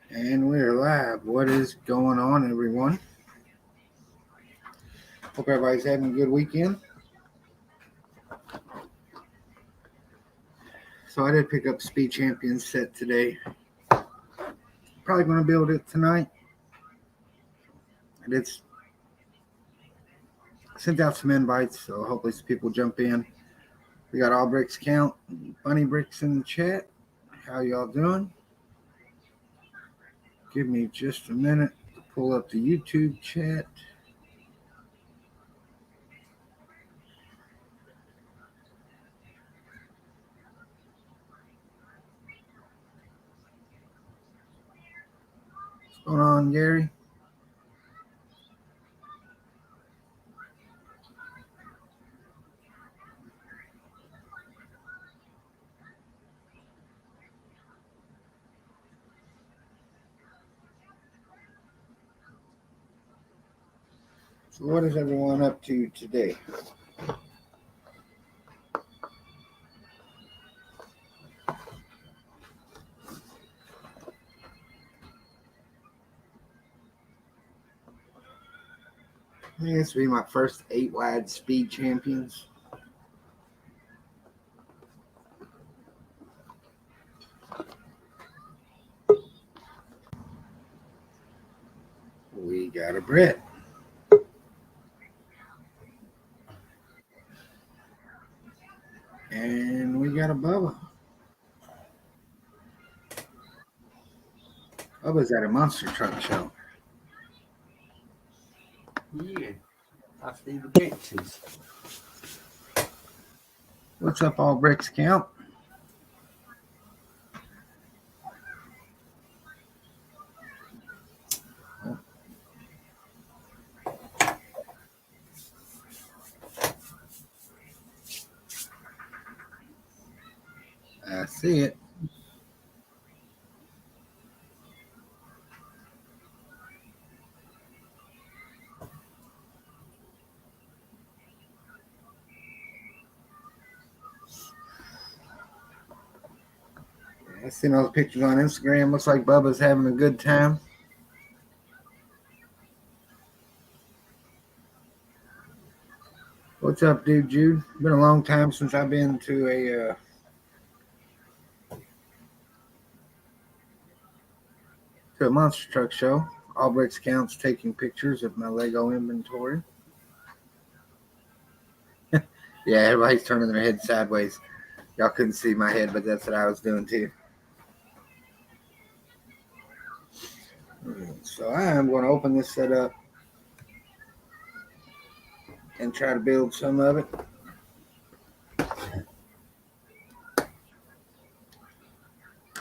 And we're live. What is going on, everyone? Hope everybody's having a good weekend. So I did pick up Speed Champions set today. Probably going to build it tonight. I did sent out some invites, so hopefully some people jump in. We got All Bricks Count, Bunny Bricks in the chat. How y'all doing? Give me just a minute to pull up the YouTube chat. What's going on, Gary? So what is everyone up to today? I think this will be my first 8 wide Speed Champions. We got a Brett. And we got a Bubba. Bubba's at a monster truck show. Yeah, I see the pictures. What's up, All Bricks Count? I see it. I seen all the pictures on Instagram. Looks like Bubba's having a good time. What's up, dude, Jude? Been a long time since I've been to a monster truck show. All Bricks Count's taking pictures of my Lego inventory. Yeah, everybody's turning their head sideways. Y'all couldn't see my head, but that's what I was doing too. So I am going to open this set up and try to build some of it.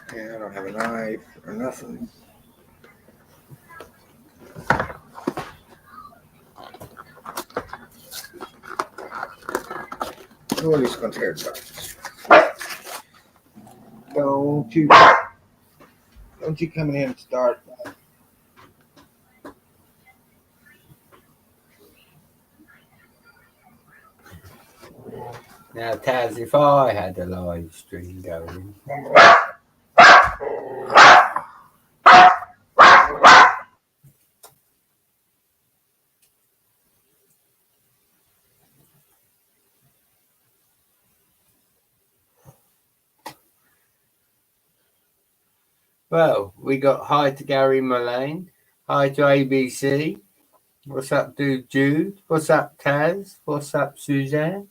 And I don't have a knife or nothing. We're just going to tear it apart. Don't you come in here and start. Now, Taz, if I had a live stream going, well, we got hi to Gary Mullane, hi to ABC. What's up, dude, Jude? What's up, Taz? What's up, Suzanne?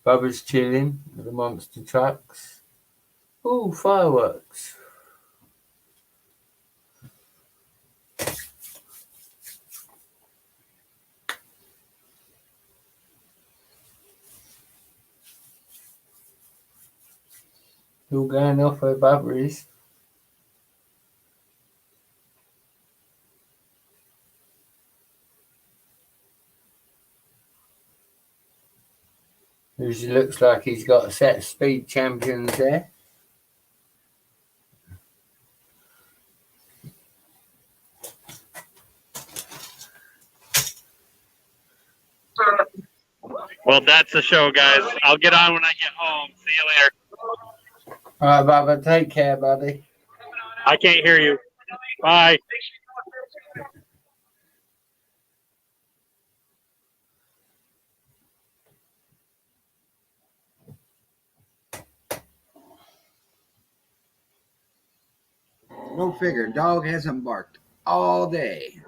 Bubba's chilling with the monster trucks. Ooh, fireworks. All going off where Bubba is. It looks like he's got a set of Speed Champions there. Well, that's the show, guys. I'll get on when I get home. See you later. All right, Bubba. Take care, buddy. I can't hear you. Bye. Go figure. Dog hasn't barked all day.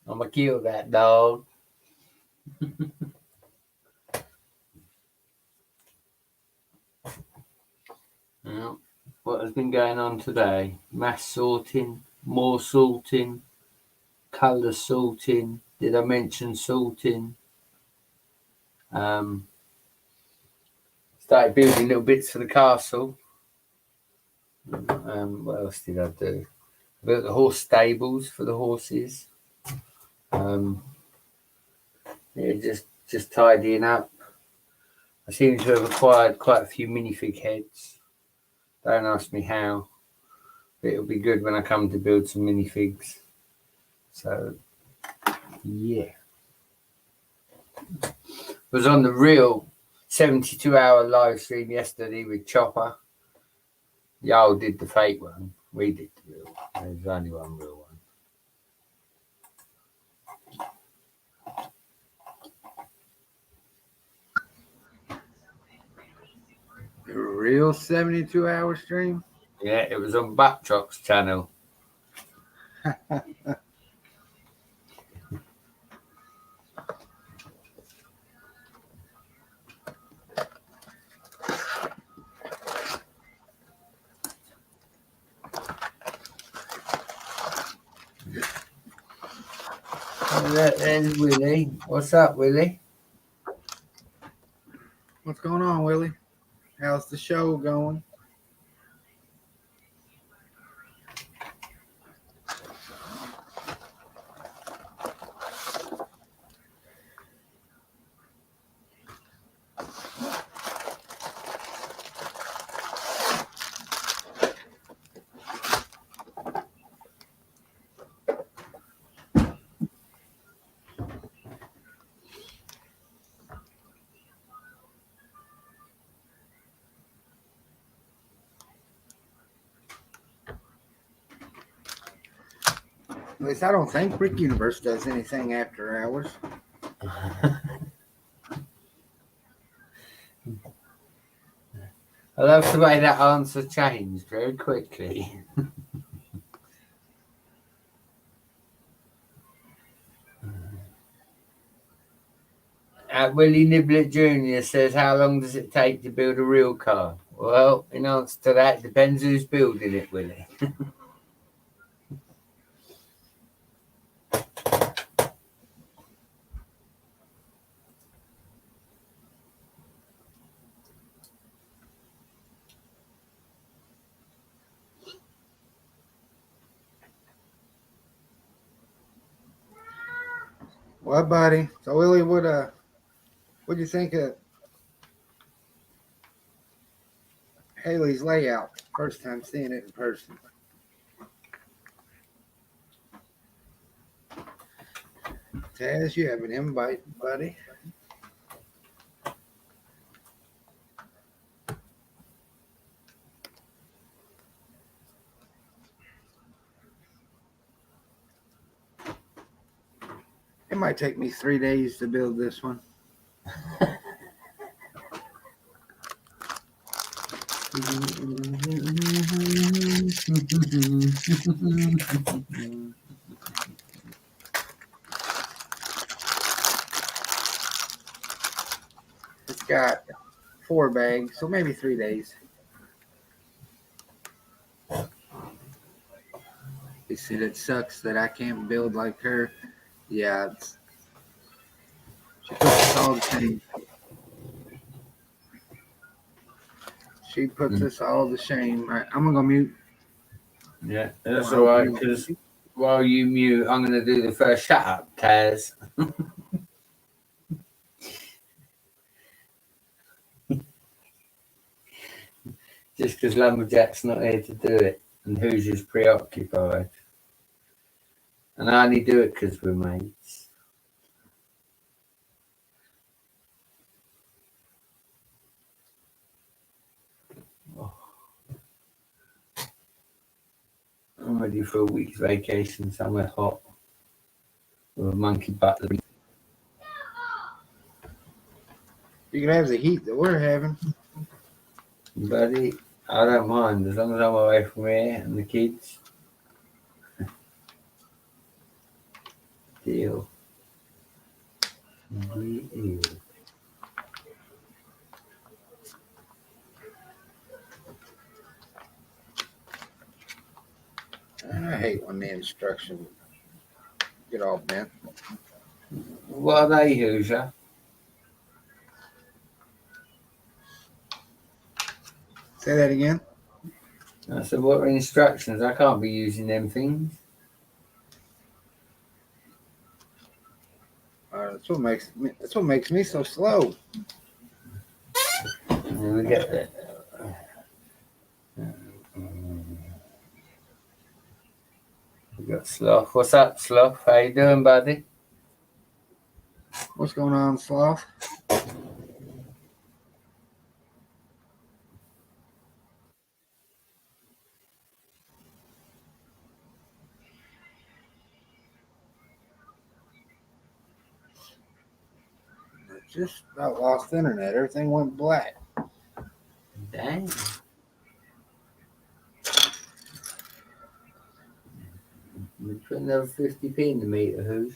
I'm gonna kill that dog. Well, what has been going on today? Mass sorting, more sorting, colour sorting. Did I mention sorting? Started building little bits for the castle. What else did I do? I built the horse stables for the horses. Yeah, just tidying up. I seem to have acquired quite a few minifig heads. Don't ask me how. But it'll be good when I come to build some minifigs. So, yeah. Was on the real 72-hour live stream yesterday with Chopper. Y'all did the fake one. We did the real one. There's only one real one. A real 72-hour stream? Yeah, it was on Backdrop's channel. There's Willie. What's up, Willie? What's going on, Willie? How's the show going? At least I don't think Brick Universe does anything after hours. I love the way that answer changed very quickly. Willie Niblett Jr. says, how long does it take to build a real car? Well, in answer to that, it depends who's building it, Willie. Well, buddy. So, Willie, what'd you think of Haley's layout? First time seeing it in person. Taz, you have an invite, buddy. It might take me 3 days to build this one. It's got 4 bags, so maybe 3 days. You said it sucks that I can't build like her. Yeah, she puts us all to shame. She puts us all to shame. All right, I'm gonna go mute. Yeah, that's all right, because while you mute, I'm going to do the first shut up, Taz. Just because Lumberjack's not here to do it. and who's just preoccupied. And I only do it because we're mates. Oh. I'm ready for a week's vacation somewhere hot with a monkey butler. You can have the heat that we're having. Buddy, I don't mind as long as I'm away from here and the kids. Deal. Deal. I hate when the instructions get all bent. What are they, Hoosier? Say that again. I said, what are instructions? I can't be using them things. That's what makes me so slow. And we get there. We got Sloth. What's up, Sloth? How you doing, buddy? What's going on, Sloth? Just about lost internet. Everything went black. Dang. We put another 50p in the meter, Hoos.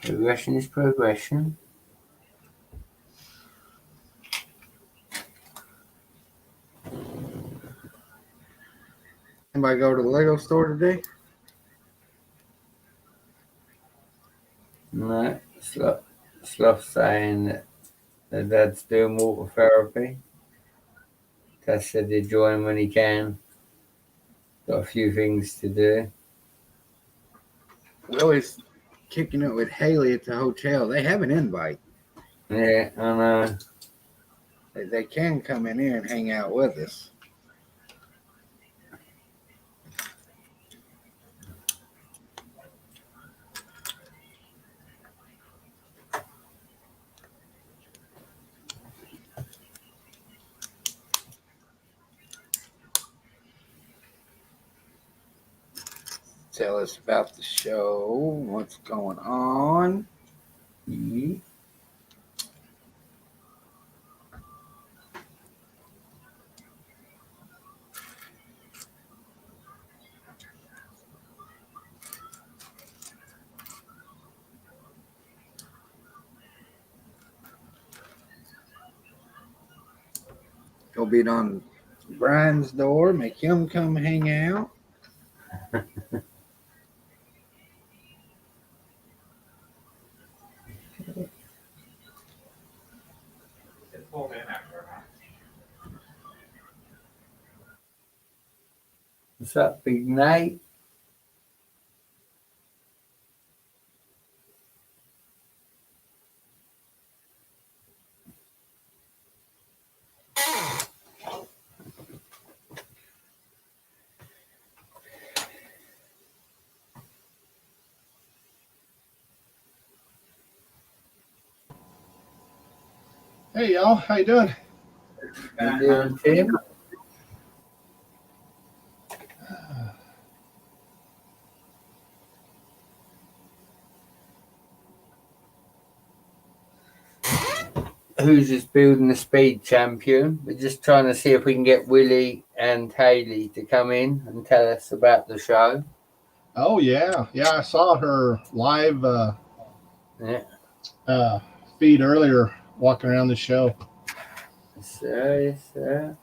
Progression is progression. Anybody go to the Lego store today? No, Sloth saying that their dad's doing water therapy. Tess said he'd join when he can. Got a few things to do. Willie's kicking it with Haley at the hotel. They have an invite. Yeah, I know. They can come in here and hang out with us. Tell us about the show, what's going on. Yeah. Go beat on Brian's door, make him come hang out. What's up, Big Nate? Hey y'all, how you doing? You doing, Tim? Who's just building the speed champion? We're just trying to see if we can get Willie and Haley to come in and tell us about the show. Oh yeah, I saw her live feed earlier, walking around the show. Yes, sir. Yes, sir.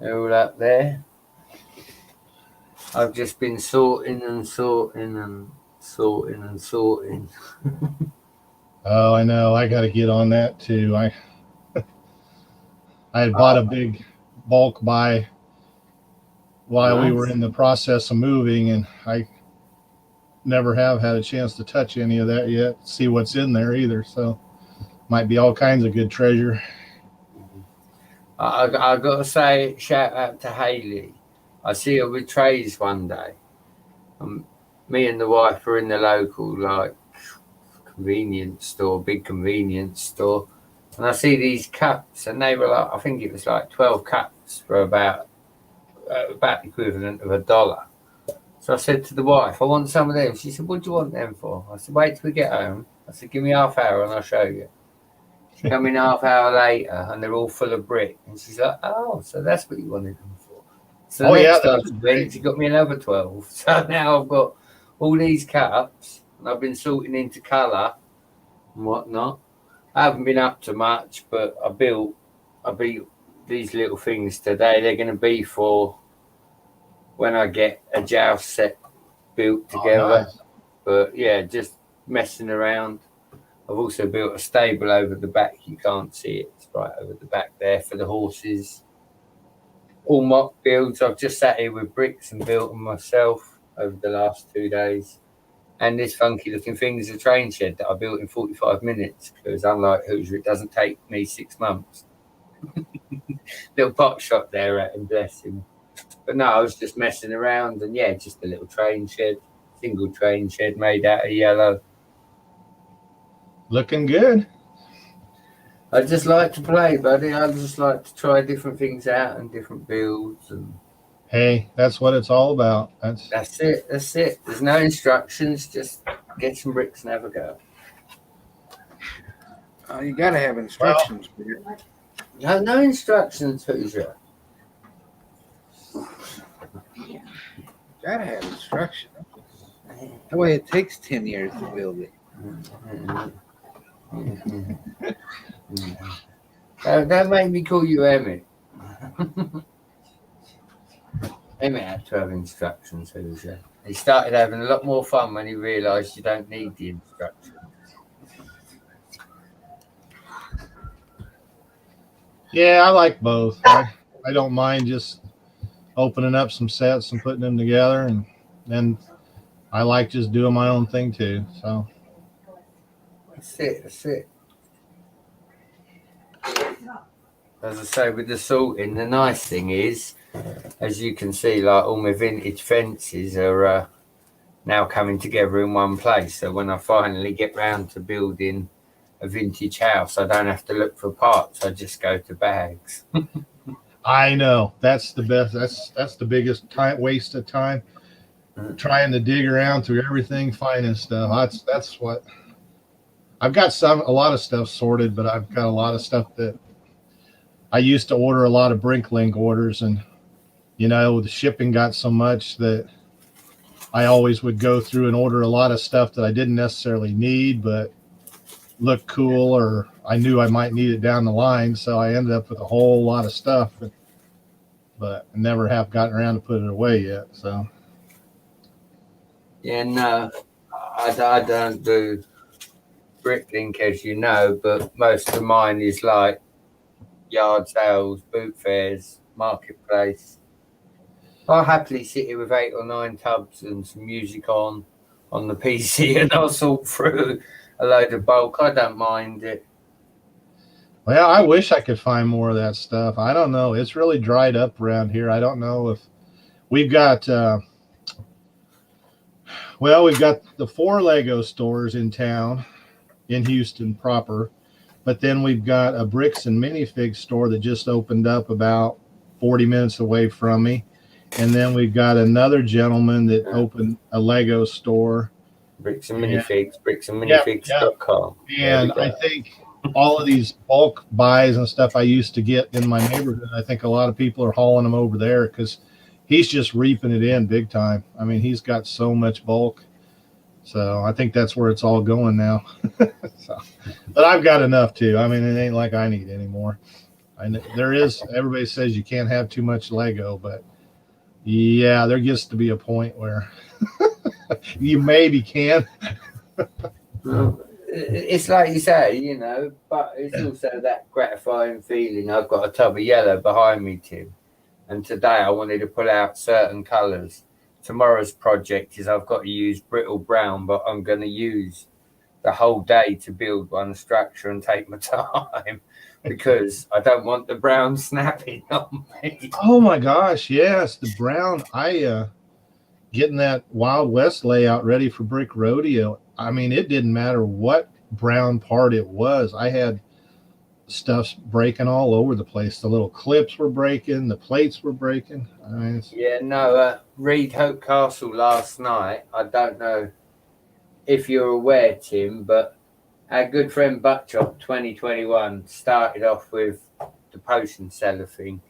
They're all up there. I've just been sorting. Oh, I know. I got to get on that too. I had bought a big bulk buy while we were in the process of moving, and I never have had a chance to touch any of that yet, see what's in there either. So might be all kinds of good treasure. I got to say, shout out to Haley. I see her with trays one day. Me and the wife are in the local convenience store, big convenience store, and I see these cups, and they were like, I think it was like 12 cups for about the equivalent of $1. So I said to the wife, I want some of them. She said, what do you want them for? I said, wait till we get home. I said, give me half hour and I'll show you. She come in half hour later and they're all full of brick. And she's like, oh, so that's what you wanted them for. So next time she went, she got me another 12. So now I've got all these cups and I've been sorting into colour and whatnot. I haven't been up to much, but I built these little things today. They're going to be for when I get a joust set built together. Nice. But yeah, just messing around. I've also built a stable over the back. You can't see it. It's right over the back there for the horses. All mock builds. I've just sat here with bricks and built them myself over the last 2 days. And this funky looking thing is a train shed that I built in 45 minutes because unlike Hoosier, it doesn't take me 6 months. Little pot shot there at him, bless him. But no, I was just messing around and yeah, just a little train shed, single train shed made out of yellow. Looking good. I just like to play, buddy. I just like to try different things out and different builds. And hey, that's what it's all about. That's it. That's it. There's no instructions. Just get some bricks and have a go. You got to have instructions. Well, no instructions, Hoosier. Gotta have instructions. That way it takes 10 years to build it. Don't make me call you Emmett. Emmett had to have instructions, Hoosier. He started having a lot more fun when he realised you don't need the instructions. Yeah, I like both. I don't mind just opening up some sets and putting them together, and then I like just doing my own thing too. So that's it. As I say, with the sorting, the nice thing is, as you can see, like all my vintage fences are now coming together in one place. So when I finally get round to building a vintage house, I don't have to look for parts. I just go to bags. I know that's the best. That's the biggest waste of time, trying to dig around through everything, finding stuff. That's what I've got. A lot of stuff sorted, but I've got a lot of stuff that I used to order a lot of Brinklink orders, and the shipping got so much that I always would go through and order a lot of stuff that I didn't necessarily need, but looked cool, or I knew I might need it down the line. So I ended up with a whole lot of stuff, but I never have gotten around to put it away yet. So yeah, no, I don't do Bricklink, as you know, but most of mine is like yard sales, boot fairs, marketplace. I'll happily sit here with 8 or 9 tubs and some music on the PC, and I'll sort through a load of bulk. I don't mind it. Well, I wish I could find more of that stuff. I don't know. It's really dried up around here. I don't know if we've got, we've got the 4 Lego stores in town in Houston proper, but then we've got a bricks and minifig store that just opened up about 40 minutes away from me. And then we've got another gentleman that opened a Lego store. Bricks and minifigs.com. And I think all of these bulk buys and stuff I used to get in my neighborhood, I think a lot of people are hauling them over there because he's just reaping it in big time. I mean, he's got so much bulk. So I think that's where it's all going now. But I've got enough too. I mean, it ain't like I need any more. Everybody says you can't have too much Lego, but yeah, there gets to be a point where you maybe can. Well, it's like you say, you know, but it's also that gratifying feeling. I've got a tub of yellow behind me, Tim, and today I wanted to pull out certain colours. Tomorrow's project is I've got to use brittle brown, but I'm going to use the whole day to build one structure and take my time because I don't want the brown snapping on me. Oh my gosh, yes, the brown. Getting that Wild West layout ready for Brick Rodeo. I mean, it didn't matter what brown part it was. I had stuffs breaking all over the place. The little clips were breaking, the plates were breaking. Yeah, no, Reed Hope Castle last night. I don't know if you're aware, Tim, but our good friend Buckchop 2021 started off with the potion seller thing.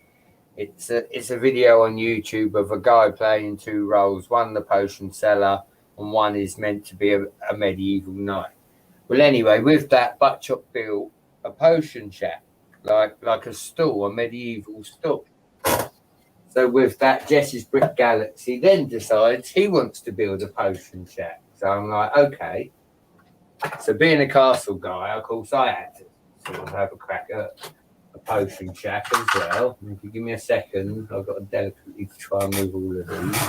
It's a video on YouTube of a guy playing two roles. One the potion seller, and one is meant to be a medieval knight. Well, anyway, with that, Buckchop built a potion shack, like a stall, a medieval stall. So with that, Jesse's Brick Galaxy then decides he wants to build a potion shack. So I'm like, okay. So being a castle guy, of course, I had to sort of have a crack at a potion shack as well. And if you give me a second, I've got to delicately try and move all of these.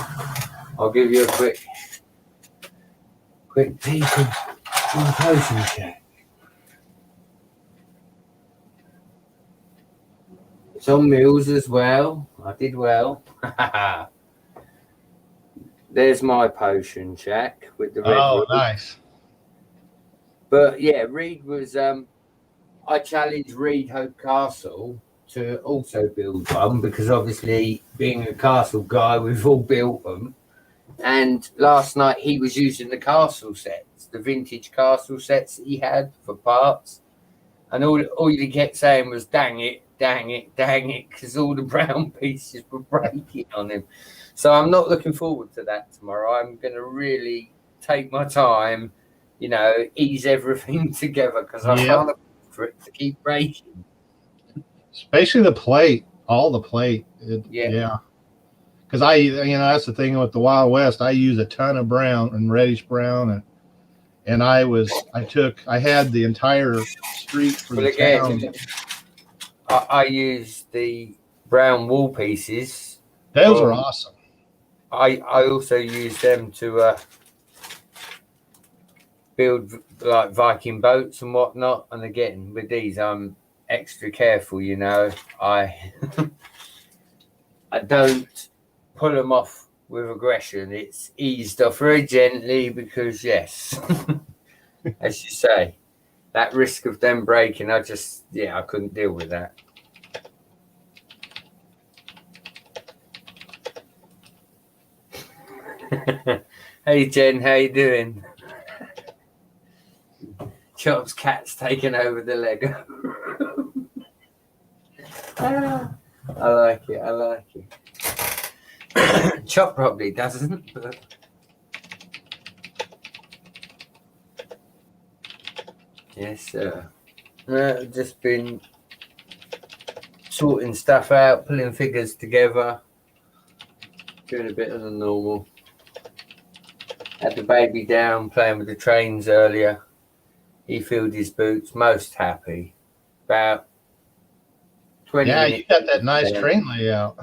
I'll give you a quick peek of the potion shack. It's on mules as well. I did well. There's my potion shack with the red. Oh, roof. nice. But yeah, Reed was. I challenged Reed Hope Castle to also build one because obviously, being a castle guy, we've all built them. And last night he was using the castle sets, the vintage castle sets that he had for parts, and all he kept saying was "dang it, dang it, dang it," because all the brown pieces were breaking on him. So I'm not looking forward to that tomorrow. I'm going to really take my time, you know, ease everything together because I can't afford for it to keep breaking. Especially the plate, all the plate. Yeah. Because that's the thing with the Wild West. I use a ton of brown and reddish brown, and I had the entire street for the town. I use the brown wall pieces. Those are awesome. I also use them to build like Viking boats and whatnot. And again, with these, I'm extra careful. You know, I don't pull them off with aggression. It's eased off very gently because, yes, as you say, that risk of them breaking, I couldn't deal with that. Hey Jen, how you doing? Chop's cat's taken over the Lego. I like it. Chop probably doesn't, but yes, sir. Just been sorting stuff out, pulling figures together, doing a bit of the normal. Had the baby down, playing with the trains earlier. He filled his boots, most happy. About 20 minutes. You got that nice train layout.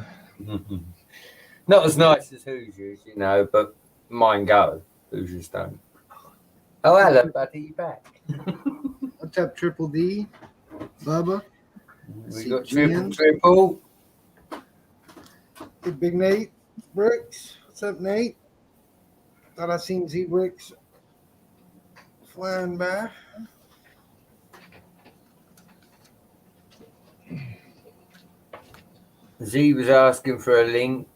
Not as nice as Hoosiers, you know, but mine go. Hoosiers don't. Oh, hello, buddy, you back? What's up, Triple D? Bubba? We got triple. Hey, Big Nate Brooks. What's up, Nate? Thought I seen Z Bricks flying by. Z was asking for a link.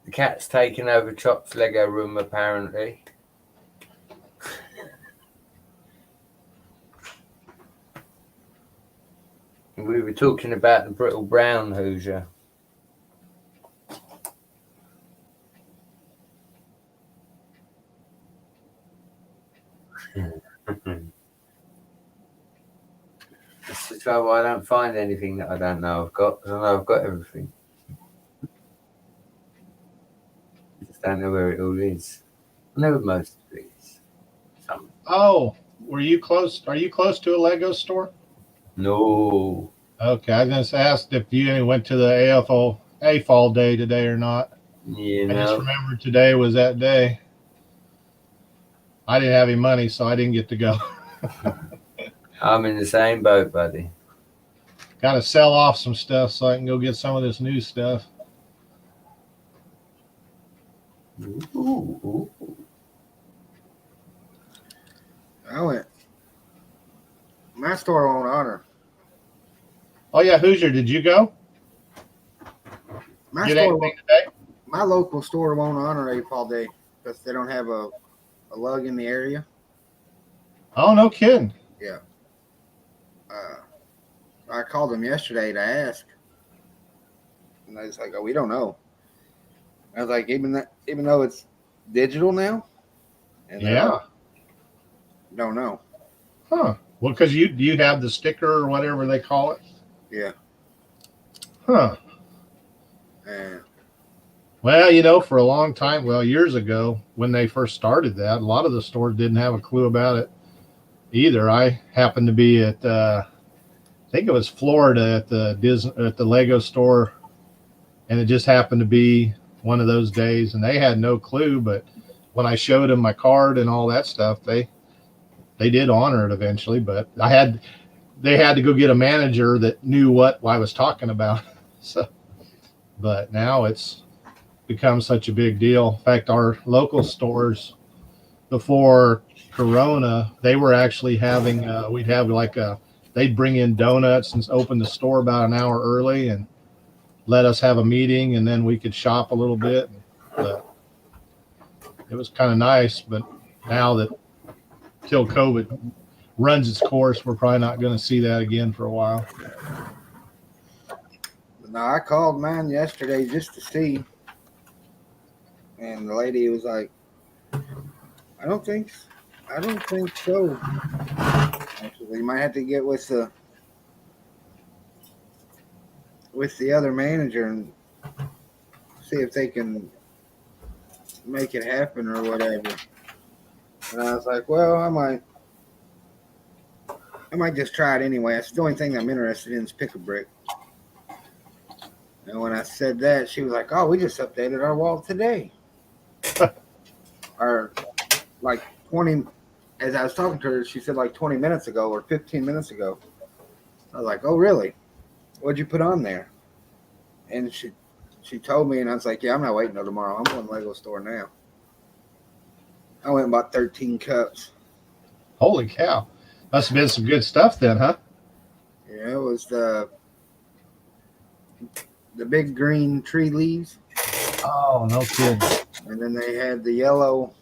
The cat's taken over Chop's Lego room, apparently. We were talking about the brittle brown Hoosier. That's the trouble. I don't find anything that I don't know I've got, because I know I've got everything. I just don't know where it all is. I know most of it is. Oh, were you close? Are you close to a Lego store? No, Okay, I just asked if you went to the AFL day today or not. you I just know, remembered today was that day. I didn't have any money, so I didn't get to go. I'm in the same boat, buddy. Got to sell off some stuff so I can go get some of this new stuff. Ooh. I went. My store won't honor. Oh yeah, Hoosier, did you go? My Get store anything won't. today? My local store won't honor AFL Day because they don't have a lug in the area. Oh, no kidding. Yeah. I called them yesterday to ask, and they was like, "Oh, we don't know." I was like, even though it's digital now, and they're Yeah. like, don't know. Huh. Well, because you have the sticker or whatever they call it. Yeah. Huh. And Well, for a long time, years ago, when they first started that, a lot of the stores didn't have a clue about it either. I happened to be at, I think it was Florida at the Lego store, and it just happened to be one of those days, and they had no clue. But when I showed them my card and all that stuff, they did honor it eventually. But they had to go get a manager that knew what I was talking about. So, but now it's become such a big deal. In fact, our local stores before Corona, they were actually having we'd have they'd bring in donuts and open the store about an hour early and let us have a meeting, and then we could shop a little bit. But it was kind of nice. But now that till COVID runs its course, we're probably not going to see that again for a while. no, I called mine yesterday just to see, and the lady was like, I don't think so. Actually, you might have to get with the other manager and see if they can make it happen or whatever. And I was like, well, I might just try it anyway. That's the only thing I'm interested in is pick a brick. And when I said that, she was like, oh, we just updated our wall today. Or like 20, as I was talking to her, she said like 20 minutes ago or 15 minutes ago. I was like, oh, really? What'd you put on there? And she told me, and I was like, yeah, I'm not waiting till tomorrow. I'm going to the Lego store now. I went and bought 13 cups. Holy cow. Must have been some good stuff then, huh? Yeah, it was the big green tree leaves. Oh, no kidding. And then they had the yellow,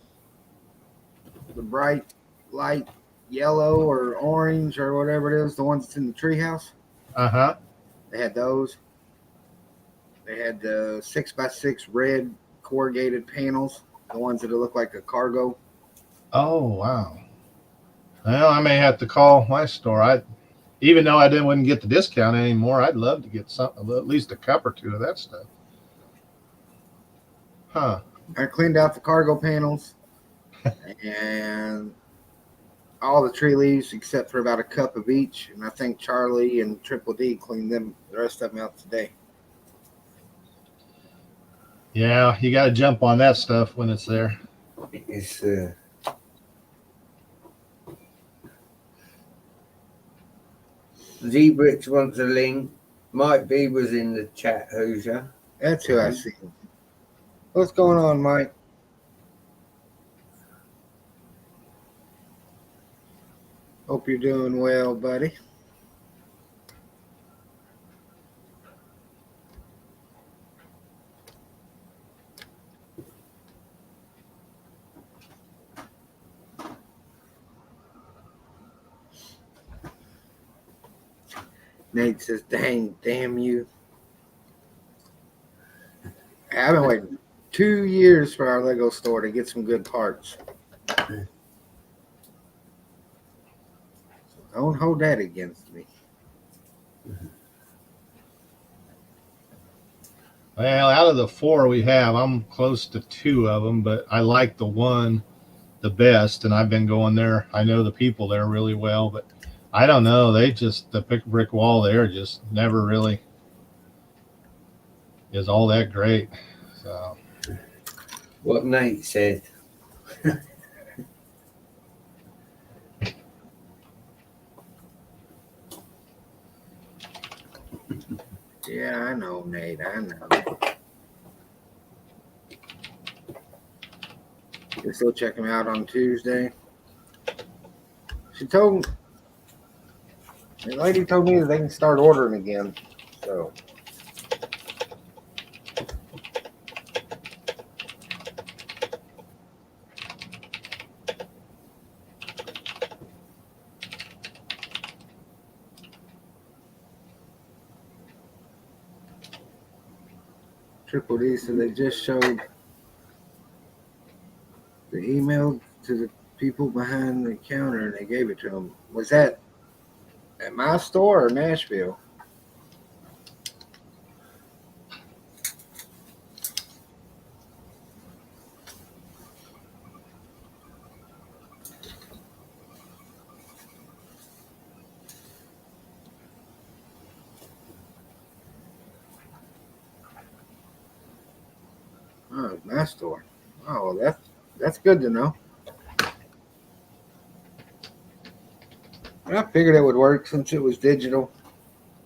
the bright light yellow or orange or whatever it is, the ones that's in the treehouse. Uh-huh. They had those. They had the 6x6 red corrugated panels, the ones that look like a cargo. Oh, wow. Well, I may have to call my store. Even though wouldn't get the discount anymore, I'd love to get something, at least a cup or two of that stuff. Huh. I cleaned out the cargo panels and all the tree leaves except for about a cup of each. And I think Charlie and Triple D cleaned the rest of them out today. Yeah, you got to jump on that stuff when it's there. It's Z-Bricks wants a link. Mike B was in the chat, Hoosier. That's who I see. What's going on, Mike? Hope you're doing well, buddy. Nate says, damn you. I've been waiting 2 years for our Lego store to get some good parts. So don't hold that against me. Well, out of the 4 we have, I'm close to 2 of them, but I like the one the best, and I've been going there. I know the people there really well, but I don't know. The brick wall there just never really is all that great. So What Nate said. Yeah, I know, Nate. I know. You're still checking me out on Tuesday. The lady told me that they can start ordering again. So Triple D said they just showed the email to the people behind the counter and they gave it to them. Was that at my store or Nashville? Oh, my store. Oh, well, that's good to know. I figured it would work since it was digital,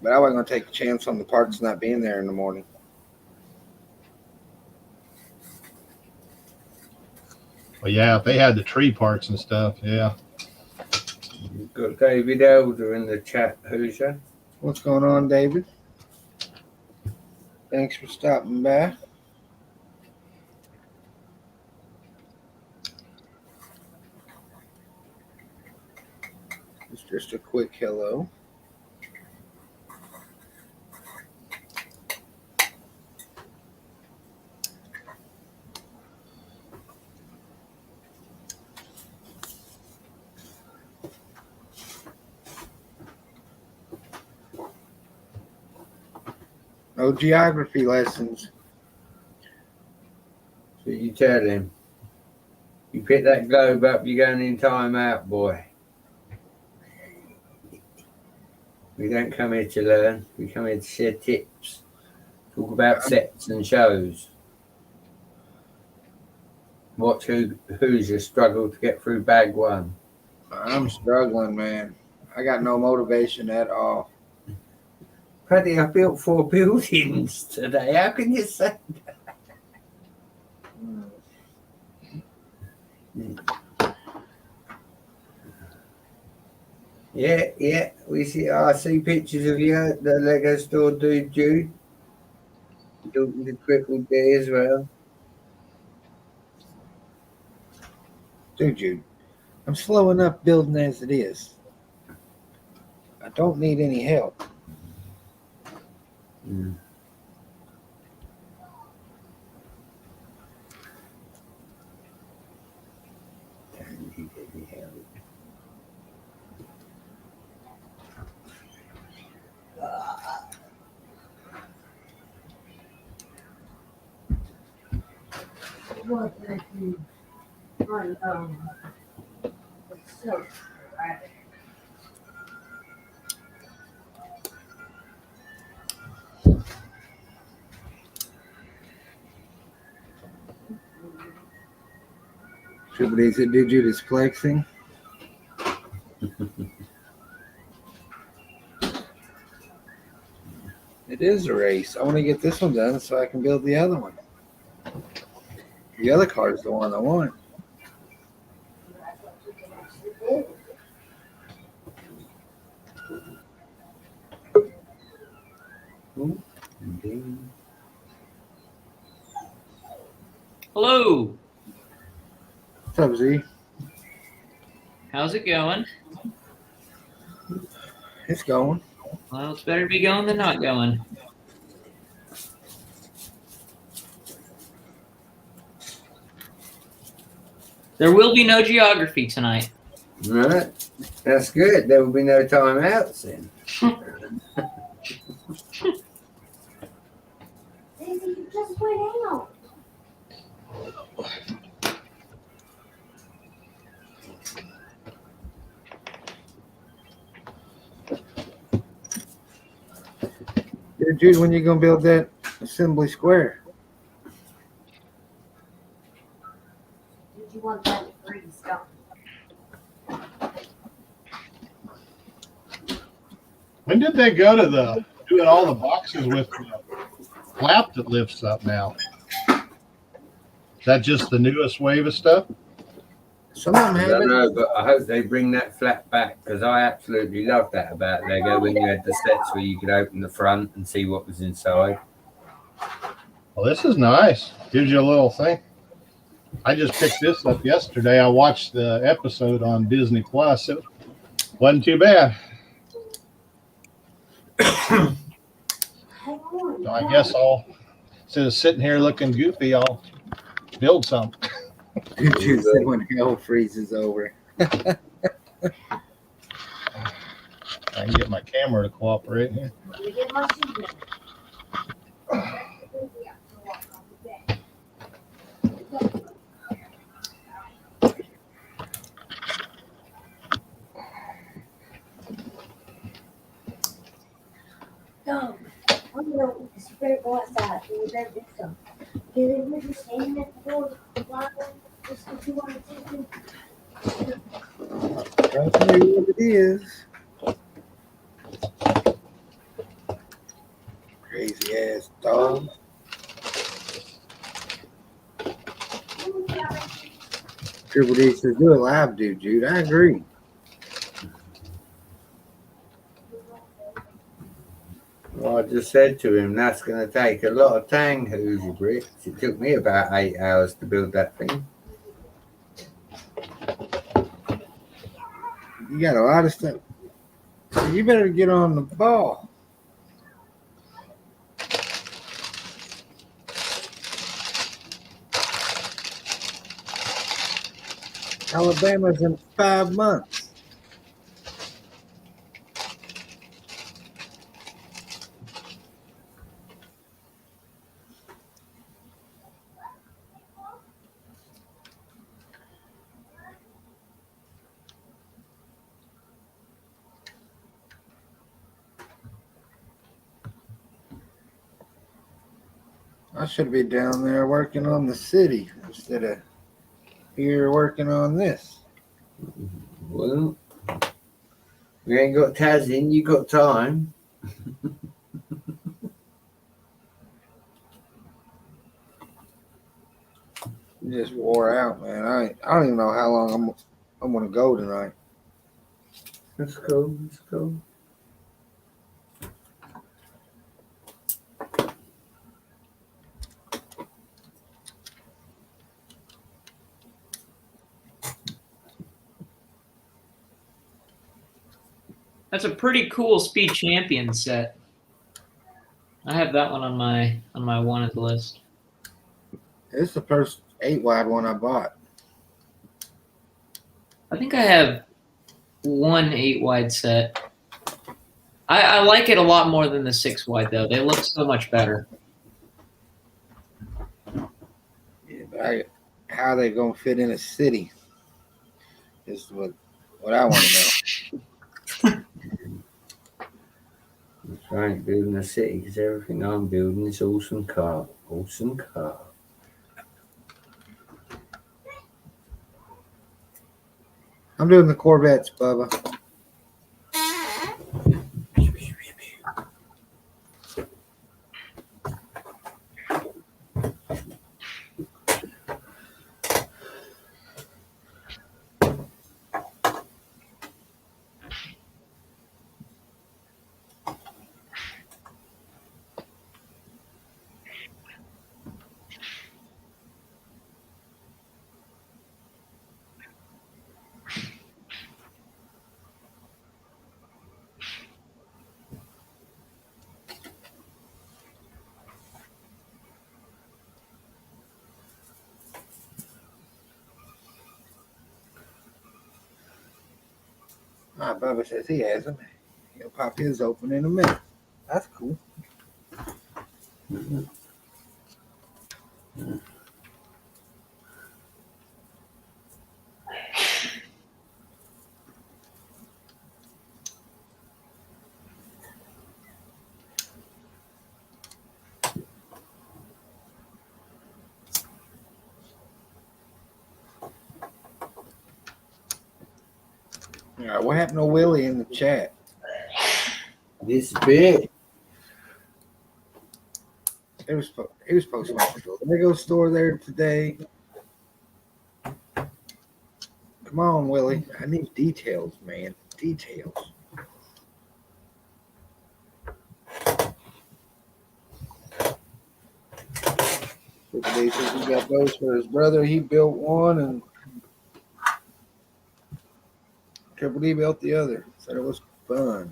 but I wasn't going to take a chance on the parts not being there in the morning. but yeah, if they had the tree parts and stuff, yeah. You've got David Elder in the chat, Hoosier. What's going on, David? Thanks for stopping by. It's just a quick hello. No geography lessons. So you tell him. You pick that globe up, you're going in time out, boy. We don't come here to learn. We come here to share tips. Talk about sets and shows. Watch Hoosier struggle to get through bag one. I'm struggling, man. I got no motivation at all. Paddy, I built 4 buildings today. How can you say that? Yeah. I see pictures of you at the Lego store, dude, Jude. Talking to Triple D as well. Dude, I'm slow enough building as it is. I don't need any help. Mm. Don't need any help. What if you run so right? Triple D said, did you dysplexing? It is a race. I want to get this one done so I can build the other one. The other car is the one I want. Hello. What's up, Z? How's it going? It's going. Well, it's better to be going than not going. There will be no geography tonight. Right. That's good. There will be no timeouts then. Daisy, you just went out. Jude, when you gonna build that assembly square? Did you want that to freeze? Don't. When did they go to the doing all the boxes with the flap that lifts up now? Is that just the newest wave of stuff? Some of them I have don't it. know, but I hope they bring that flap back because I absolutely love that about Lego when you had the sets where you could open the front and see what was inside. Well, this is nice. Gives you a little thing. I just picked this up yesterday. I watched the episode on Disney Plus. It wasn't too bad. Hang on. So I guess instead of sitting here looking goofy, I'll build something. Jude said when hell freezes over. I can get my camera to cooperate here. Let me get my shoes on. Go. I'm gonna just better go outside. We better do something. Because if we're just standing at the door, just because you want to take them. I'll tell you what it is. Crazy ass dog. Triple D says do a live, dude, Jude. I agree. Well, I just said to him, that's going to take a lot of tang hoover bricks. It took me about 8 hours to build that thing. You got a lot of stuff. You better get on the ball. Alabama's in 5 months. I should be down there working on the city instead of here working on this. Well, we ain't got Taz in, you got time. Just wore out, man. I don't even know how long I'm gonna go tonight. Let's go, let's go. That's a pretty cool Speed Champion set. I have that one on my wanted list. It's the first 8-wide one I bought. I think I have one 8-wide set. I like it a lot more than the 6-wide though. They look so much better. Yeah, but how they gonna fit in a city is what I want to know. I ain't building a city because everything I'm building is awesome car. Awesome car. I'm doing the Corvettes, Bubba. Bubba says he has them. He'll pop his open in a minute. That's cool. All right, what happened to Willie in the chat? This bit. He was supposed to go to the Lego store there today. Come on, Willie. I need details, man. Details. He says he got those for his brother. He built one, and Triple D built the other. Said it was fun.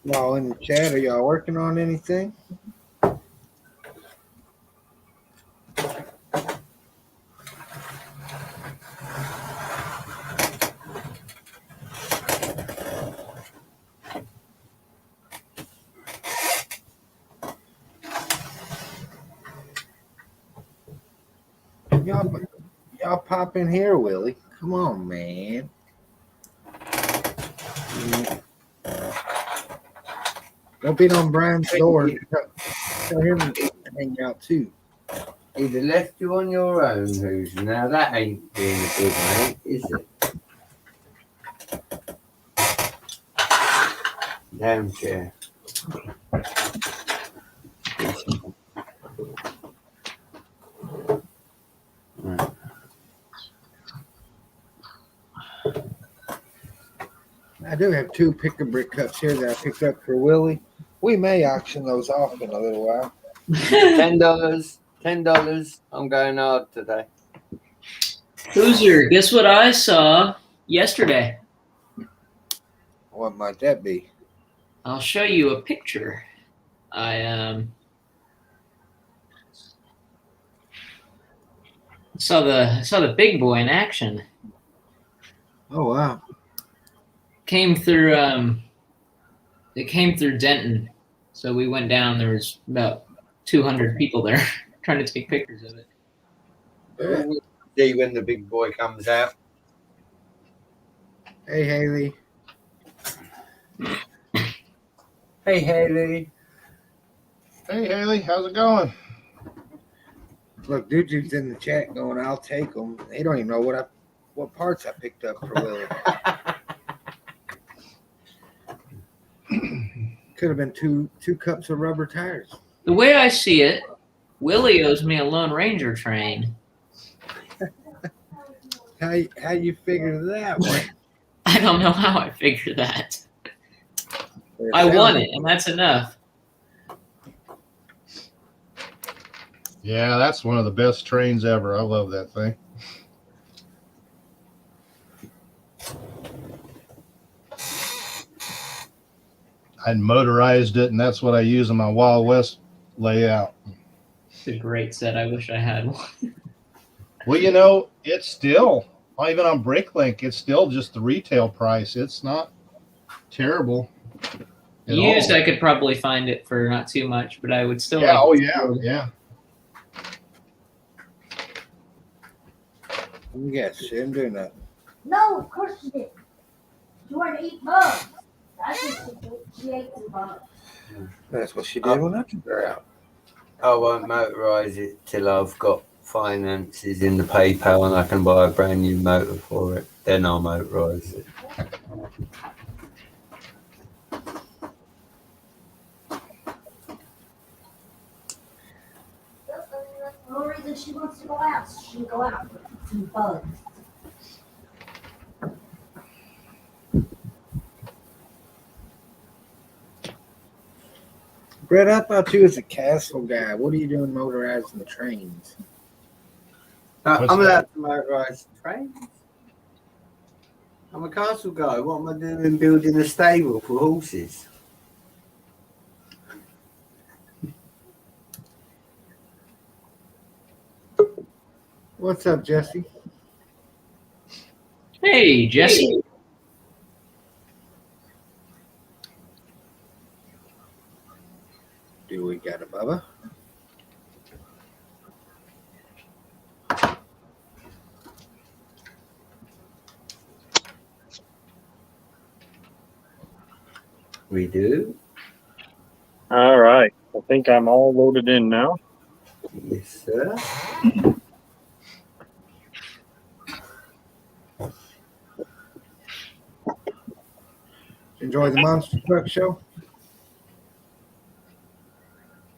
Y'all in the chat, are y'all working on anything? Y'all pop in here, Willie. Come on, man. Don't beat on Brian's door. Tell him to hang out too. He'd have left you on your own, who's now that ain't being a good mate, is it? Damn chair. Right. I do have 2 pick-a-brick cups here that I picked up for Willie. We may auction those off in a little while. $10. $10. I'm going hard today. Hoosier, guess what I saw yesterday? What might that be? I'll show you a picture. I saw the big boy in action. Oh wow! Came through it came through Denton, so we went down. There was about 200 people there trying to take pictures of it. We'll see when the big boy comes out. Hey Haley. Hey Haley. Hey Haley, how's it going? Look, dude's in the chat going, "I'll take them." They don't even know what parts I picked up for Willie. Could have been two cups of rubber tires. The way I see it, Willie owes me a Lone Ranger train. How you figure that one? I don't know how I figured that. I won it, and that's enough. Yeah, that's one of the best trains ever. I love that thing. I motorized it, and that's what I use in my Wild West layout. It's a great set. I wish I had one. Well, you know, it's still, even on Bricklink, it's still just the retail price. It's not terrible. at Used, all. I could probably find it for not too much, but I would still Yeah, like oh to yeah, afford it. yeah. Let me guess. She didn't do nothing. No, of course she didn't. She wanted to eat bugs. That's what she did. She ate some bugs. That's what she did when I took her out. I won't motorise it till I've got finances in the PayPal and I can buy a brand new motor for it. Then I'll motorise it. The only reason she wants to go out is she can go out with some bugs. Brett, I thought you was a castle guy. What are you doing motorizing the trains? What's I'm that? allowed to motorise trains. I'm a castle guy. What am I doing building a stable for horses? What's up, Jesse? Hey, Jesse. Do we got a Bubba? We do. All right. I think I'm all loaded in now. Yes, sir. Enjoy the monster truck show?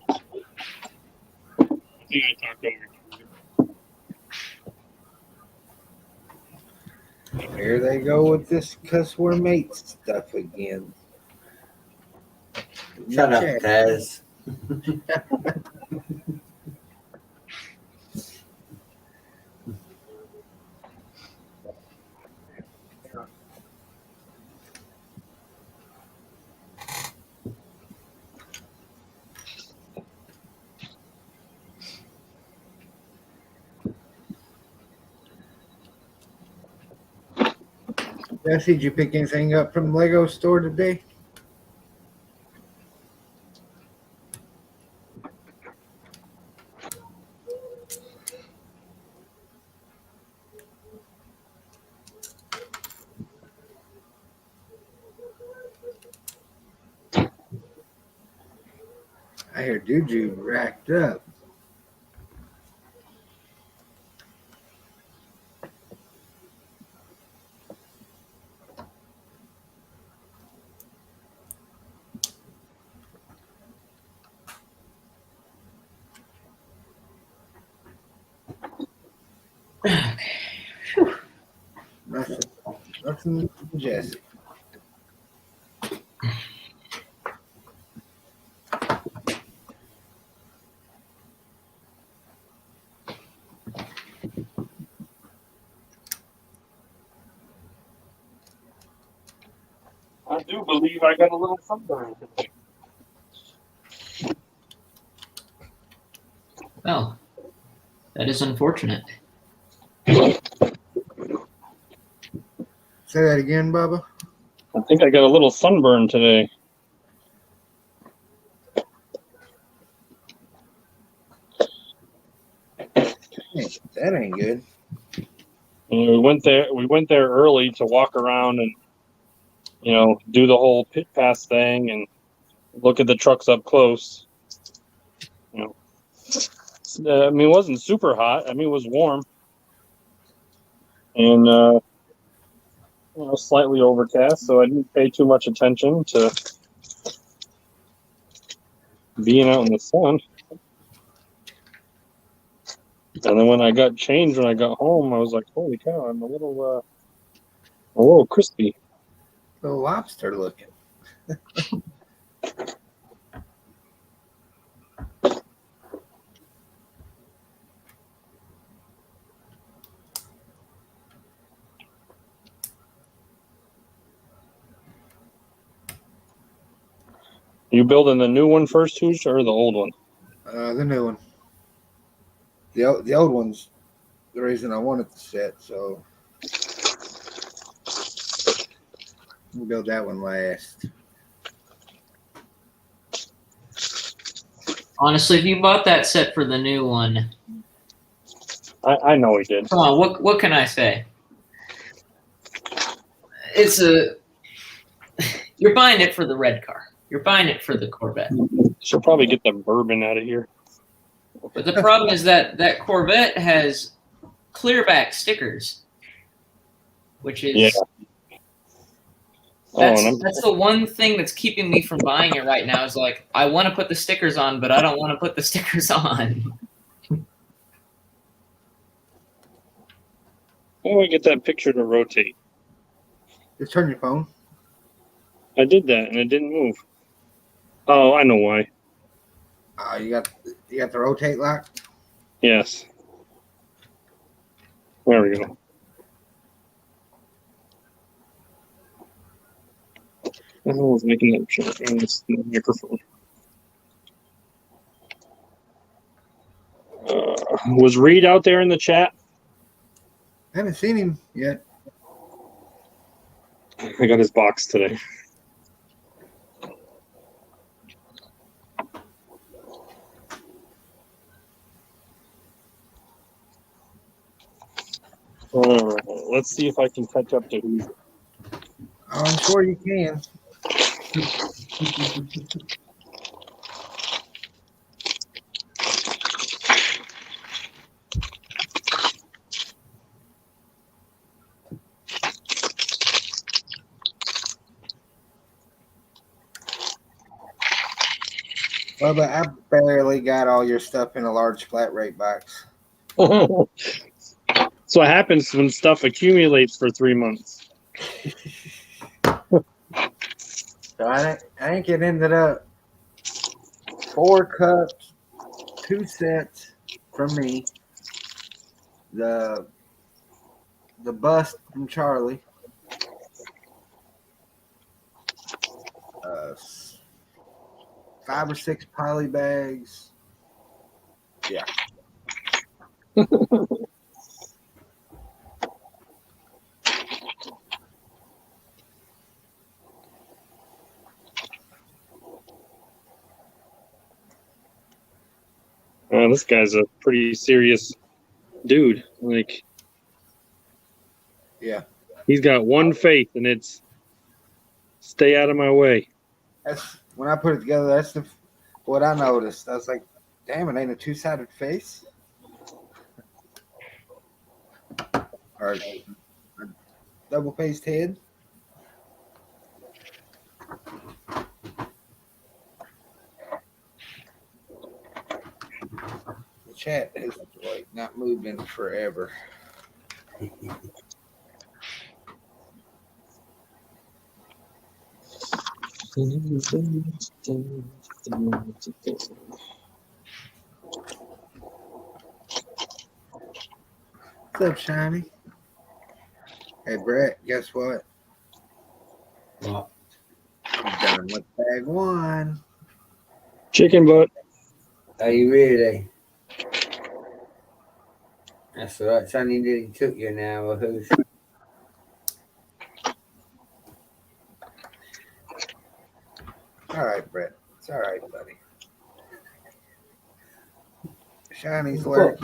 I think I talked over. Here they go with this cuss we're mates stuff again. Shut up, Check. Taz. Jesse, did you pick anything up from the Lego store today? I hear Juju racked up. Nothing, Jesse. I do believe I got a little sunburn today. Well, that is unfortunate. Say that again, Bubba. I think I got a little sunburn today. That ain't good. And we went there early to walk around and do the whole pit pass thing and look at the trucks up close. It wasn't super hot. It was warm and slightly overcast, so I didn't pay too much attention to being out in the sun. And then when I got changed, when I got home, I was like, "Holy cow! I'm a little crispy." Little lobster looking. You building the new one first, Hoosh, or the old one? The new one. The old one's the reason I wanted to set, so we'll build that one last. Honestly, if you bought that set for the new one, I know he did. come on, what can I say? You're buying it for the red car. You're buying it for the Corvette. Should probably get the bourbon out of here. But the problem is that Corvette has clearback stickers, which is that's the one thing that's keeping me from buying it right now. Is like I want to put the stickers on, but I don't want to put the stickers on. How do I get that picture to rotate? Just turn your phone. I did that and it didn't move. Oh, I know why. You got the rotate lock. Yes. There we go. I was making that shit on this microphone. Was Reed out there in the chat? I haven't seen him yet. I got his box today. Let's see if I can catch up to who's. I'm sure you can. Well, but I barely got all your stuff in a large flat rate box. So what happens when stuff accumulates for 3 months? So I think it ended up 4 cups, 2 sets from me, the bust from Charlie, 5 or 6 poly bags. Yeah. This guy's a pretty serious dude. Like, Yeah. he's got one faith, and it's stay out of my way. That's when I put it together. That's what I noticed. I was like, "Damn, it ain't a 2-sided face, or a double-faced head." The chat has like not moved in forever. What's up, Shiny? Hey, Brett, guess what? What? I'm done with bag 1. Chicken butt. Are you really? That's all right. Sonny nearly took you now, or who's? All right, Brett. It's all right, buddy. Shiny's work.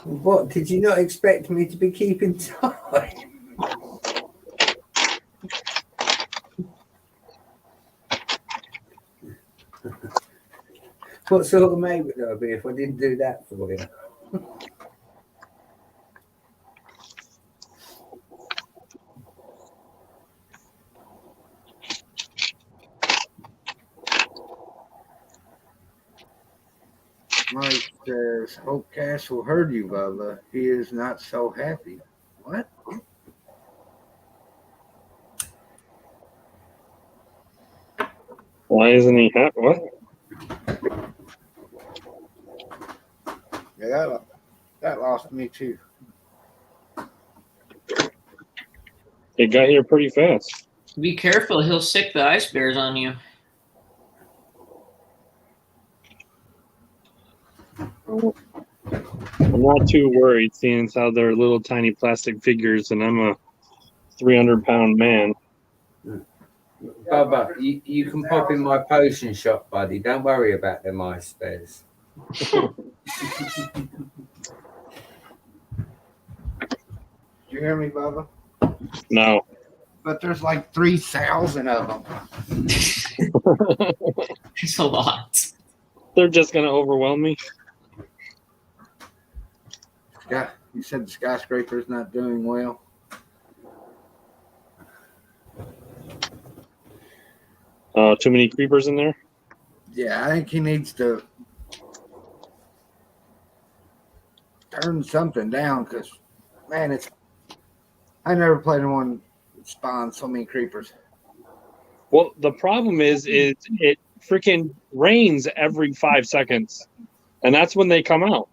What? Did you not expect me to be keeping time? What sort of mate would I be if I didn't do that for you? Mike says, Hope Castle heard you, Bubba. He is not so happy. What? Why isn't he happy? What? Yeah, that lost me too. It got here pretty fast. Be careful, he'll sick the ice bears on you. I'm not too worried, seeing as how they're little tiny plastic figures, and I'm a 300-pound man. Bubba, you can pop in my potion shop, buddy. Don't worry about them ice bears. Did you hear me, Bubba? No. But there's like 3,000 of them. It's a lot. They're just going to overwhelm me. Yeah, you said the skyscraper's not doing well. Too many creepers in there? Yeah, I think he needs to turn something down because, man, I never played in one that spawned so many creepers. Well, the problem is it freaking rains every 5 seconds, and that's when they come out.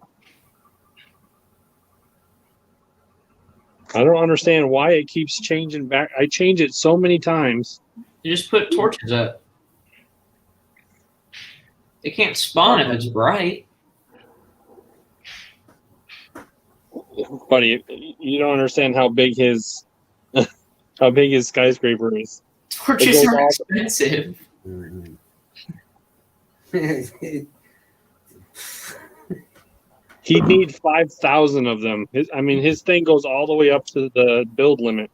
I don't understand why it keeps changing back. I change it so many times, You just put torches up. They can't spawn if it's bright. Buddy, you don't understand how big his skyscraper is. Torches goes are all- expensive. He'd need 5,000 of them. His thing goes all the way up to the build limit.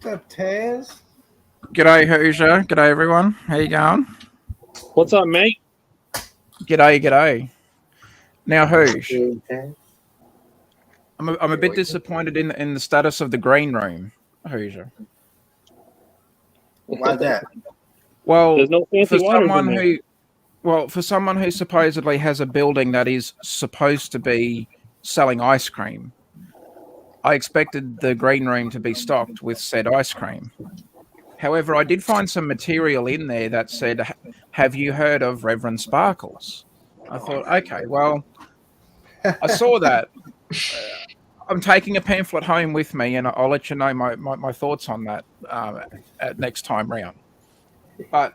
What's up, Taz? G'day, Hoosier. G'day, everyone. How you going? What's up, mate? G'day. Now, Hoosh, I'm a bit disappointed in the status of the green room, Hoosier. Why's that? Well, There's no fancy for waters someone in there. who, for someone who supposedly has a building that is supposed to be selling ice cream, I expected the green room to be stocked with said ice cream. However, I did find some material in there that said, "Have you heard of Reverend Sparkles?" I thought, okay, well, I saw that. I'm taking a pamphlet home with me, and I'll let you know my thoughts on that at next time round. But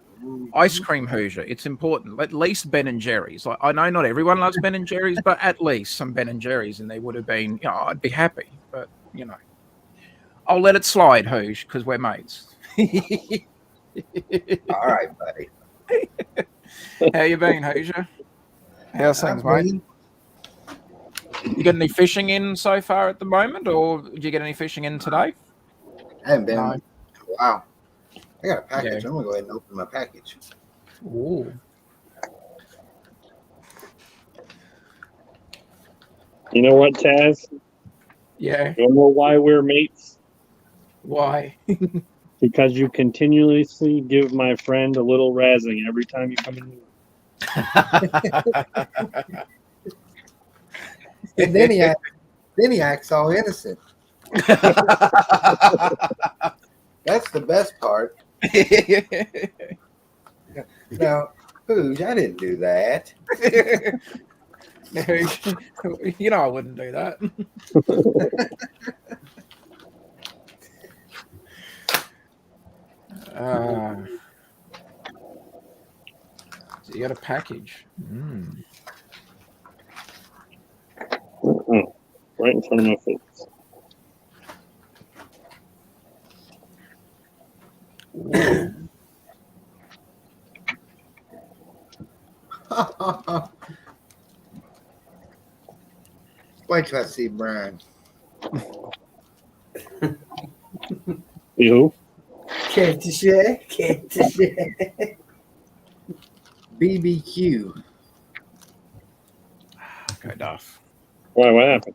ice cream, Hoosier, it's important. At least Ben and Jerry's. Like, I know not everyone loves Ben and Jerry's, but at least some Ben and Jerry's, and they would have been, I'd be happy. But, I'll let it slide, Hoosh, because we're mates. All right, buddy. How you been, Hoosier? How's things, I'm mate? clean. You got any fishing in so far at the moment, or did you get any fishing in today? I haven't been. No. Wow. I got a package. Yeah. I'm gonna go ahead and open my package. Ooh. You know what, Taz? Yeah. You know why we're mates? Why? Because you continuously give my friend a little razzing every time you come in. And then he acts all innocent. That's the best part. Now, Hooge, I didn't do that. I wouldn't do that. So you got a package. Right in front of my face. Wait till I see Brian. You? Can't you share? Can't you share? BBQ. Okay, Duff. Why? What happened?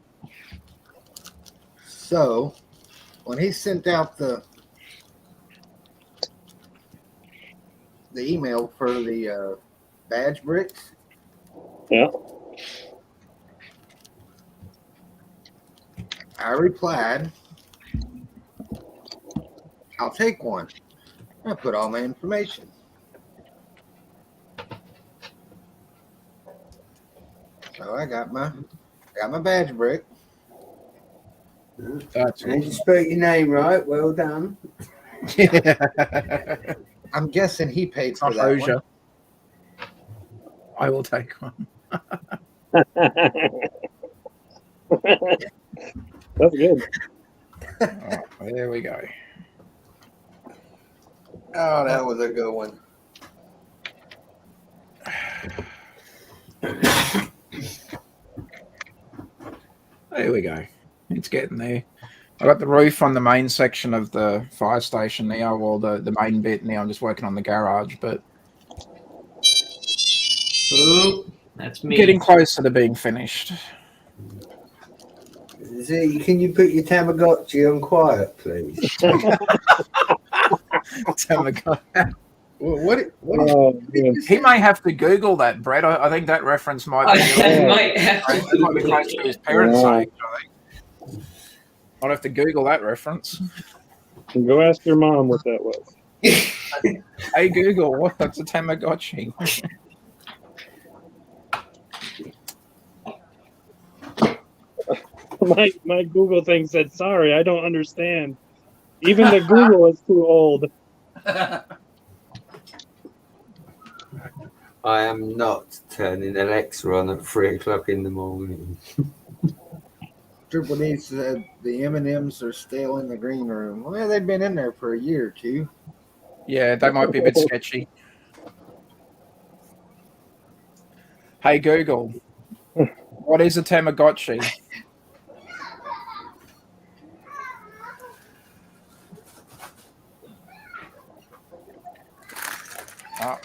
So, when he sent out the email for the badge bricks, Yeah. I replied, "I'll take one." I put all my information. So I got my badge brick. That's And you spelled your name right. Well done. I'm guessing he paid for Not that Hoosier. I will take one. That's good. Oh, there we go. Oh, that was a good one. There we go. It's getting there. I got the roof on the main section of the fire station now, or the main bit now. I'm just working on the garage, but Oop, that's me. getting closer to being finished. Can you put your Tamagotchi on quiet, please? What Oh, man. He may have to Google that, Brett. I think that reference might be, I might have that might be close to his parents' Wow. age, I think. I'd have to Google that reference. Go ask your mom what that was. Hey, Google, what's a Tamagotchi? my Google thing said, "Sorry, I don't understand." Even the Google is too old. I am not turning Alexa on at 3 o'clock in the morning. Triple D said the M&Ms are still in the green room. Well, they've been in there for a year or two. Yeah, that might be a bit sketchy. Hey Google, what is a Tamagotchi?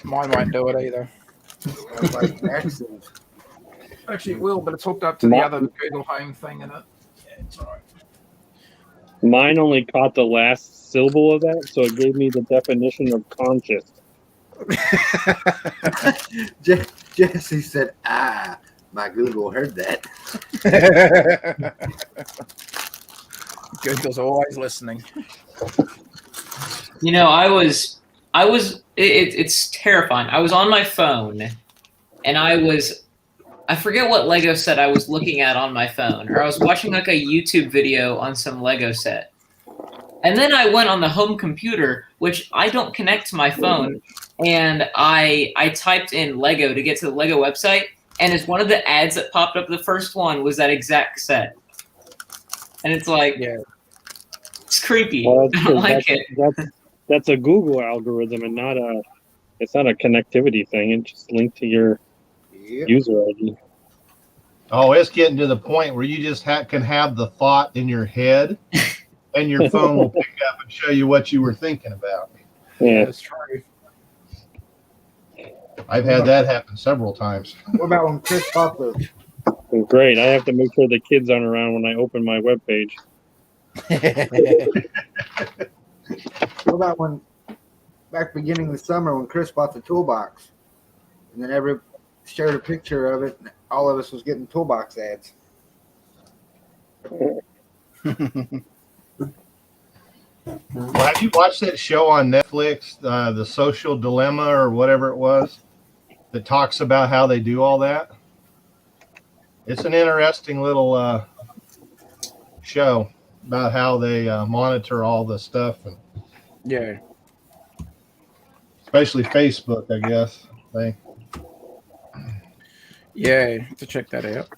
Mine won't do it either. Sounds like an accident. Actually, it will, but it's hooked up to the other Google Home thing, and it's all right. Mine only caught the last syllable of that, so it gave me the definition of conscious. Jesse said, my Google heard that. Google's always listening. You know, it's terrifying. I was on my phone and I forget what Lego set I was looking at on my phone, or I was watching like a YouTube video on some Lego set. And then I went on the home computer, which I don't connect to my phone, and I typed in Lego to get to the Lego website, and it's one of the ads that popped up. The first one was that exact set. And it's like, Yeah. It's creepy. Well, I don't like it. That's a Google algorithm and it's not a connectivity thing. It's just linked to your user ID. Oh, it's getting to the point where you just can have the thought in your head, and your phone will pick up and show you what you were thinking about. Yeah. That's true. I've had that happen several times. What about when Chris bought the Great. I have to make sure the kids aren't around when I open my webpage. What about when back beginning of the summer when Chris bought the toolbox, and then showed a picture of it, and all of us was getting toolbox ads. Well, have you watched that show on Netflix, The Social Dilemma or whatever it was, that talks about how they do all that? It's an interesting little show about how they monitor all the stuff, and Yeah. especially Facebook, I guess. Yeah, to check that out.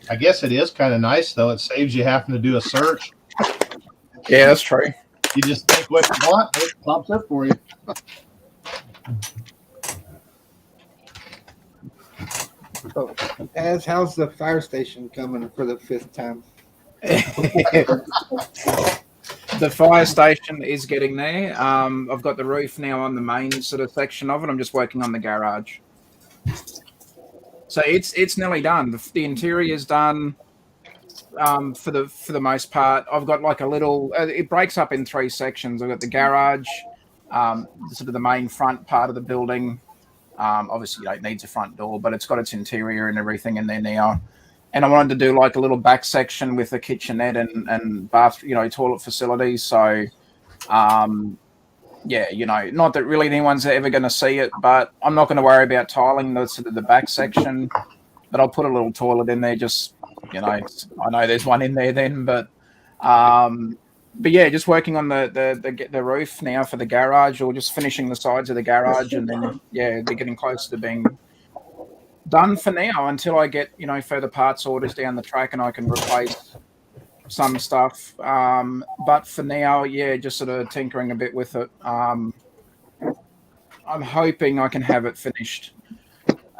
I guess it is kind of nice, though. It saves you having to do a search. Yeah, that's true. You just think what you want, it pops up for you. Oh, how's the fire station coming for the 5th time? The fire station is getting there. I've got the roof now on the main sort of section of it. I'm just working on the garage. So it's nearly done. The interior is done for the most part. I've got like a little. It breaks up in 3 sections. I've got the garage, sort of the main front part of the building. Obviously, it needs a front door, but it's got its interior and everything in there now. And I wanted to do like a little back section with a kitchenette and bath, toilet facilities. So, yeah, not that really anyone's ever going to see it, but I'm not going to worry about tiling the back section. But I'll put a little toilet in there. Just, I know there's one in there then, but yeah, just working on the roof now for the garage, or just finishing the sides of the garage, and then they're getting closer to being done for now until I get further parts orders down the track and I can replace some stuff. But for now, just sort of tinkering a bit with it. I'm hoping I can have it finished,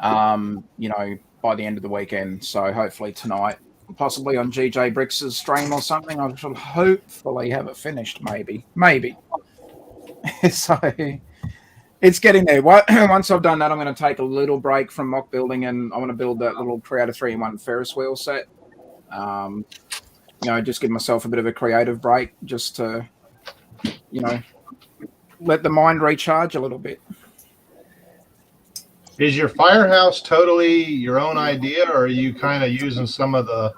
by the end of the weekend. So hopefully tonight, possibly on GJ Bricks' stream or something, I shall hopefully have it finished. Maybe. So it's getting there. Once I've done that, I'm going to take a little break from mock building, and I want to build that little Creator 3-in-1 Ferris wheel set. Just give myself a bit of a creative break, just to, let the mind recharge a little bit. Is your firehouse totally your own idea, or are you kind of using some of the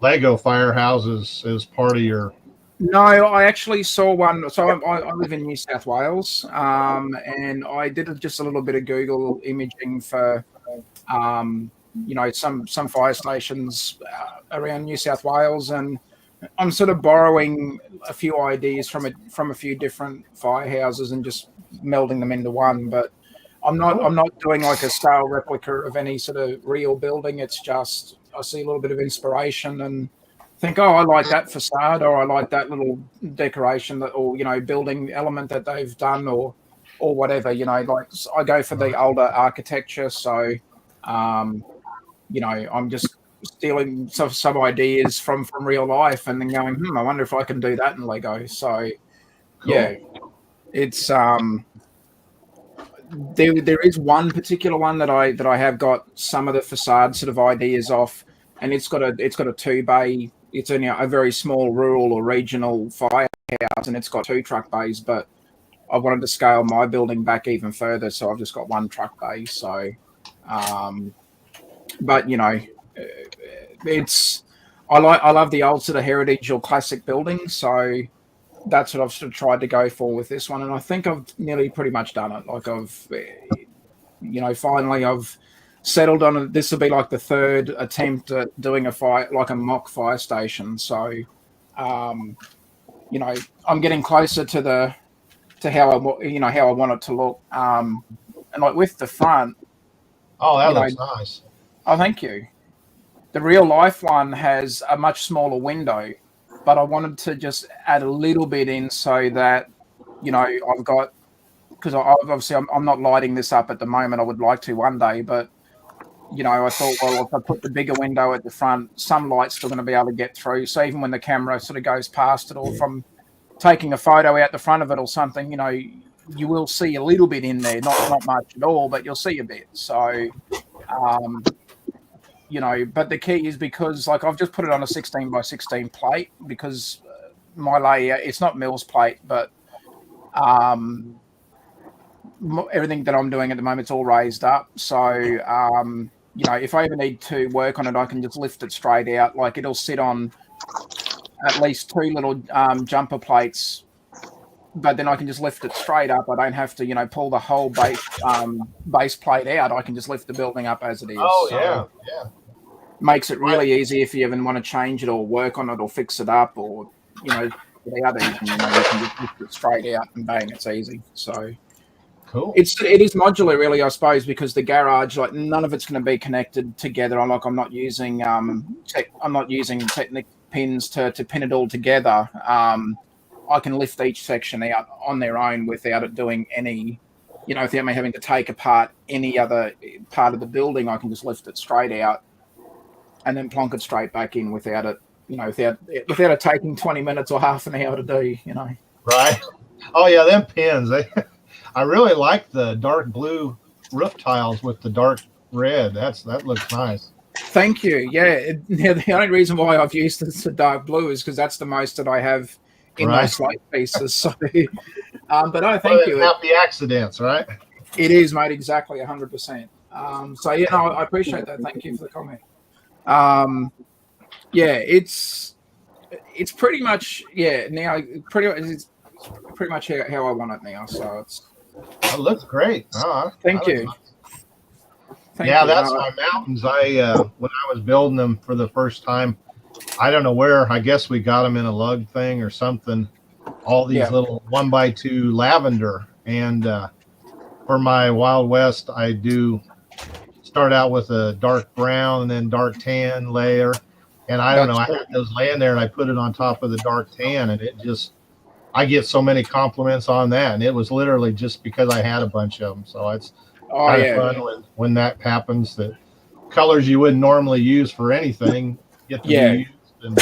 Lego firehouses as part of your No, I actually saw one. So I live in New South Wales, and I did just a little bit of Google imaging for, some fire stations around New South Wales, and I'm sort of borrowing a few ideas from a few different firehouses and just melding them into one. But I'm not doing like a scale replica of any sort of real building. It's just I see a little bit of inspiration and think, oh, I like that facade, or I like that little decoration that, or building element that they've done, or whatever. Like I go for the older architecture, so I'm just stealing some ideas from real life and then going, I wonder if I can do that in Lego. So yeah, it's there is one particular one that I have got some of the facade sort of ideas off, and it's got a 2-bay. It's only a very small rural or regional firehouse, and it's got 2 truck bays. But I wanted to scale my building back even further, so I've just got 1 truck bay. So, but it's I love the old sort of heritage or classic buildings, so that's what I've sort of tried to go for with this one, and I think I've nearly pretty much done it. Like finally I've settled on it. This will be like the 3rd attempt at doing a mock fire station. So, I'm getting closer to how I want it to look. And like with the front. Oh, that looks nice. Oh, thank you. The real life one has a much smaller window, but I wanted to just add a little bit in so that, I've got, because obviously I'm not lighting this up at the moment. I would like to one day, but, I thought, well, if I put the bigger window at the front, some light's still going to be able to get through. So even when the camera sort of goes past it, or from taking a photo out the front of it or something, you will see a little bit in there, not much at all, but you'll see a bit. So, but the key is because like I've just put it on a 16 by 16 plate because my layout, it's not Mills plate, but everything that I'm doing at the moment is all raised up. So, if I ever need to work on it, I can just lift it straight out. Like it'll sit on at least 2 little jumper plates, but then I can just lift it straight up. I don't have to, pull the whole base plate out. I can just lift the building up as it is. Oh, so, yeah. Makes it really easy if you even want to change it or work on it or fix it up or, the other, you can just lift it straight out and bang, it's easy. So cool. It is modular, really, I suppose, because the garage, like none of it's going to be connected together. I'm not using Technic pins to pin it all together. I can lift each section out on their own without it doing any, without me having to take apart any other part of the building. I can just lift it straight out and then plonk it straight back in without it, without it taking 20 minutes or half an hour to do, Right. Oh yeah, them pins. I really like the dark blue roof tiles with the dark red. That looks nice. Thank you. Yeah. The only reason why I've used the dark blue is because that's the most that I have in those slate pieces. So, but no, thank you. Happy accidents, right? It is, mate. Exactly, 100%. So I appreciate that. Thank you for the comment. It's pretty much now it's pretty much how I want it now. So it looks great. Thank you. Thank you. That's my mountains. When I was building them for the first time, I don't know where. I guess we got them in a lug thing or something. All these little 1x2 lavender, and for my Wild West, I do start out with a dark brown and then dark tan layer. And I don't know, I had those laying there and I put it on top of the dark tan, and I get so many compliments on that. And it was literally just because I had a bunch of them. So it's kind of fun when that happens, that colors you wouldn't normally use for anything get to be used. And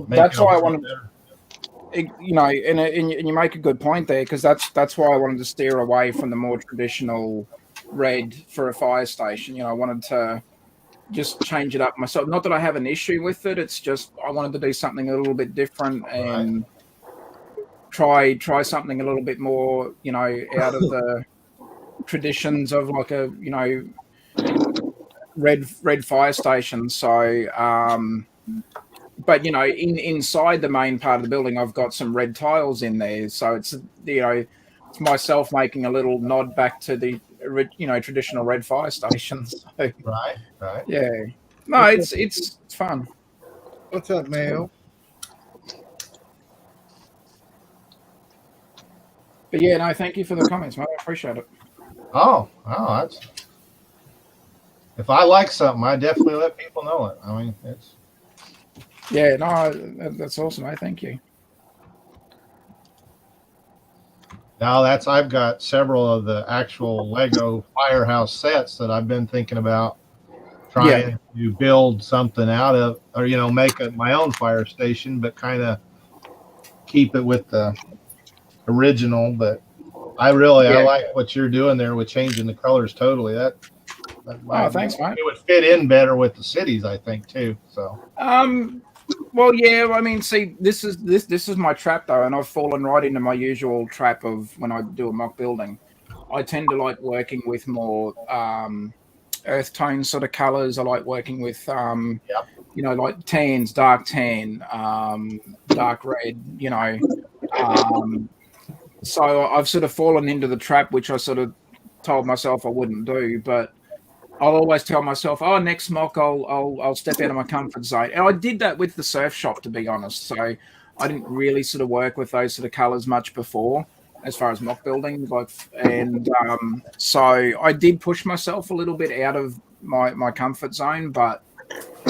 that's why I wanted and you make a good point there, because that's why I wanted to steer away from the more traditional red for a fire station. I wanted to just change it up myself. Not that I have an issue with it. It's just I wanted to do something a little bit different and try something a little bit more, out of the traditions of like a, red fire station. So but inside the main part of the building, I've got some red tiles in there, so it's it's myself making a little nod back to the traditional red fire stations. So, Right. Right. yeah, no, it's fun. What's up, Mayo? But yeah, no, thank you for the comments, mate. I appreciate it. Oh, that's. If I like something, I definitely let people know it. I mean, it's. Yeah, no, that's awesome, mate. Thank you. Now I've got several of the actual Lego firehouse sets that I've been thinking about trying to build something out of, or make my own fire station, but kind of keep it with the original. But I like what you're doing there with changing the colors totally. That Thanks, mate. It would fit in better with the cities, I think, too. So well, yeah, I mean, see, this is my trap though, and I've fallen right into my usual trap of when I do a mock building. I tend to like working with more earth tone sort of colors. I like working with like tans, dark tan, dark red, so I've sort of fallen into the trap, which I sort of told myself I wouldn't do, but I'll always tell myself, "Oh, next mock, I'll step out of my comfort zone." And I did that with the surf shop, to be honest. So I didn't really sort of work with those sort of colors much before, as far as mock building. So I did push myself a little bit out of my comfort zone, but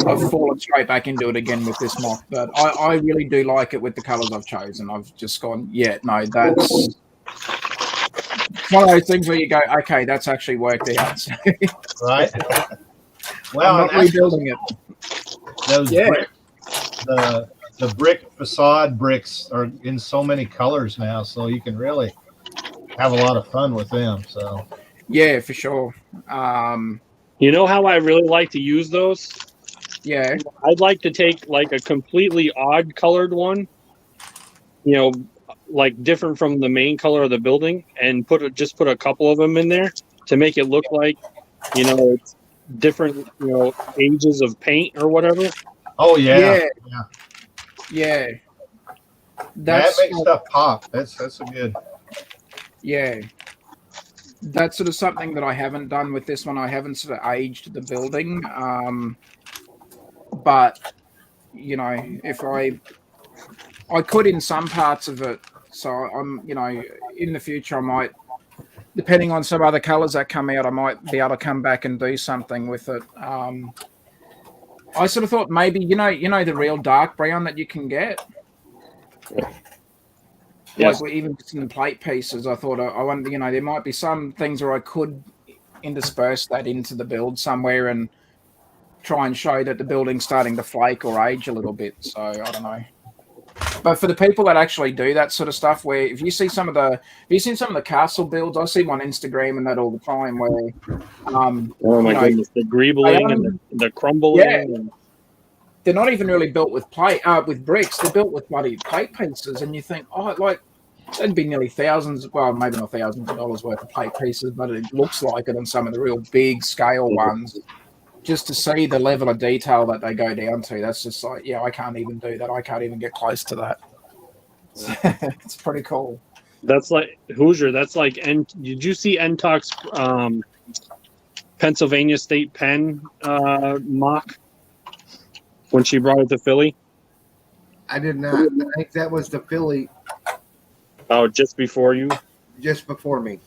I've fallen straight back into it again with this mock. But I really do like it with the colors I've chosen. I've just gone, yeah, no, that's one of those things where you go, okay, that's actually worked out. right. Well, I'm not rebuilding it. Those brick, the brick facade bricks are in so many colors now, so you can really have a lot of fun with them. So yeah, for sure. You know how I really like to use those? Yeah. I'd like to take like a completely odd colored one, like different from the main color of the building, and put a couple of them in there to make it look like, it's different, ages of paint or whatever. oh yeah. That makes stuff pop. That's a good. Yeah. That's sort of something that I haven't done with this one. I haven't sort of aged the building. But if I could in some parts of it. So I'm, in the future I might, depending on some other colors that come out, I might be able to come back and do something with it. I sort of thought maybe, the real dark brown that you can get. Yes. Like even just in the plate pieces, I thought I wonder, there might be some things where I could intersperse that into the build somewhere and try and show that the building's starting to flake or age a little bit. So I don't know. But for the people that actually do that sort of stuff, where if you see have you seen some of the castle builds? I see them on Instagram and that all the time. Where, oh my goodness, the greebling and the crumbling. Yeah, they're not even really built with with bricks. They're built with bloody plate pieces, and you think, oh, like that'd be nearly thousands. Well, maybe not thousands of dollars worth of plate pieces, but it looks like it on some of the real big scale ones. Just to see the level of detail that they go down to, that's just like, yeah, I can't even do that. I can't even get close to that. It's pretty cool. That's like Hoosier. That's like, did you see Entock's Pennsylvania State Pen mock when she brought it to Philly? I did not. I think that was the Philly. Oh, just before you? Just before me.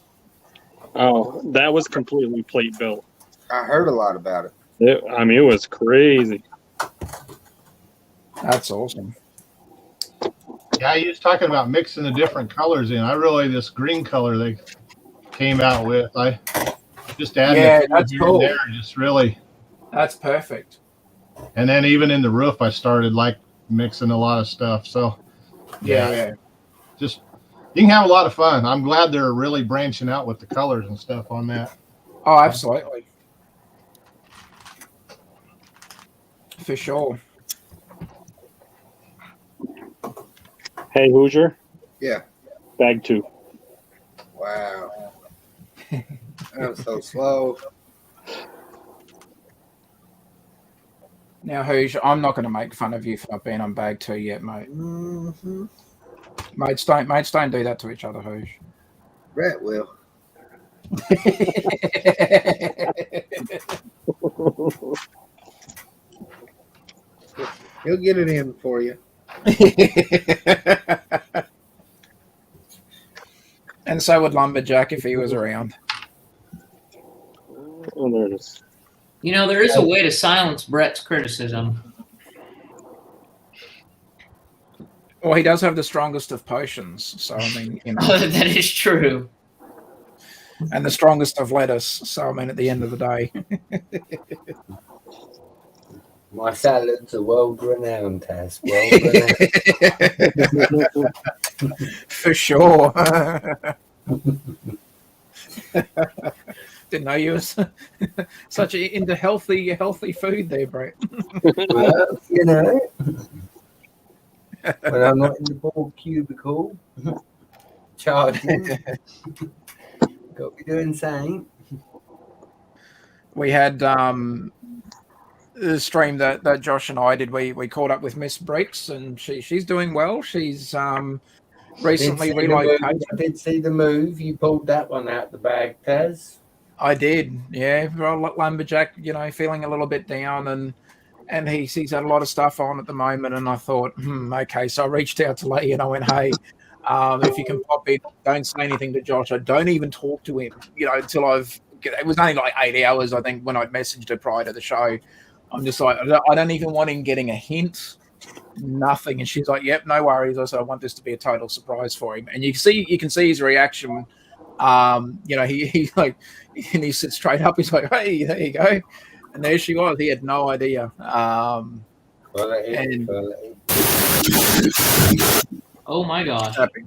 Oh, that was completely plate built. I heard a lot about it. It was crazy. That's awesome. Yeah, he was talking about mixing the different colors in. This green color they came out with, I just added that's cool. There, just really. That's perfect. And then even in the roof, I started like mixing a lot of stuff. So yeah. Just you can have a lot of fun. I'm glad they're really branching out with the colors and stuff on that. Oh, absolutely. For sure. Hey, Hoosier. Yeah. Bag 2. Wow. That was so slow. Now, Hoosh, I'm not going to make fun of you for not being on bag 2 yet, mate. Mm-hmm. Mates don't do that to each other, Hoosh. Brett will. He'll get it in for you. And so would Lumberjack if he was around. Oh, there it is. You know, there is a way to silence Brett's criticism. Well, he does have the strongest of potions, so I mean, you know, That is true. and the strongest of lettuce. So I mean, at the end of the day, My salads are world renowned, Taz. World renowned. for sure. Didn't know you was such into healthy food there, Brett. Well, you know, when I'm not in the ball cubicle, charging, got to be doing something. We had the stream that Josh and I did. We caught up with Miss Bricks, and she's doing well. She's recently relocated. I did see the move. You pulled that one out the bag, Taz. I did, yeah. Well, Lumberjack, you know, feeling a little bit down, and he's had a lot of stuff on at the moment. And I thought, okay. So I reached out to Lee and I went, hey, if you can pop in, don't say anything to Josh. I don't even talk to him, you know, until it was only like 8 hours, I think, when I messaged her prior to the show. I'm just like, I don't even want him getting a hint, nothing. And she's like, yep, no worries. I said, I want this to be a total surprise for him. And you can see his reaction. You know, he like, and he sits straight up. He's like, hey, there you go. And there she was. He had no idea. Oh my gosh. Happy.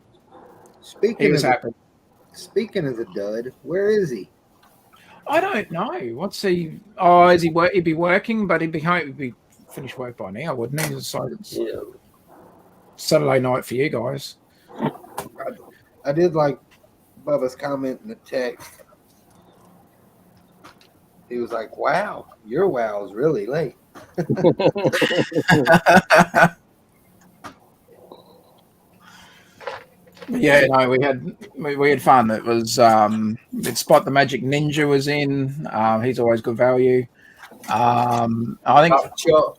Speaking happy. of a dud, where is he? I don't know. What's he? Oh, is he work? He'd be working, but he'd be finished work by now, wouldn't he? So it's Saturday night for you guys. I did like Bubba's comment in the text. He was like, wow, your wow is really late. Yeah, no, we had fun. It was Spot the Magic Ninja was in. He's always good value. I think Shot.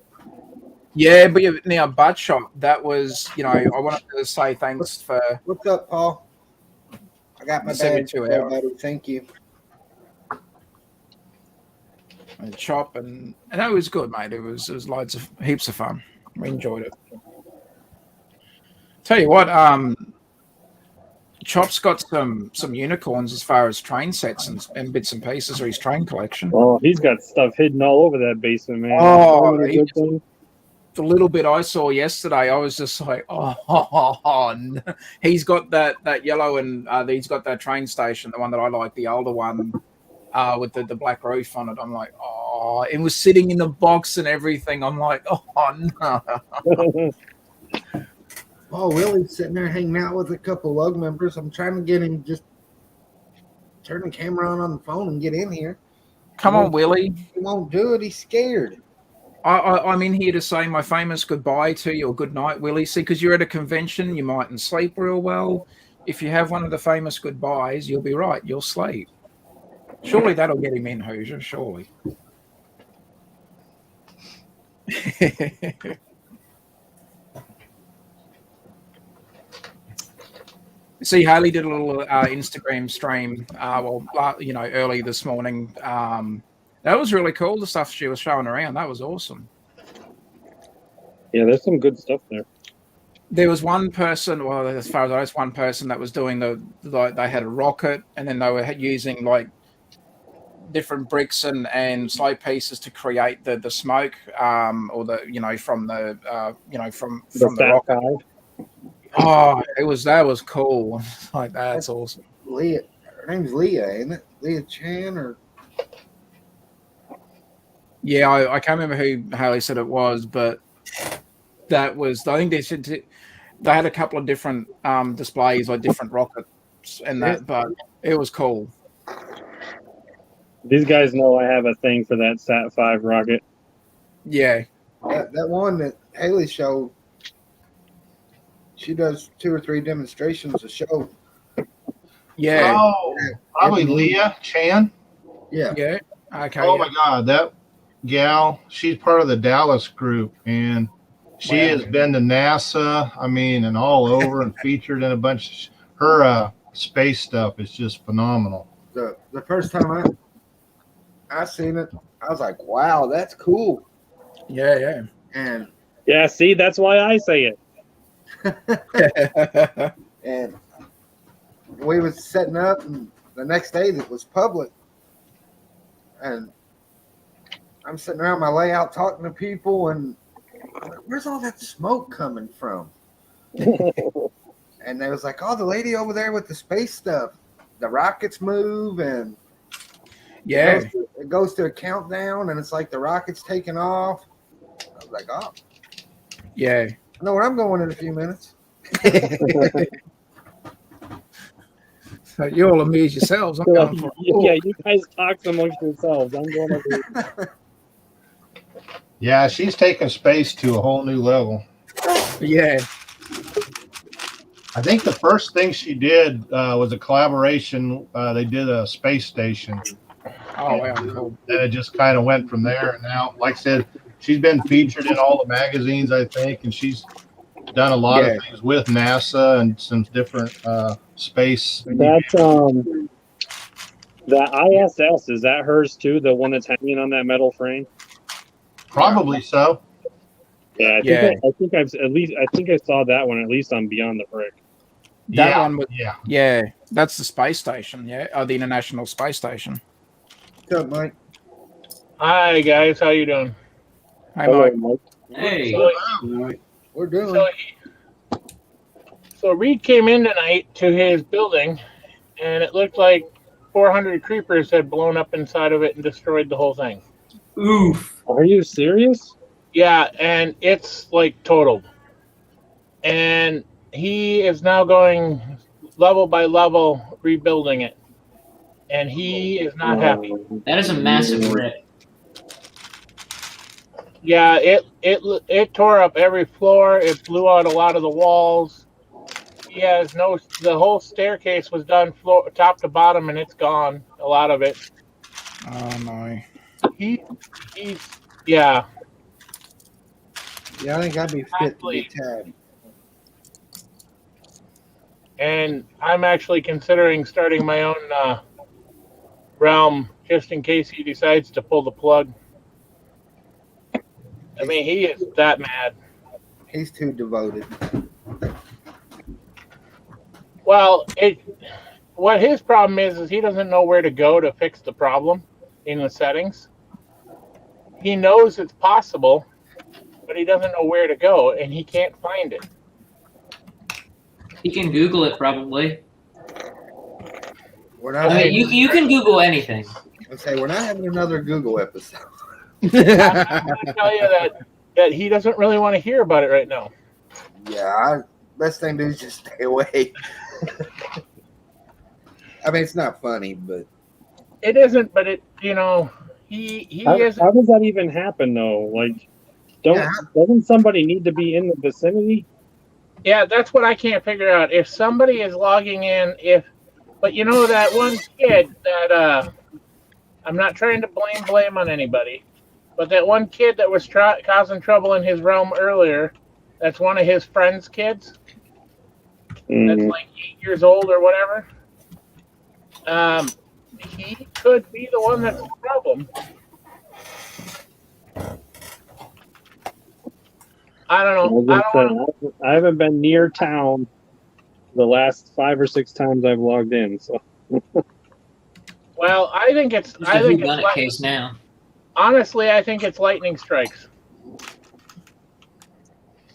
yeah, but now Butt Shot, that was, you know, I wanted to say thanks for What's up, Paul? I got my bag. 72 hours. Thank you. And Chop and it was good, mate. It was heaps of fun. We enjoyed it. Tell you what, Chop's got some unicorns as far as train sets and bits and pieces of his train collection. Oh, he's got stuff hidden all over that basement, man. Oh, The the little bit I saw yesterday, I was just like, no. He's got that yellow, and he's got that train station, the one that I like, the older one with the black roof on it. I'm like, oh, it was sitting in the box and everything. I'm like, oh no. Oh, Willie's sitting there hanging out with a couple lug members. I'm trying to get him just turn the camera on the phone and get in here. Come on, Willie. He won't do it. He's scared. I'm in here to say my famous goodbye to you, or good night, Willie. See, because you're at a convention, you mightn't sleep real well. If you have one of the famous goodbyes, you'll be right. You'll sleep. Surely that'll get him in, Hoosier. Surely. See, Haley did a little Instagram stream, early this morning. That was really cool, the stuff she was showing around. That was awesome. Yeah, there's some good stuff there. There was one person, well, as far as I know, one person that was doing they had a rocket, and then they were using like different bricks and slow pieces to create the smoke, or from the rocket. Oh, that was cool. Like, that's awesome. Leah, her name's Leah, ain't it? Leah Chan or? Yeah, I can't remember who Haley said it was, but that was. I think they had a couple of different displays, like different rockets and that, but it was cool. These guys know I have a thing for that Sat 5 rocket. Yeah. That one that Haley showed, she does 2 or 3 demonstrations a show. Yeah, Oh, probably Leah Chan. Yeah. yeah. Okay. Oh yeah. my God, that gal, she's part of the Dallas group, and she Wow. has been to NASA. I mean, and all over, and featured in a bunch. Her space stuff is just phenomenal. The first time I seen it, I was like, wow, that's cool. Yeah, And Yeah, see, that's why I say it. yeah. and we was setting up, and the next day it was public, and I'm sitting around my layout talking to people, and I'm like, where's all that smoke coming from? And they was like, oh, the lady over there with the space stuff. The rockets move, and Yeah. it goes to a countdown, and it's like the rocket's taking off. I was like, oh, Yeah. I know where I'm going in a few minutes. So you all amuse yourselves. I'm You're going like, for yeah, you guys talk amongst yourselves. I'm going over. Yeah, she's taken space to a whole new level. Yeah. I think the first thing she did was a collaboration. They did a space station, Oh wow, cool. and it just kind of went from there. And now, like I said, she's been featured in all the magazines, I think, and she's done a lot of things with NASA and some different space. That's the ISS, is that hers too? The one that's hanging on that metal frame? Probably so. Yeah, Yeah. I think I saw that one at least on Beyond the Brick. That one was Yeah. yeah. That's the space station. Yeah, the International Space Station. What's up, Mike? Hi guys, how you doing? Hey, Hello, Mike. Mike. Hey. We're doing. So Reed came in tonight to his building, and it looked like 400 creepers had blown up inside of it and destroyed the whole thing. Oof. Are you serious? Yeah, and it's like totaled. And he is now going level by level rebuilding it, and he is not happy. That is a massive rip. Yeah, it tore up every floor. It blew out a lot of the walls. He has the whole staircase was done floor top to bottom, and it's gone. A lot of it. Oh no. He's yeah. Yeah, I think I'd be fit to be tabbed. And I'm actually considering starting my own realm just in case he decides to pull the plug. I mean, he is that mad. He's too devoted. Well, what his problem is he doesn't know where to go to fix the problem in the settings. He knows it's possible, but he doesn't know where to go, and he can't find it. You can Google it probably. We're not. I mean, you can Google anything. We're not having another Google episode. I'm going to tell you that he doesn't really want to hear about it right now. Yeah, best thing to do is just stay away. I mean, it's not funny, but It isn't, but he is. How does that even happen though? Like, doesn't somebody need to be in the vicinity? Yeah, that's what I can't figure out. If somebody is logging in, but you know that one kid that I'm not trying to blame on anybody, but that one kid that was causing trouble in his realm earlier, that's one of his friends' kids. That's like 8 years old or whatever. He could be the one that's the problem. I don't know. I haven't been near town the last 5 or 6 times I've logged in. So, Well, I think it's. Just a whodunit case now. Honestly, I think it's lightning strikes.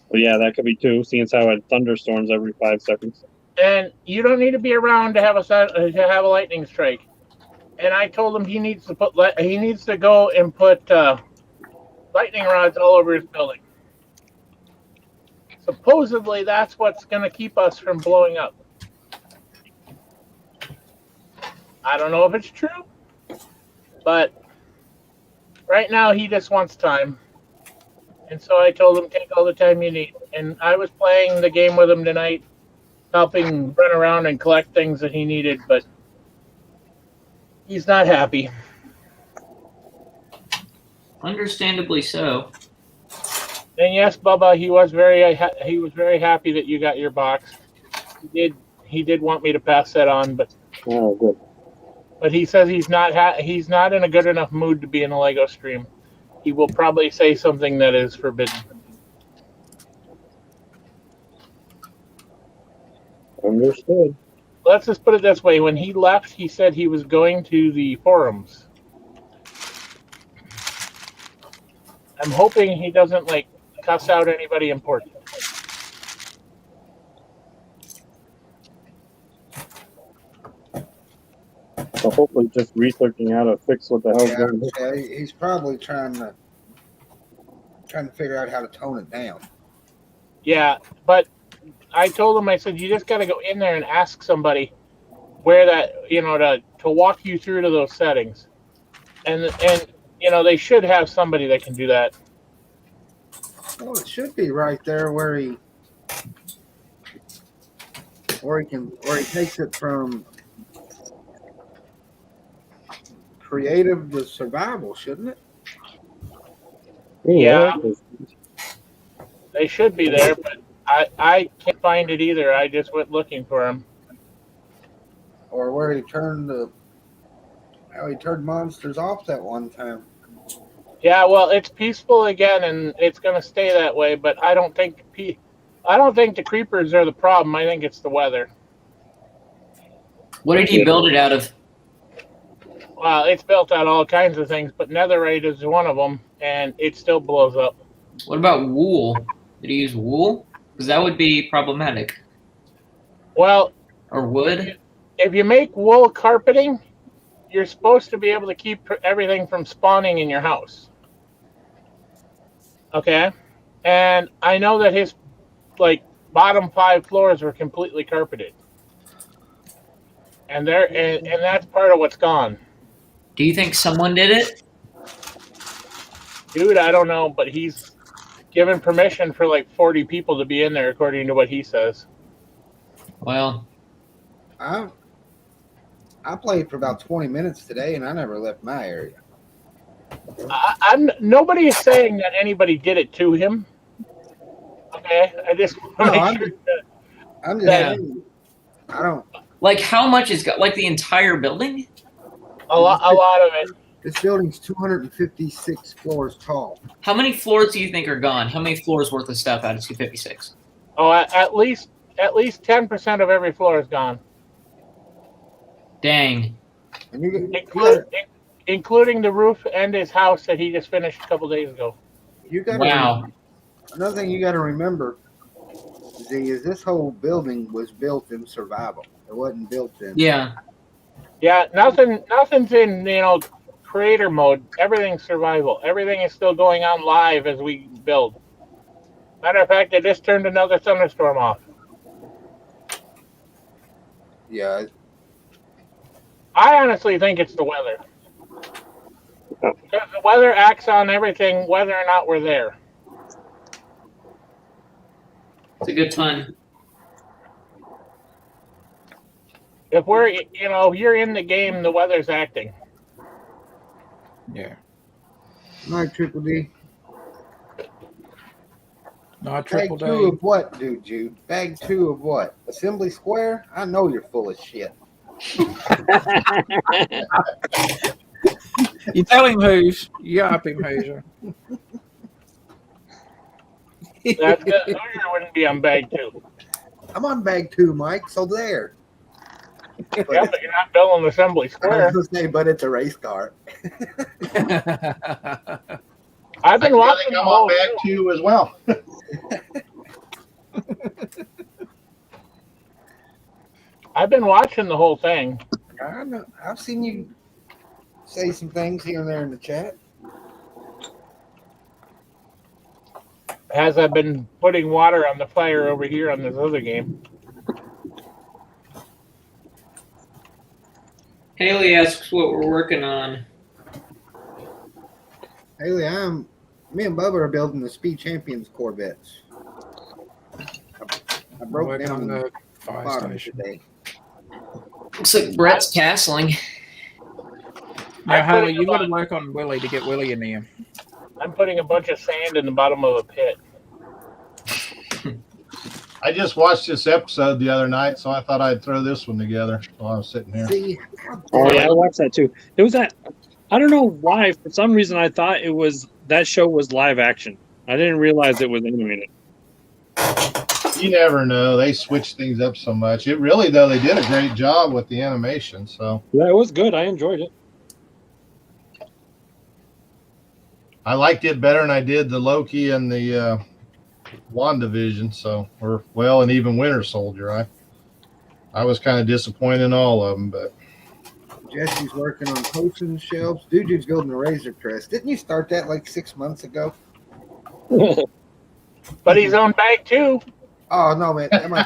well, yeah, that could be too. Seeing as how it thunderstorms every 5 seconds. And you don't need to be around to have a lightning strike. And I told him he needs to go and put lightning rods all over his building. Supposedly, that's what's going to keep us from blowing up. I don't know if it's true, but right now he just wants time. And so I told him, take all the time you need. And I was playing the game with him tonight, helping run around and collect things that he needed, but he's not happy. Understandably so. And yes, Bubba, he was very happy that you got your box. He did want me to pass that on, but Oh, good. he says he's not in a good enough mood to be in a Lego stream. He will probably say something that is forbidden. Understood. Let's just put it this way: when he left, he said he was going to the forums. I'm hoping he doesn't like cuss out anybody important. So hopefully just researching how to fix what the hell's going on. Yeah, he's probably trying to figure out how to tone it down. Yeah, but I told him, I said, you just got to go in there and ask somebody where that, to walk you through to those settings. And they should have somebody that can do that. Well, it should be right there where he takes it from creative to survival, shouldn't it? Yeah. They should be there, but I can't find it either. I just went looking for them. Or where he turned monsters off that one time. Yeah, well, it's peaceful again, and it's going to stay that way. But I don't think the creepers are the problem. I think it's the weather. What did he build it out of? Well, it's built out all kinds of things, but netherite is one of them, and it still blows up. What about wool? Did he use wool? Because that would be problematic. Well, or wood. If you make wool carpeting, you're supposed to be able to keep everything from spawning in your house. Okay? And I know that his bottom 5 floors were completely carpeted. And that's part of what's gone. Do you think someone did it? Dude, I don't know, but he's given permission for 40 people to be in there according to what he says. Well, I played for about 20 minutes today, and I never left my area. Nobody is saying that anybody did it to him. Okay, I just I'm just saying, I don't. How much is got? The entire building? A lot of it. This building's 256 floors tall. How many floors do you think are gone? How many floors worth of stuff out of 256? Oh, at least 10% of every floor is gone. Dang. And including the roof and his house that he just finished a couple days ago. Wow. Another thing you got to remember is this whole building was built in survival. It wasn't built in. Yeah. Yeah, nothing's in, creator mode. Everything's survival. Everything is still going on live as we build. Matter of fact, they just turned another thunderstorm off. Yeah. I honestly think it's the weather. Because the weather acts on everything, whether or not we're there. It's a good time. If you're in the game, the weather's acting. Yeah. Night, Triple D. Not Triple Bag D. 2 of what, dude, Jude? Bag 2 of what? Assembly Square? I know you're full of shit. You tell him who's. You up him, Hoosier. That's good. Hoosier wouldn't be on bag 2. I'm on bag 2, Mike, so there. Yeah, but you're not building Assembly I Square. was going to say, but it's a race car. I've been watching I'm on bag 2 as well. I've been watching the whole thing. I know. I've seen you say some things here and there in the chat. As I've been putting water on the fire over here on this other game. Haley asks what we're working on. Haley, I'm Me and Bubba are building the Speed Champions Corvettes. I broke Working down on the the fire bottom station. today. Looks like Brett's castling. Now, I'm Haley, putting you've got to about- work on Willie to get Willie in here. I'm putting a bunch of sand in the bottom of a pit. I just watched this episode the other night, so I thought I'd throw this one together while I was sitting here. See, Oh yeah, I watched that too. It was that. I don't know why. For some reason, I thought that show was live action. I didn't realize it was animated. You never know. They switch things up so much. It really, though, they did a great job with the animation. So Yeah, it was good. I enjoyed it. I liked it better than I did the Loki and the WandaVision. And even Winter Soldier. I was kind of disappointed in all of them, but Jesse's working on potion shelves. Dude's building a razor crest. Didn't you start that like 6 months ago? But he's on bag too. Oh no, man, that might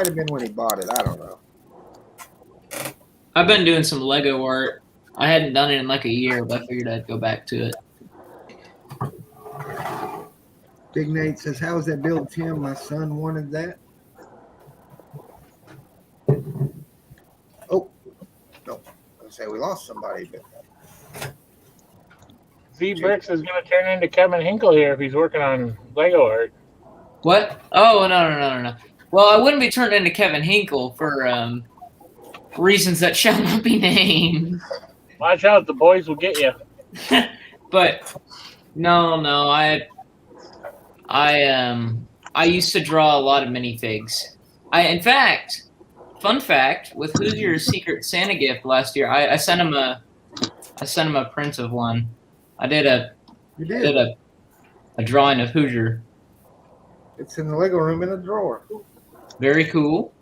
have been when he bought it. I don't know. I've been doing some Lego art. I hadn't done it in like a year, but I figured I'd go back to it. Big Nate says, "How was that build, Tim? My son wanted that." Oh no, I say we lost somebody, but Z Bricks is going to turn into Kevin Hinkle here if he's working on Lego art. What? Oh, no. Well, I wouldn't be turned into Kevin Hinkle for reasons that shall not be named. Watch out, the boys will get you. But no, I used to draw a lot of minifigs. In fact, fun fact, with Hoosier's Secret Santa gift last year, I sent him a print of one. I did a drawing of Hoosier. it's in the Lego room in a drawer. Very cool.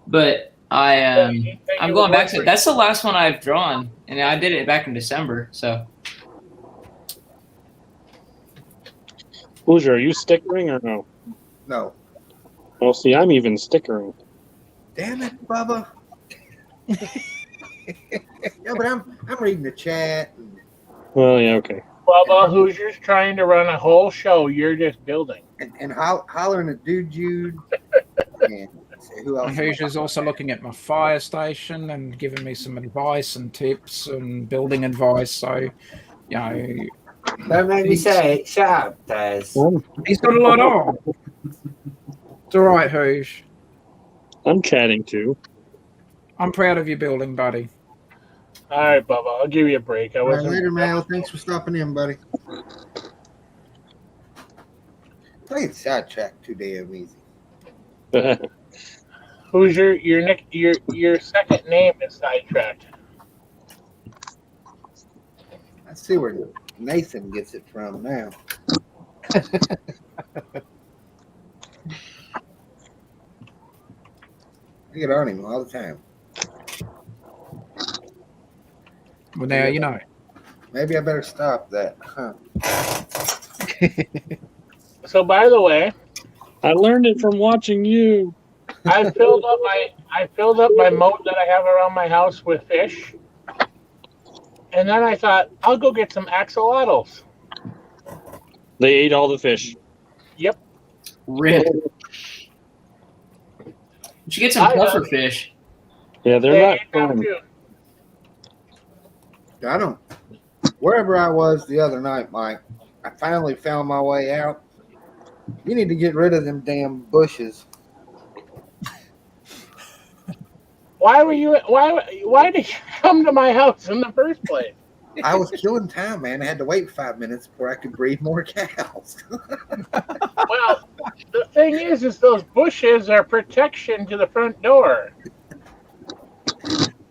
But I'm going back to it. That's the last one I've drawn, and I did it back in December. So Hoosier, are you stickering or no? No, Well, see, I'm even stickering. damn it, Bubba. Yeah, but I'm reading the chat. Well, yeah, okay. Bubba Hoosier's trying to run a whole show. You're just building. And hollering at Jude. And who else? And Hoosier's also looking at my fire station and giving me some advice and tips and building advice. So, you know, Don't make me say it. Shut up, Des. he's got a lot on. It's all right, Hoosh. I'm chatting too. I'm proud of your building, buddy. All right, Bubba, I'll give you a break. All right, later, Mal. Thanks for stopping in, buddy. Playing sidetrack too damn easy. Hoosier, your second name is sidetracked. I see where Nathan gets it from now. I get on him all the time. Well, now you know. Maybe I better stop that. Huh? So, by the way, I learned it from watching you. I filled up my moat that I have around my house with fish, and then I thought I'll go get some axolotls. They ate all the fish. Yep. rip. You should get some puffer fish. Yeah, They they're ate not them fun. too. I don't. Wherever I was the other night, Mike, I finally found my way out. You need to get rid of them damn bushes. Why did you come to my house in the first place? I was killing time, man. I had to wait 5 minutes before I could breed more cows. Well, the thing is those bushes are protection to the front door.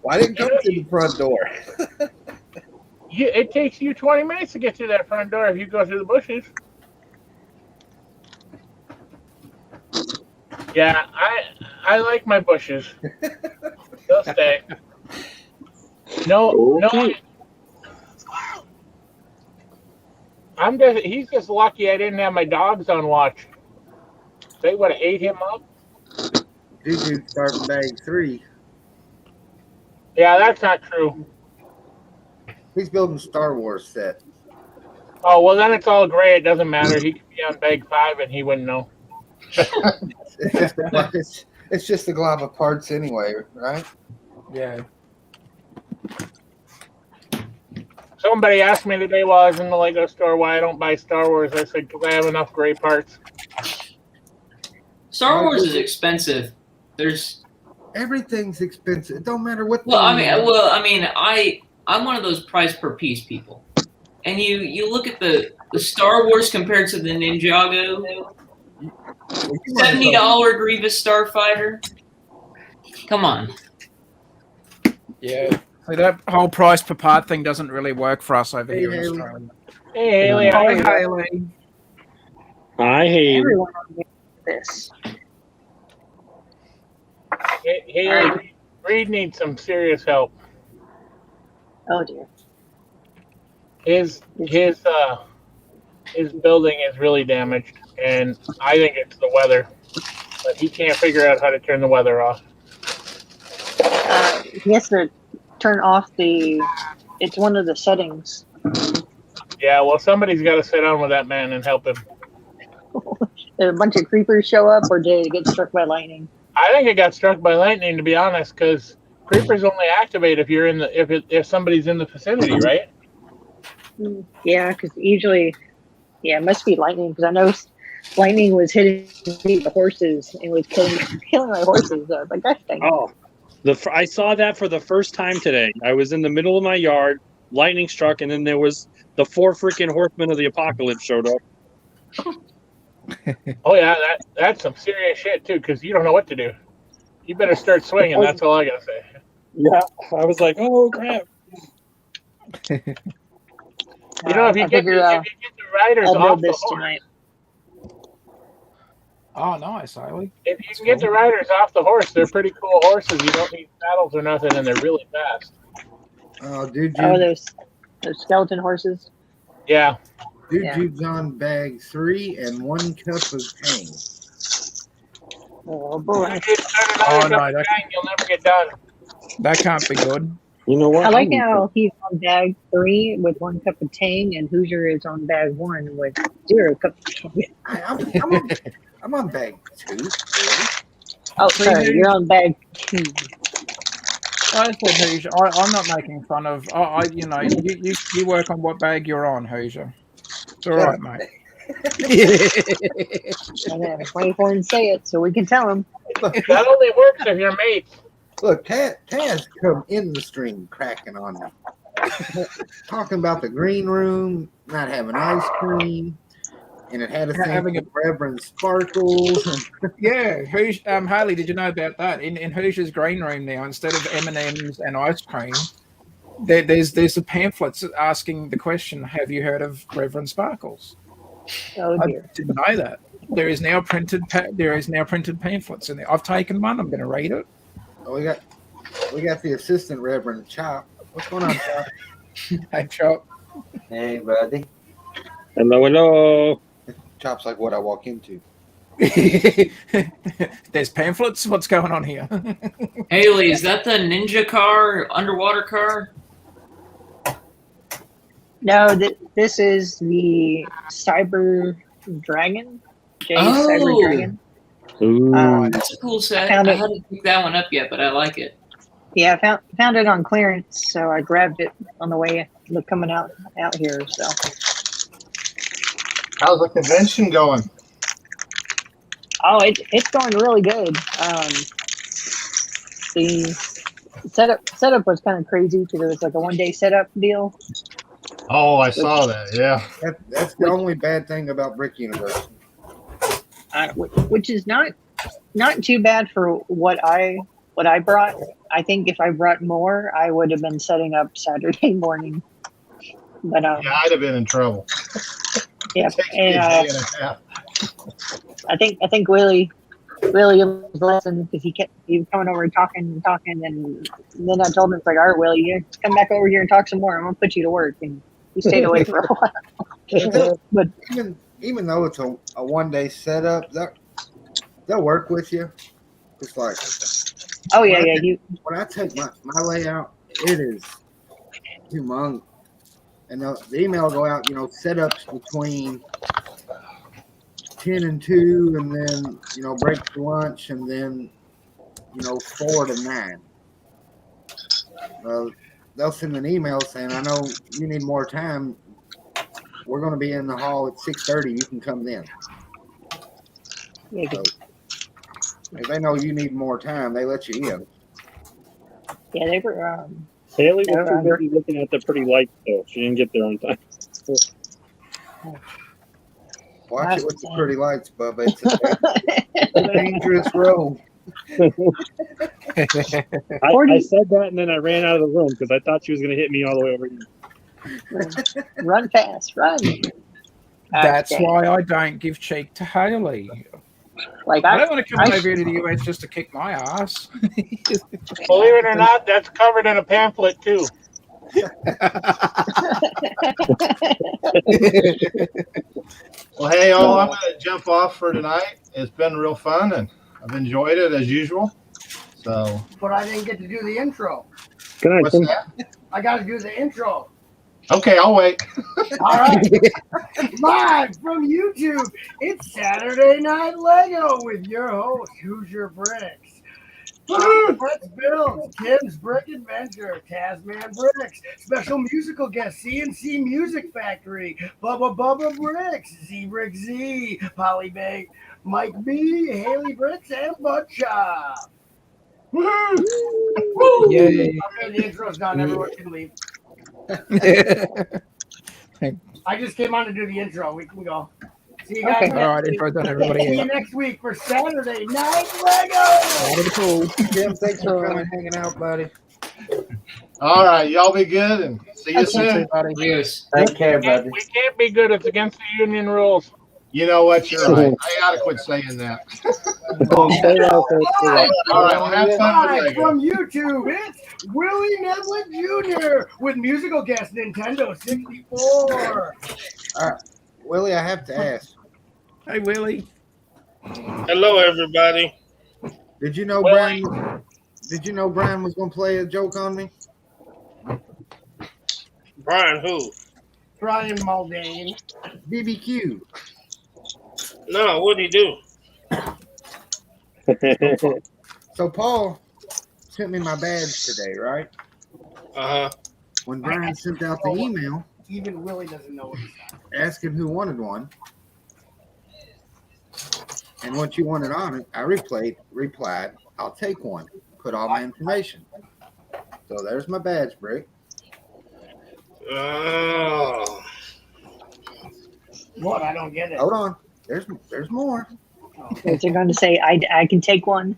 Well, I didn't come to the front door. It takes you 20 minutes to get to that front door if you go through the bushes. Yeah, I like my bushes. They'll stay. No. He's just lucky I didn't have my dogs on watch. They would have ate him up. Dude, starting bag 3. Yeah, that's not true. He's building a Star Wars set. Oh well, then it's all gray. It doesn't matter. He could be on bag 5 and he wouldn't know. It's just a glob of parts anyway, right? Yeah. Somebody asked me today while I was in the Lego store why I don't buy Star Wars. I said because I have enough gray parts. Star Wars is expensive. There's Everything's expensive. It don't matter what. I'm one of those price per piece people. And you look at the Star Wars compared to the Ninjago, $70 Grievous Starfighter. Come on. Yeah. So that whole price per part thing doesn't really work for us over here in Haley. Australia. Hey Haley, Hi, Haley. I hate. Everyone on this. Haley, Reed needs some serious help. Oh dear. His building is really damaged, and I think it's the weather. But he can't figure out how to turn the weather off. He has to turn off it's one of the settings. Yeah, well, somebody's got to sit down with that man and help him. Did a bunch of creepers show up, or did it get struck by lightning? I think it got struck by lightning, to be honest, because creepers only activate if you're if somebody's in the vicinity, right? Yeah, because usually, it must be lightning, because I know lightning was hitting the horses and was killing my horses. So I was like, gosh dang it. Oh, I saw that for the first time today. I was in the middle of my yard, lightning struck, and then there was the 4 freaking horsemen of the apocalypse showed up. Oh yeah, that's some serious shit too, because you don't know what to do. You better start swinging. That's all I gotta say. Yeah, I was like, oh crap. You know, if you get the riders I'll off build the this horse, tonight. Oh, nice, Haley. if you can get the riders off the horse, they're pretty cool horses. You don't need saddles or nothing, and they're really fast. Oh, dude, Oh, those skeleton horses. Yeah. Dude's on bag 3 and 1 cup of tang. Oh boy. If you start Oh, another no, cup of that- tang, you'll never get done. That can't be good. You know what? I like how he's on bag 3 with 1 cup of Tang, and Hoosier is on bag 1 with 0 cup of Tang. I'm on bag 2. Oh, sorry, you're on bag 2. I said Hoosier. I'm not making fun of. You work on what bag you're on, Hoosier. It's all right, mate. I know, wait for him to say it so we can tell him. That only works if you're mates. Look, Taz come in the stream cracking on me. Talking about the green room, not having ice cream, and it had a thing having with Reverend Sparkles. Yeah, Harley, did you know about that? In Hoosier's green room now, instead of M&Ms and ice cream, there's a pamphlet asking the question, have you heard of Reverend Sparkles? Oh I dear. didn't know that. There is now printed pamphlets in there. I've taken one. I'm going to read it. Oh, we got the assistant Reverend Chop. What's going on, Chop? Hey, Chop. Hey, buddy. Hello. Chop's like what I walk into. There's pamphlets. What's going on here? Haley, is that the ninja car, underwater car? No, this is the Cyber Dragon. Oh. Cyber Dragon. Ooh. That's a cool set. found I it. haven't picked that one up yet, but I like it. Yeah, I found it on clearance, so I grabbed it on the way coming out here. So How's the convention going? it's going really good. The setup was kind of crazy because it was like a 1-day setup deal. Oh, I saw that. Yeah. That's the only bad thing about Brick Universe. Which is not too bad for what I brought. I think if I brought more, I would have been setting up Saturday morning. But Yeah, I'd have been in trouble. yeah, Takes me a and day and a half. I think Willie was listening because he was coming over and talking, and then I told him, it's like, all right, Willie, you come back over here and talk some more. I'm gonna put you to work, and he stayed away for a while. But Even though it's a 1-day setup, they'll work with you. It's like, oh yeah, when I take my layout, it is humongous. and the email will go out. Setups between 10 and 2, and then break for lunch, and then 4 to 9. They'll send an email saying, "I know you need more time. We're going to be in the hall at 6:30. You can come then." Yeah, So if they know you need more time, they let you in. yeah, they were. Haley Yeah, was too I'm- busy looking at the pretty lights, though. She didn't get there on time. Watch it with the pretty lights, Bubba. It's a dangerous road. I said that, and then I ran out of the room because I thought she was going to hit me all the way over here. Run fast, run. That's Okay. why I don't give cheek to Haley. Like I don't want to come I- over here to the US just to kick my ass. Believe it or not, that's covered in a pamphlet too. Well, hey, all, I'm going to jump off for tonight. It's been real fun, and I've enjoyed it as usual. So, But I didn't get to do the intro. Good night, what's Tim. that? I got to do the intro. Okay, I'll wait. All right. Live from YouTube, it's Saturday Night Lego with your host, Hoosier Bricks. Bricks Builds, Tim's Brick Adventure, Tasman Bricks, special musical guest, CNC Music Factory, Bubba Bricks, Z Brick Z, Polybag, Mike B, Haley Bricks, and Bud Chop. Woo! Yay. Okay, the intro's done. Everyone can leave. I just came on to do the intro. We can go. See you guys. Okay. All right, intro done, everybody. See you next week for Saturday Night Lego. Cool. Jim, thanks for coming, hanging out, buddy. All right, y'all be good, and see you soon. Adios. Take care, buddy. We can't be good. It's against the union rules. You know what? You're right. I got to quit saying that. Stay out there, stay out. All right, well, have fun with Live Lego. from YouTube, it's Willie Neville Jr. with musical guest Nintendo 64. Willie, I have to ask. Hey, Willie. Hello, everybody. Did you know Willie. Brian was going to play a joke on me? Brian, who? Brian Muldoon. BBQ. No, what'd he do? So Paul sent me my badge today, right? Uh-huh. When Brian sent out the email Even Willie doesn't know what he's talking asking who wanted one, and what you wanted on it, I replied, "I'll take one." Put all my information. So there's my badge, Brick. Oh. What? I don't get it. Hold on. There's more. They're going to say, I can take one.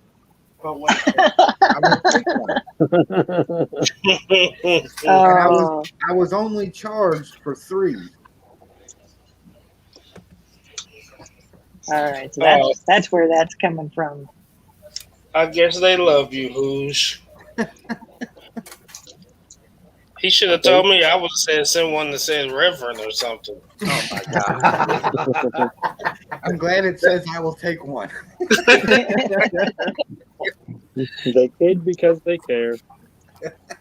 But wait. I will take one. Oh, I was only charged for 3. all right. So Oh. that's where that's coming from. I guess they love you, Hoosh. He should have told me. I would have said send one that said Reverend or something. Oh my god! I'm glad it says I will take one. They kid because they care.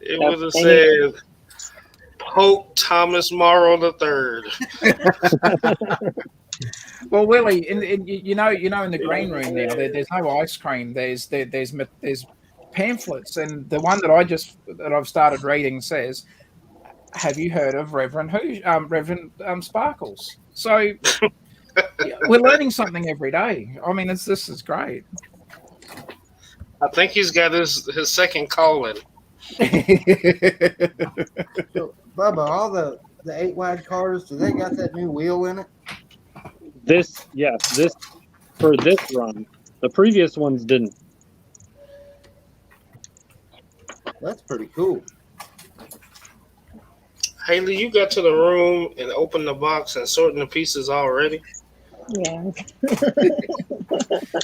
It would have said Pope Thomas Morrow III. Well, Willie, in in the green room now, there's no ice cream. There's pamphlets, and the one that I've started reading says, "Have you heard of Reverend Sparkles?" So yeah, we're learning something every day. I mean, this is great. I think he's got his second calling. So, Bubba, all the 8-wide cars, do they got that new wheel in it? This for this run. The previous ones didn't. That's pretty cool. Haley, you got to the room and opened the box and sorting the pieces already? Yeah.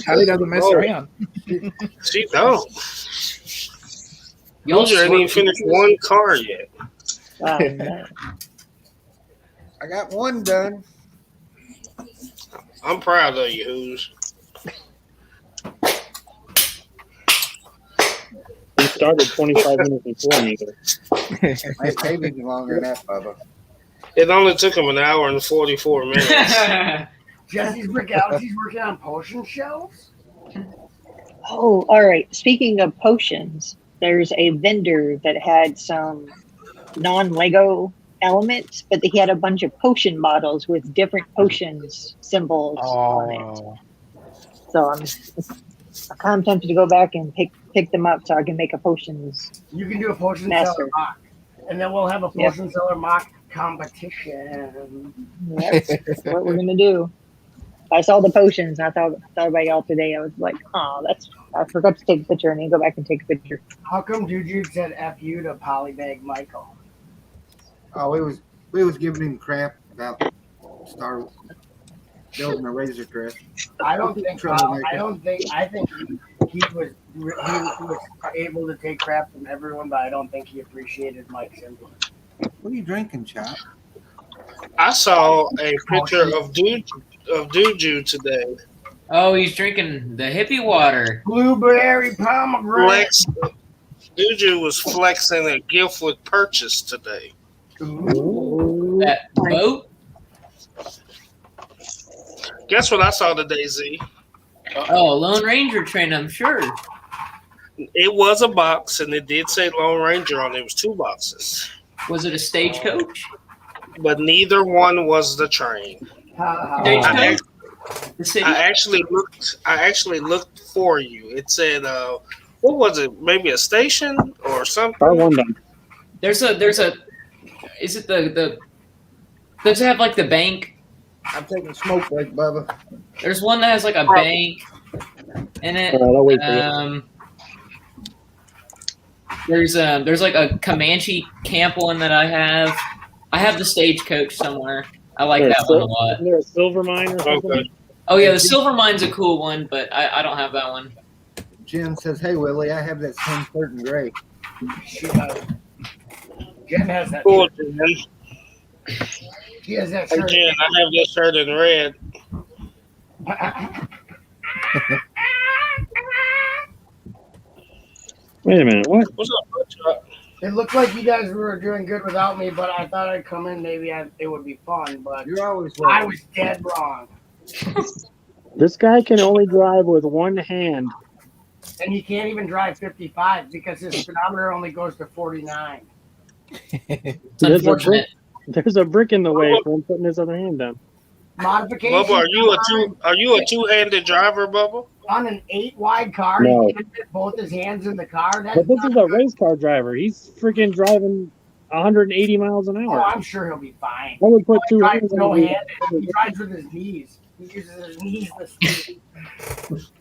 Haley doesn't mess around. She don't. Y'all Hoosier ain't even finished one car yet. No. I got one done. I'm proud of you, Hoosh. He started 25 minutes before me. My baby's longer than that, Bubba. It only took him an hour and 44 minutes. Jesse's Brickality's working on potion shelves. Oh, all right. Speaking of potions, there's a vendor that had some non-Lego elements, but he had a bunch of potion bottles with different potions symbols on it. Oh, So I'm kind of tempted to go back and pick them up so I can make a potions. You can do a potion Master. seller mock, and then we'll have a potion seller mock competition. Yep, that's what we're gonna do. I saw the potions. And I thought about y'all today. I was like, oh, I forgot to take a picture. I need to go back and take a picture. How come Juju said F you to Polybag Michael? Oh, we was giving him crap about Star building a Razor Crest. I think he was able to take crap from everyone, but I don't think he appreciated Mike's input. What are you drinking, Chop? I saw a picture of Duju today. Oh, he's drinking the hippie water. Blueberry pomegranate. Duju was flexing a gift with purchase today. That boat? Guess what I saw today, Z? Oh, a Lone Ranger train, I'm sure. It was a box, and it did say Lone Ranger on it. It was 2 boxes. Was it a stagecoach? But neither one was the train. Stagecoach? The city? I actually looked for you. It said, what was it? Maybe a station or something? There's a is it the does it have like the bank? I'm taking a smoke break, Bubba. There's one that has like a bank in it. There's like a Comanche camp one that I have. I have the stagecoach somewhere. I like that one a lot. Is there a silver mine or something? Okay. Oh yeah, the silver mine's a cool one, but I don't have that one. Jen says, "Hey Willie, I have that same shirt in gray." She does. Jen has that. Cool, shirt. Jen. She has that Hey, shirt. Jen, I have this shirt in red. Wait a minute. What? What's up, Chuck? It looked like you guys were doing good without me, but I thought I'd come in. Maybe it would be fun, but You're always I welcome. was dead wrong. This guy can only drive with one hand. And he can't even drive 55 because his speedometer only goes to 49. It's unfortunate. There's a brick in the way for him putting his other hand down. Modification. Bubba, are you a two-handed driver, Bubba? On an 8-wide car, No. he can't fit both his hands in the car. That's But this not is a good. race car driver. He's freaking driving 180 miles an Oh, hour. I'm sure he'll be fine. I would put He 2 drives hands no on the handed. He drives with his knees. He uses his knees to steer.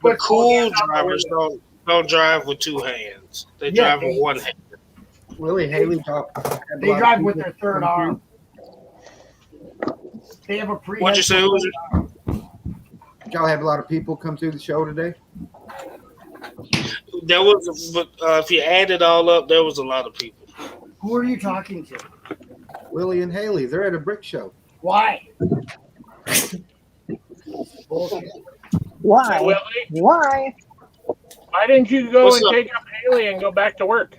But cool drivers don't drive with 2 hands. They Yeah, drive with 1 hand. Willie Haley talked. They drive with their third arm. They have a pre. What'd you say? Who was it? Did y'all have a lot of people come through the show today? There was, but if you add it all up, there was a lot of people. Who are you talking to? Willie and Haley. They're at a brick show. Why? Bullshit. Why? Willie, Why? why didn't you go What's and up? take up Haley and go back to work?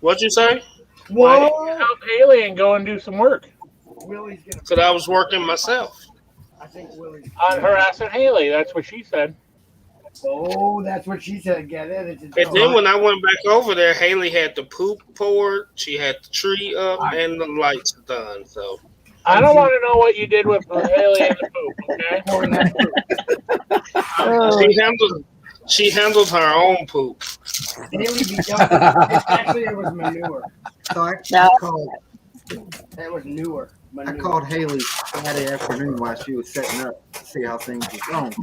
What'd you say? Why didn't you Whoa! help Haley and go and do some work Willie's gonna. Because I was working myself. I think Willie's. on harassing Haley? That's what she said. Oh, that's what she said. Get it? It's a And joke. then when I went back over there, Haley had the poop poured, she had the tree up, and the lights done. So I don't want to know what you did with Haley and the poop, okay? Pouring that through. she handled her own poop. Haley be young. Actually, it was manure. So I called. That was newer. I Manure. called Haley Friday afternoon while she was setting up to see how things was going.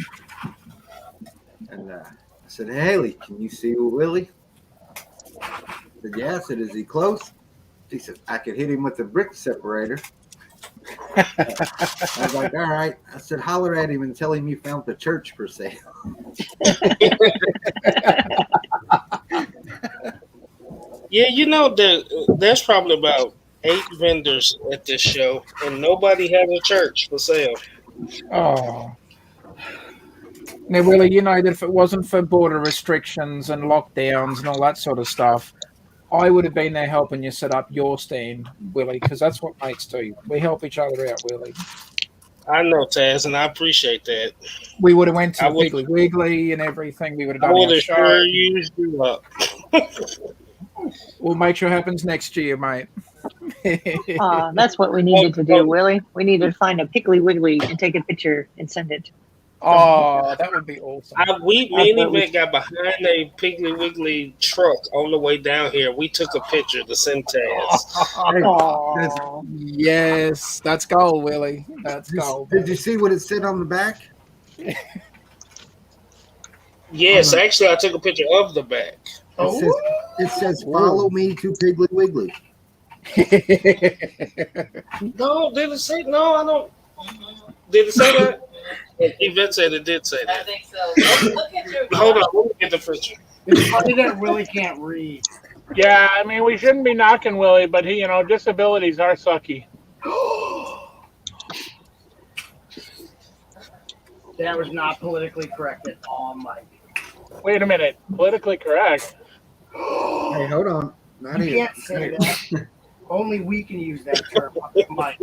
And I said, "Hey, Haley, can you see Willie?" I said, "Yeah." I said, "Is he close?" She said, "I could hit him with the brick separator." I was like, "All right." I said, "Holler at him and tell him you found the church for sale." Yeah, you know, there's probably about 8 vendors at this show, and nobody has a church for sale. Oh. Now, Willie, you know that if it wasn't for border restrictions and lockdowns and all that sort of stuff, I would have been there helping you set up your stand, Willie, because that's what mates do. We help each other out, Willie. I know, Taz, and I appreciate that. We would have went to I the would- Piggly Wiggly and everything. We would have I done would our have show. sure used you up. We'll make sure it happens next year, mate. That's what we needed to do, Willie. We needed to find a Piggly Wiggly and take a picture and send it. Oh, that would be awesome. Me and Yvette got behind a Piggly Wiggly truck on the way down here. We took a picture to send Taz. Oh, Yes, that's gold, Willie. That's gold. Did you see what it said on the back? Yes, actually, I took a picture of the back. It says follow me to Piggly Wiggly. No, did it say? No, I don't. Did it say that? Yvette said it did say that. I think so. Look at your. Hold on, let me get the picture. It's funny that Willie can't read. Yeah, I mean, we shouldn't be knocking Willie, but he, disabilities are sucky. That was not politically correct at all, Mike. Wait a minute. Politically correct. Hey, hold on. Not You here. can't say that. Only we can use that term, Mike.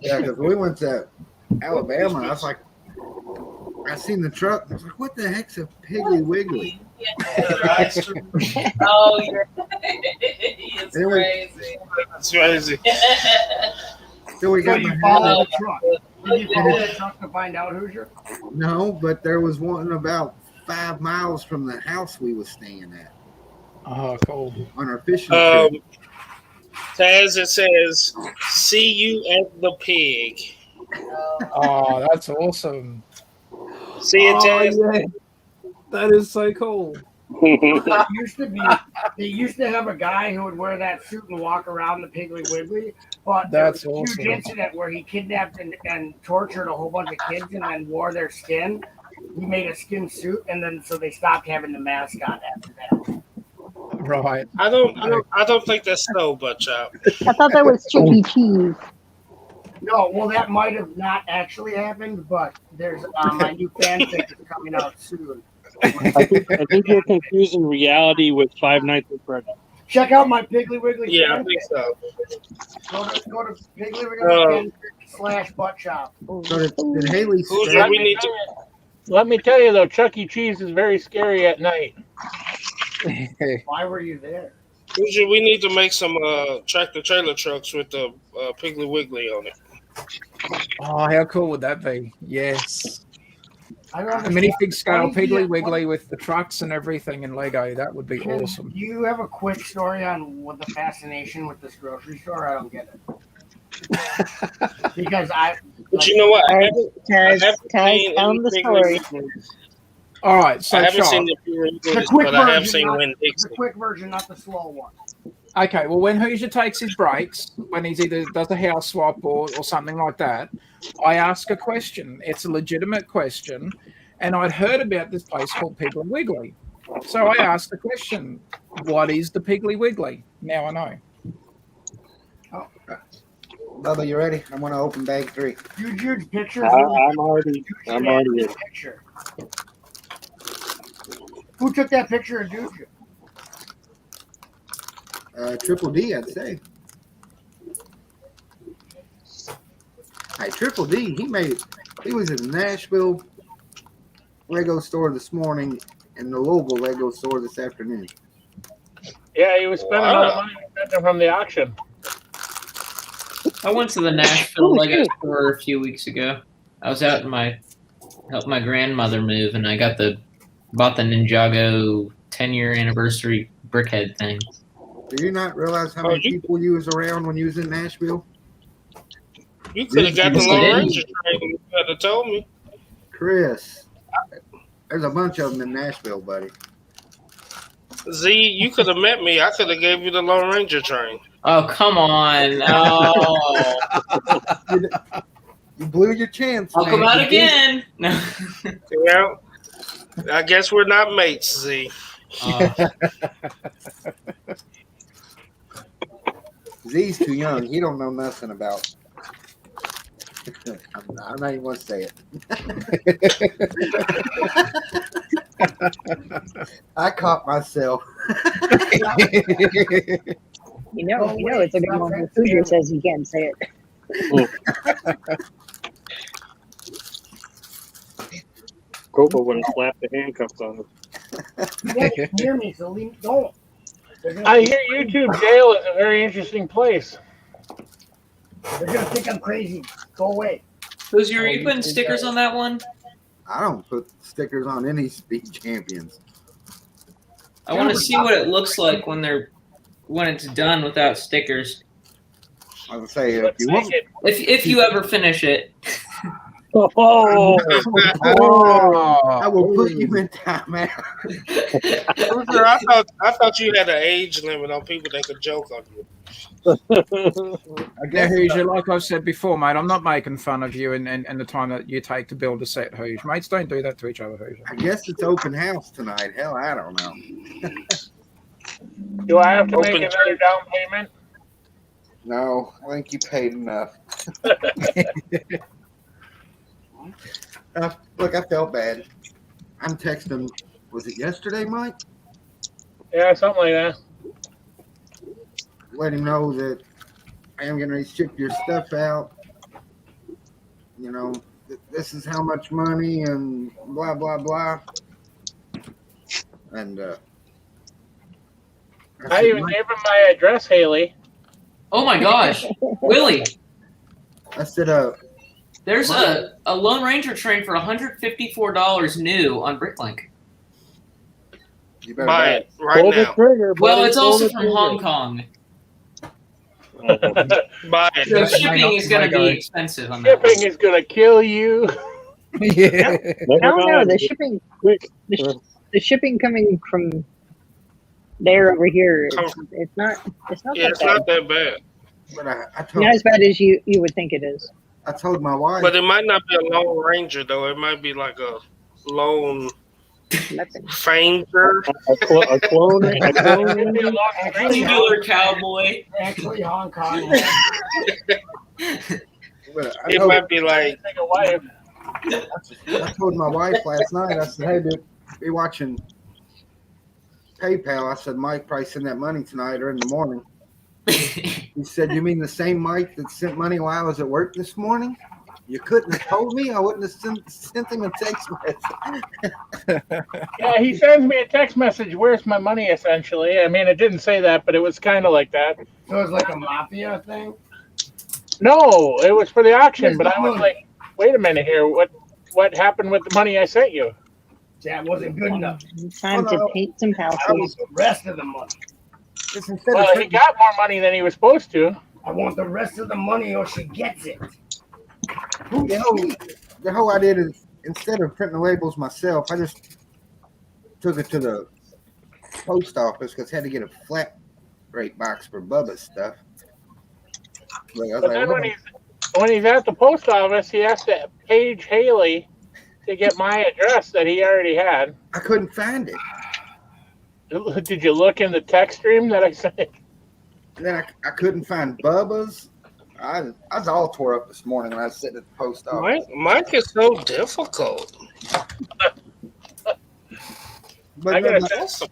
Yeah, because we went to Alabama. I was like, I seen the truck. I was like, what the heck's a Piggly Wiggly? Oh, you're it's Anyway. crazy. That's crazy. So we So got you my follow the truck. Did you follow the truck to find out Hoosier? No, but there was one about 5 miles from the house we was staying at Oh, cool. on our fishing trip. Taz, it says, "See you at the pig." Oh, that's awesome. See it, Taz? Yeah. That is so cool. It used to be, they used to have a guy who would wear that suit and walk around the Piggly Wiggly, but there That's was a huge awesome. incident where he kidnapped and tortured a whole bunch of kids and then wore their skin. He made a skin suit, and then so they stopped having the mascot after that. Right. I don't think that's so, but I thought that was Chuck E. Cheese. No, well, that might have not actually happened, but there's my new fanfic is coming out soon. I think you're confusing reality with Five Nights at Freddy's. Check out my Piggly Wiggly. yeah, I fanfic. think so. Go to Piggly Wiggly /butt shop. So did Haley Hoosier, stay? we need to. Let me tell you, though, Chuck E. Cheese is very scary at night. Why were you there? Hoosier, we need to make some tractor trailer trucks with the Piggly Wiggly on it. Oh, how cool would that be? Yes. I don't A understand. minifig scale Why do you- Piggly Wiggly with the trucks and everything in Lego. That would be Can awesome. you have a quick story on what the fascination with this grocery store? I don't get it. Because But you know what? I All right, haven't Taz, seen tell any him the Piggly story. Wigglies. All right, so I haven't Sean. seen the Piggly the Wigglies, quick but I have version, seen not Win the Dixie. quick version, not the slow one. Okay, well, when Hoosier takes his breaks, when he's either does a house swap or something like that, I ask a question. It's a legitimate question, and I'd heard about this place called Piggly Wiggly. So I asked the question, what is the Piggly Wiggly? Now I know. Oh, Bubba, you ready? I'm going to open bag 3. Huge picture. I'm already in. Picture. Who took that picture of Juju? Triple D, I'd say. Hey, Triple D, he was in the Nashville Lego store this morning and the Louisville Lego store this afternoon. Yeah, he was spending all the money we spent from the auction. I went to the Nashville Lego store a few weeks ago. I was out in helped my grandmother move, and I bought the Ninjago 10-year anniversary brickhead thing. Do you not realize how many people you was around when you was in Nashville? You could have got the Yes, I Lone did. Ranger train. You could have told me. Chris, there's a bunch of them in Nashville, buddy. Z, you could have met me. I could have gave you the Lone Ranger train. Oh, come on. Oh. You blew your chance. I'll come man. out again. No. Yeah. I guess we're not mates, Z. Z's too young. He don't know nothing about. I'm not even going to say it. I caught myself. You know, it's a good one. When Hoosier says he can't say it. Coco would have slapped the handcuffs on him. You guys can hear me, so don't. I hear YouTube jail is a very interesting place. They're gonna think I'm crazy. Go away. Hoosier, are you putting stickers on that one? I don't put stickers on any speed champions. I want to see what it looks like when it's done without stickers. I would say if you want. If you ever finish it. Oh, I will put you in timeout. Hoosier, I thought you had an age limit on people that could joke on you. I Yeah, guess Hoosier, like I've said before, mate, I'm not making fun of you and the time that you take to build a set, Hoosier. Mates, don't do that to each other, Hoosier. I guess it's open house tonight. Hell, I don't know. Do I have to make Open another down payment? No, I think you paid enough. Look, I felt bad. I'm texting. Was it yesterday, Mike? Yeah, something like that. Let him know that I am going to ship your stuff out. You know, this is how much money and blah, blah, blah. And I even gave him my address, Haley. Oh my gosh, Willie! I said, There's a Lone Ranger train for $154 new on Bricklink. you better Buy buy it right now. trigger, Well, buddy, it's pull also the from trigger. Hong Kong. Buy it. So shipping is going to my be guy. expensive on that. Shipping is gonna kill you. Yeah. I don't know. The shipping, Quick. the shipping coming from there over here, it's not Yeah, that it's bad. not that bad. But I told Not as bad as you would think it is. I told my wife. But it might not be a Lone Ranger, though. It might be like a Lone Nothing. Fanger. A clone. A clone. It'd be a long string. Singular cowboy. Actually, Hong Kong. but I It told, might be like, Take a wife. I told my wife last night. I said, "Hey, dude, be watching PayPal." I said, "Mike probably send that money tonight or in the morning." He said, "You mean the same Mike that sent money while I was at work this morning? You couldn't have told me. I wouldn't have sent him a text message." Yeah, he sends me a text message. Where's my money? Essentially, I mean, it didn't say that, but it was kind of like that. So it's like a mafia thing. No, it was for the auction, Where's but the I was money? like, wait a minute here. What happened with the money I sent you? That wasn't good enough. Time to paint some I want houses. the rest of the money. Just instead Well, of he got more money than he was supposed to. I want the rest of the money, or she gets it. the whole idea is instead of printing the labels myself, I just took it to the post office because I had to get a flat rate box for Bubba's stuff. Like, I was But like, then "Well, when he's at the post office, he has to page Haley to get my address that he already had. I couldn't find it." Did you look in the text stream that I sent? And then I couldn't find Bubba's. I was all tore up this morning when I was sitting at the post office. Mike is so difficult. But I gotta the- say,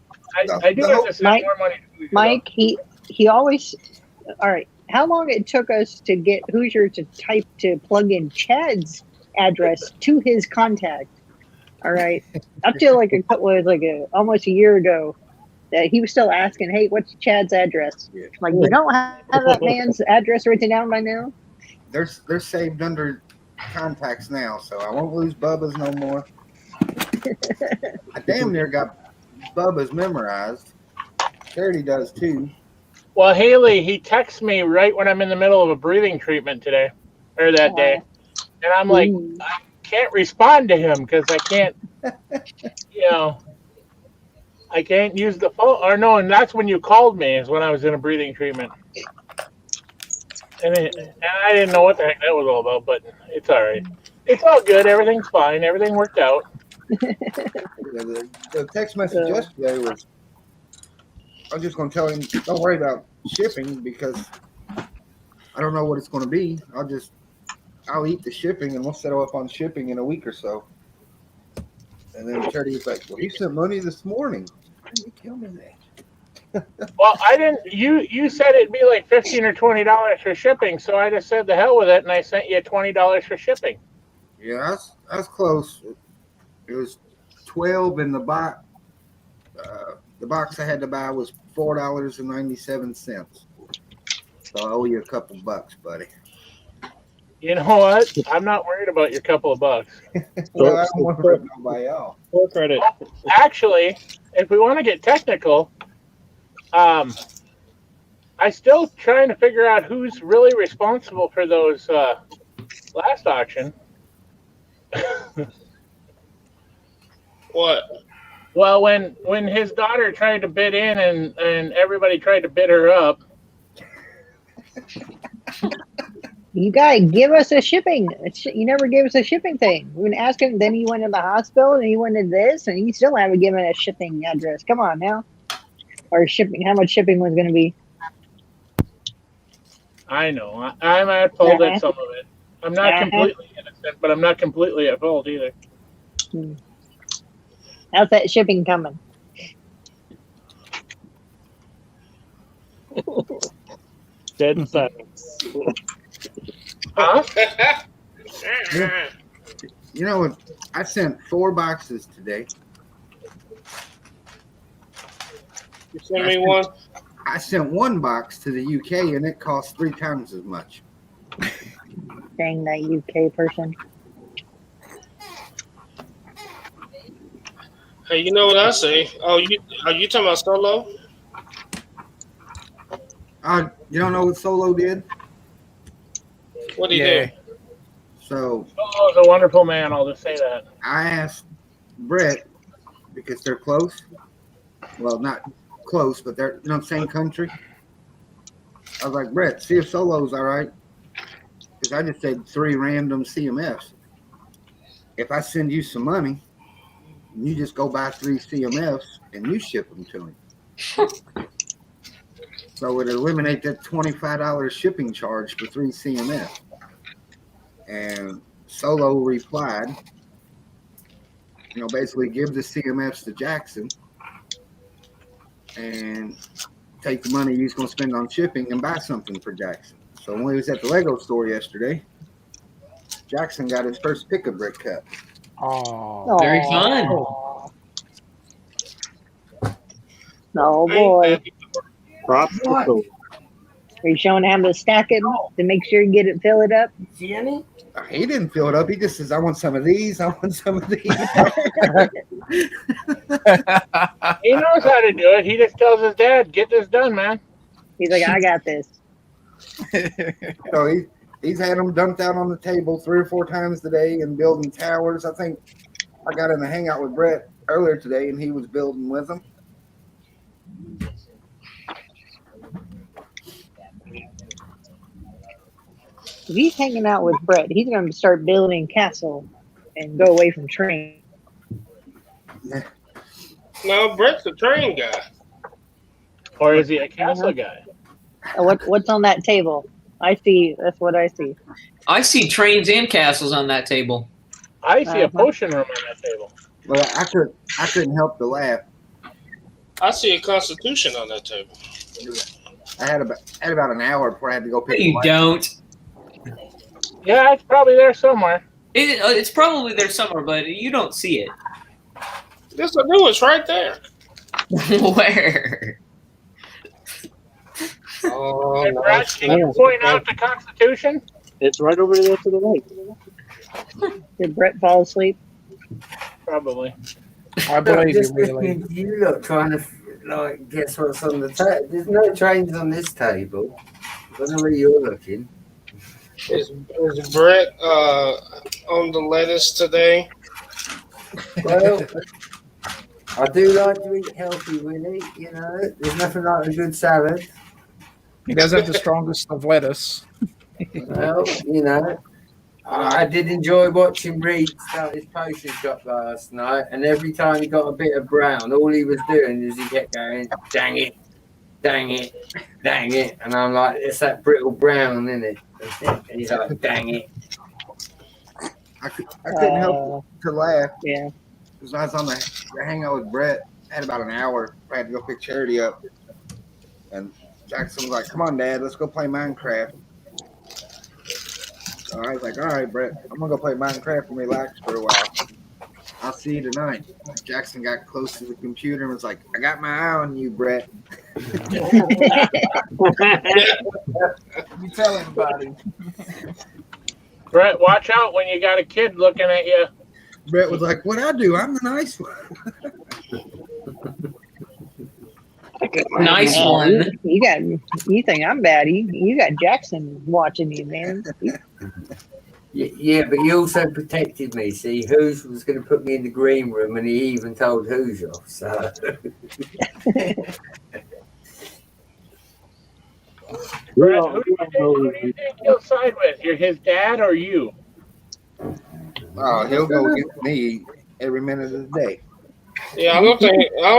I do have to send Mike- more money to Hoosier, Mike, he always. All right. How long it took us to get Hoosier to plug in Chad's address to his contact? All right, up to almost a year ago, that he was still asking, "Hey, what's Chad's address?" Yeah. Like, you don't have that man's address written down by now. they're saved under contacts now, so I won't lose Bubba's no more. I damn near got Bubba's memorized. Charity does too. Well, Haley, he texts me right when I'm in the middle of a breathing treatment today, or that day, and I'm like, Ooh. I can't respond to him because I can't, I can't use the phone. Or no, and that's when you called me is when I was in a breathing treatment, and I didn't know what the heck that was all about, but it's all right. It's all good. Everything's fine. Everything worked out. The text message yesterday was, I was just going to tell him, don't worry about shipping because I don't know what it's going to be. I'll eat the shipping and we'll settle up on shipping in a week or so. And then Charity was like, well, he sent money this morning. You kill me there. Well, I didn't. You said it'd be like $15 or $20 for shipping, so I just said the hell with it, and I sent you $20 for shipping. Yeah, that's close. It was 12 in the box. The box I had to buy was $4.97. So I owe you a couple bucks, buddy. You know what? I'm not worried about your couple of bucks. Well, I don't want to hurt nobody else. Full credit. Actually, if we want to get technical, I still trying to figure out who's really responsible for those last auction. What? Well, when his daughter tried to bid in and everybody tried to bid her up. You gotta give us a shipping. You never gave us a shipping thing. We've been asking. Then he went to the hospital and he went to this, and you still haven't given a shipping address. Come on now, or shipping. How much shipping was going to be? I know. I'm at fault at some of it. I'm not completely innocent, but I'm not completely at fault either. How's that shipping coming? Dead silence. Huh? You know what? I sent 4 boxes today. You send me one? I sent 1 box to the UK and it cost 3 times as much. Dang that UK person. Hey, you know what I say? Oh, are you talking about Solo? You don't know what Solo did? What did he do? So Solo's a wonderful man. I'll just say that. I asked Brett because they're close. Well, not close, but they're same country. I was like, Brett, see if Solo's all right. Because I just said 3 random CMFs. If I send you some money, you just go buy 3 CMFs and you ship them to him. So it eliminate that $25 shipping charge for 3 CMFs. And Solo replied, basically give the CMFs to Jackson and take the money he's going to spend on shipping and buy something for Jackson. So when he was at the Lego store yesterday, Jackson got his first pick-a-brick cut. Oh, Very fun. Oh boy. Props to Solo. Are you showing him to stack it to make sure you fill it up? See any? He didn't fill it up. He just says, I want some of these. I want some of these. He knows how to do it. He just tells his dad, "Get this done, man." He's like, I got this. So he's had them dumped out on the table 3 or 4 times today and building towers. I think I got in the hangout with Brett earlier today and he was building with them. If he's hanging out with Brett, he's going to start building castle and go away from train. No, Brett's a train guy. Or is he a castle guy? What's on that table? I see. That's what I see. I see trains and castles on that table. I see a potion room on that table. Well, I couldn't help but laugh. I see a Constitution on that table. I had about an hour before I had to go pick You don't. Yeah, it's probably there somewhere. It's probably there somewhere, but you don't see it. Yes, I do. It's right there. Where? Oh, Hey, Brad, can you point out the Constitution? It's right over there to the right. Did Brett fall asleep? Probably. I believe Just you, really. listening to you lot trying to guess what's on the table. There's no trains on this table. I don't know where you're looking. Is Brett on the lettuce today? Well, I do like to eat healthy, Willie. There's nothing like a good salad. He does have the strongest of lettuce. Well, I did enjoy watching Reed start his potion shop last night, and every time he got a bit of brown, all he was doing is he kept going, dang it, dang it, dang it. And I'm like, it's that brittle brown, isn't it? And he's like, dang it. I couldn't help to laugh. Yeah. Because I was on the hangout with Brett, had about an hour. I had to go pick Charity up, and Jackson was like, "Come on, Dad, let's go play Minecraft." So I was like, "All right, Brett, I'm gonna go play Minecraft and relax for a while. I'll see you tonight." Jackson got close to the computer and was like, "I got my eye on you, Brett." You tell him, buddy. Brett, watch out when you got a kid looking at you. Brett was like, "What I do? I'm the nice one." Nice Yeah, one. you think I'm bad? You got Jackson watching you, man. Yeah, but he also protected me. See, Hoosier was going to put me in the green room, and he even told Hoosier. So Brett, who do you think he'll side with? You're his dad or you? Oh, he'll go against me every minute of the day. Yeah, I don't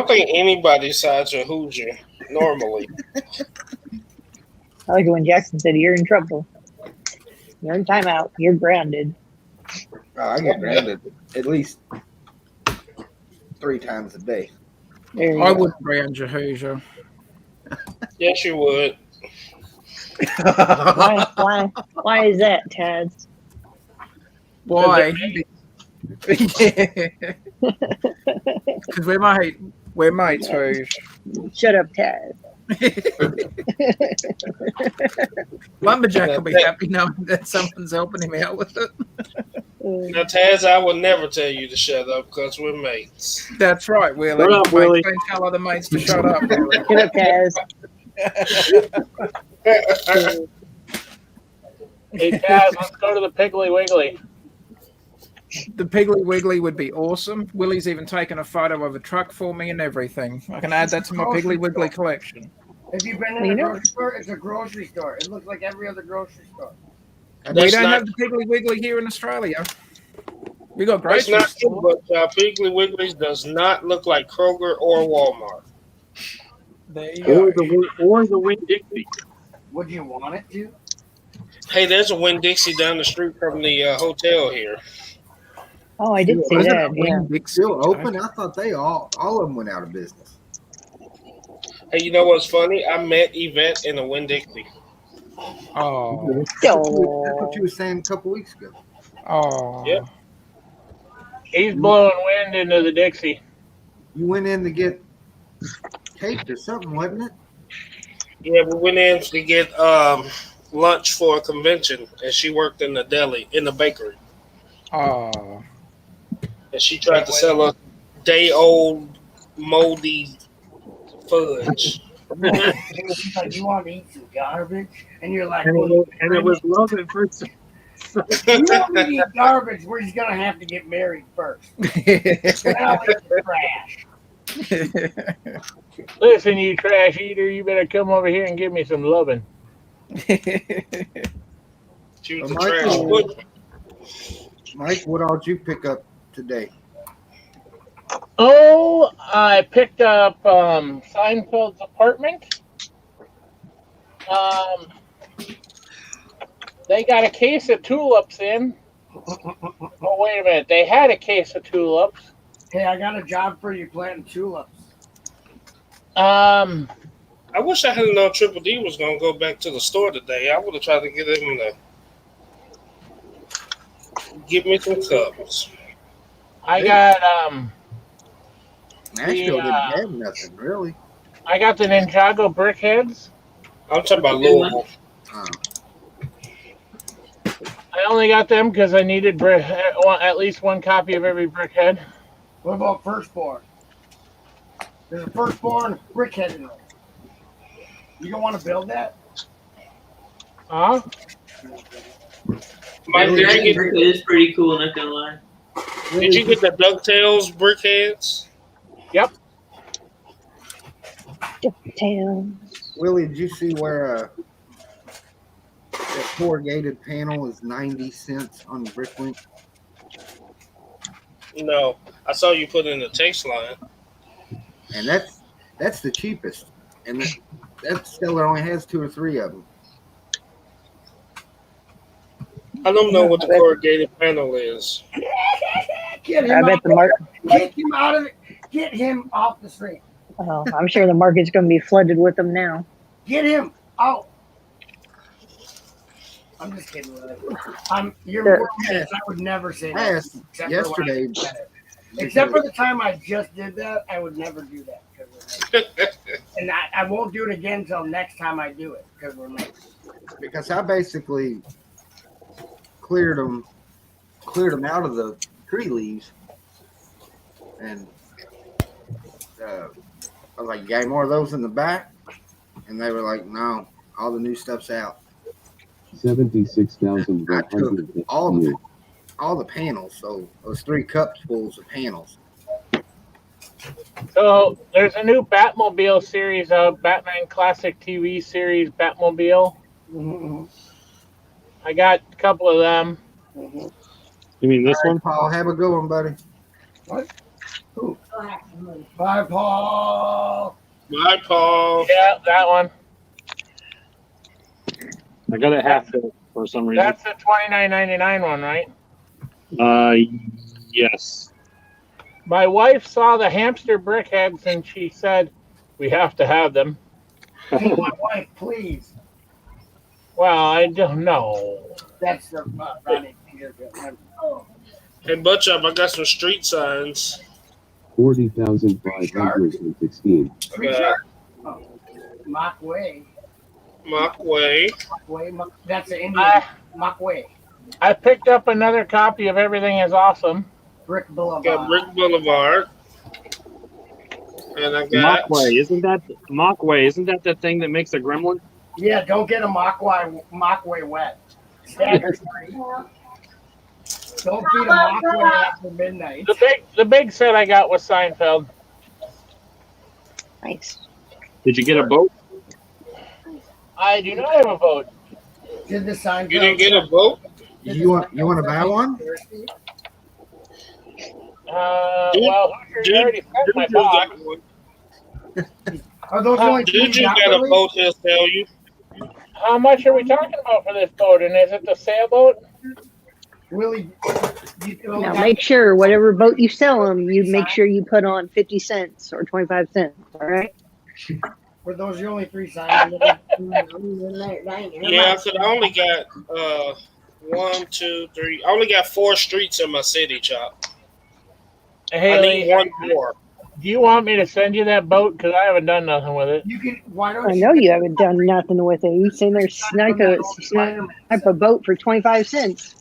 think anybody sides with Hoosier normally. I like it when Jackson said, "You're in trouble. You're in timeout. You're grounded." Oh, I get grounded at least 3 times a day. There you I go. wouldn't ground you, Hoosier. Yes, you would. Why is that, Taz? Why? Because we're mates, Hoosh. Shut up, Taz. Lumberjack will be happy knowing that someone's helping him out with it. Now, Taz, I will never tell you to shut up because we're mates. That's right, Willie. Shut up, Willie. Mates don't tell other mates to shut up, Willie. Shut up, Taz. Hey, Taz, let's go to the Piggly Wiggly. The Piggly Wiggly would be awesome. Willie's even taken a photo of a truck for me and everything. I can add that to my Piggly Wiggly collection. If you've been in a grocery store, it's a grocery store. It looks like every other grocery store. We don't have the Piggly Wiggly here in Australia. We got That's grocery not stores. true, but Piggly Wiggly's does not look like Kroger or Walmart. There you go. Or the Winn-Dixie. Would you want it to? Hey, there's a Winn-Dixie down the street from the hotel here. Oh, I did see that. Yeah. Still open? I thought they all of them went out of business. Hey, you know what's funny? I met Yvette in a Winn-Dixie. Oh. That's what you were saying a couple weeks ago. Oh. Yep. He's blowing wind into the Dixie. You went in to get cake or something, wasn't it? Yeah, we went in to get lunch for a convention, and she worked in the deli, in the bakery. Oh. And she tried to sell us day-old, moldy fudge. She's like, "You want to eat some garbage?" And you're like, And it was love at first. "You don't eat garbage. We're just gonna have to get married first." And I'll eat the trash. Listen, you trash eater, you better come over here and give me some loving. She was Well, a trash butcher. Mike, what all did you pick up today? Oh, I picked up Seinfeld's apartment. They got a case of tulips in. Oh, wait a minute. They had a case of tulips. Hey, I got a job for you planting tulips. I wish I had known Triple D was going to go back to the store today. I would have tried to get him to give me some cups. I got Nashville didn't have nothing, really. I got the Ninjago brickheads. I'm talking about Louisville. I only got them because I needed at least one copy of every brickhead. What about Firstborn? There's a Firstborn brickhead in there. You don't want to build that? Huh? Mike, The dragon brickhead is pretty cool, not gonna lie. Did you get the DuckTales brickheads? Yep. DuckTales. Willie, did you see where that corrugated panel is 90 cents on Bricklink? No. I saw you put in the text line. And that's the cheapest. And that seller only has 2 or 3 of them. I don't know what the corrugated panel is. Get him I bet out the mark. Kick him out of it. Get him off the street. Oh, I'm sure the market's going to be flooded with them now. Get him out. I'm just kidding with it. You're Sure. more kids. I would never say I that. asked except for when I yesterday. said it. Except for the time I just did that, I would never do that. And I won't do it again until next time I do it because we're mates. Because I basically cleared them out of the tree leaves, and I was like, "You got any more of those in the back?" And they were like, "No, all the new stuff's out." 76,100. All the panels. So those 3 cups fulls of panels. So there's a new Batmobile series of Batman Classic TV series Batmobile. Mm-hmm. I got a couple of them. Mm-hmm. You mean this All one? right, Paul, have a good one, buddy. What? Who? Bye, Paul. Bye, Paul. Yeah, that one. I got it half filled for some reason. That's the $29.99 one, right? Yes. My wife saw the hamster brickheads and she said, "We have to have them." Hey, my wife, please. Well, I don't know. That's the Rodney Dangerfield. Hey, Butchup, I got some street signs. 40,516. Mock Way. Mock Way. That's the Indian. Mock Way. I picked up another copy of Everything is Awesome. Brick Boulevard. Got Brick Boulevard. And I got Mockway, isn't that the thing that makes a gremlin? Yeah, don't get a Mock Way wet. Stagger Street. Don't feed a Mock Way after midnight. The big set I got was Seinfeld. Nice. Did you get a boat? I do not have a vote. Did the sign? You didn't get a boat? You want to buy one? Well, Hoosier already sent my box. Are those only two? Dude, you got a boat, he'll tell you. How much are we talking about for this boat? And is it the sailboat? Willie, Now make sure whatever boat you sell them, you make sure you put on 50 cents or 25 cents. All right. were those your only 3 signs? Yeah, because I only got 1, 2, 3. I only got 4 streets in my city, Chop. Hey, I need 1 more. Do you want me to send you that boat? Because I haven't done nothing with it. You can. Why don't I know you haven't done nothing with it. You sitting there snipe a boat for 25 cents.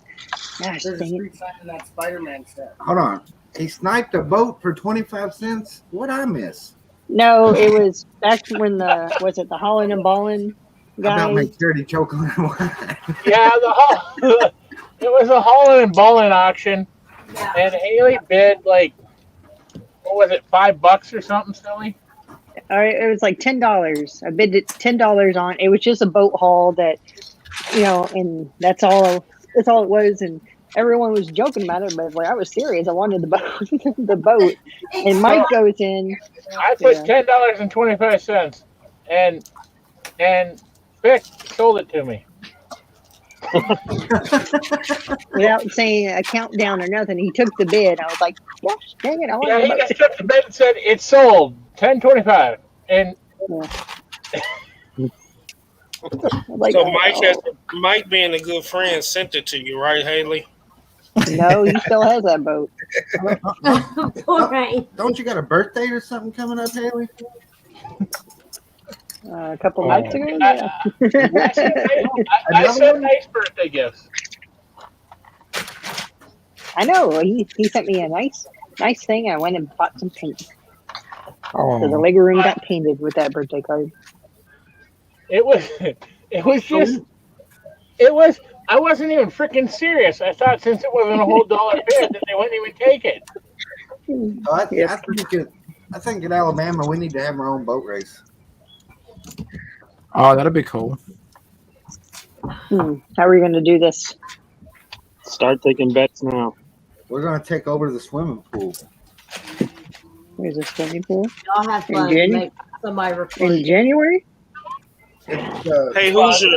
Gosh, There's a dang it. street sign in that Spider-Man set. Hold on. He sniped a boat for 25 cents? What'd I miss? No, it was back when was it the Holland and Ballin I about guy? make dirty chocolate wine. Yeah, it was a Holland and Ballin auction, and Haley bid like, what was it, $5 or something silly? All right, it was like $10. I bid it $10 on. It was just a boat haul that, and that's all it was. And everyone was joking about it, but like I was serious. I wanted the boat, the boat. And Mike goes in. I put $10.25, and Vic sold it to me. Without saying a countdown or nothing, he took the bid. I was like, "Gosh, dang it! I want Yeah, the he boat." just took the bid and said it's sold $10.25, and Like, So Mike, being a good friend, sent it to you, right, Haley? no, he still has that boat. All right. Don't you got a birthday or something coming up, Haley? A couple nights ago, yeah. I sent nice birthday gifts. I know. He sent me a nice thing. I went and bought some paint. So the Lego room got painted with that birthday card. It was I wasn't even freaking serious. I thought since it wasn't a whole dollar bid that they wouldn't even take it. I think in Alabama we need to have our own boat race. Oh, that'd be cool. How are we going to do this? Start taking bets now. We're going to take over the swimming pool. Where's the swimming pool? Y'all have In fun. January? Make somebody report. In January? Hey, Hoosier,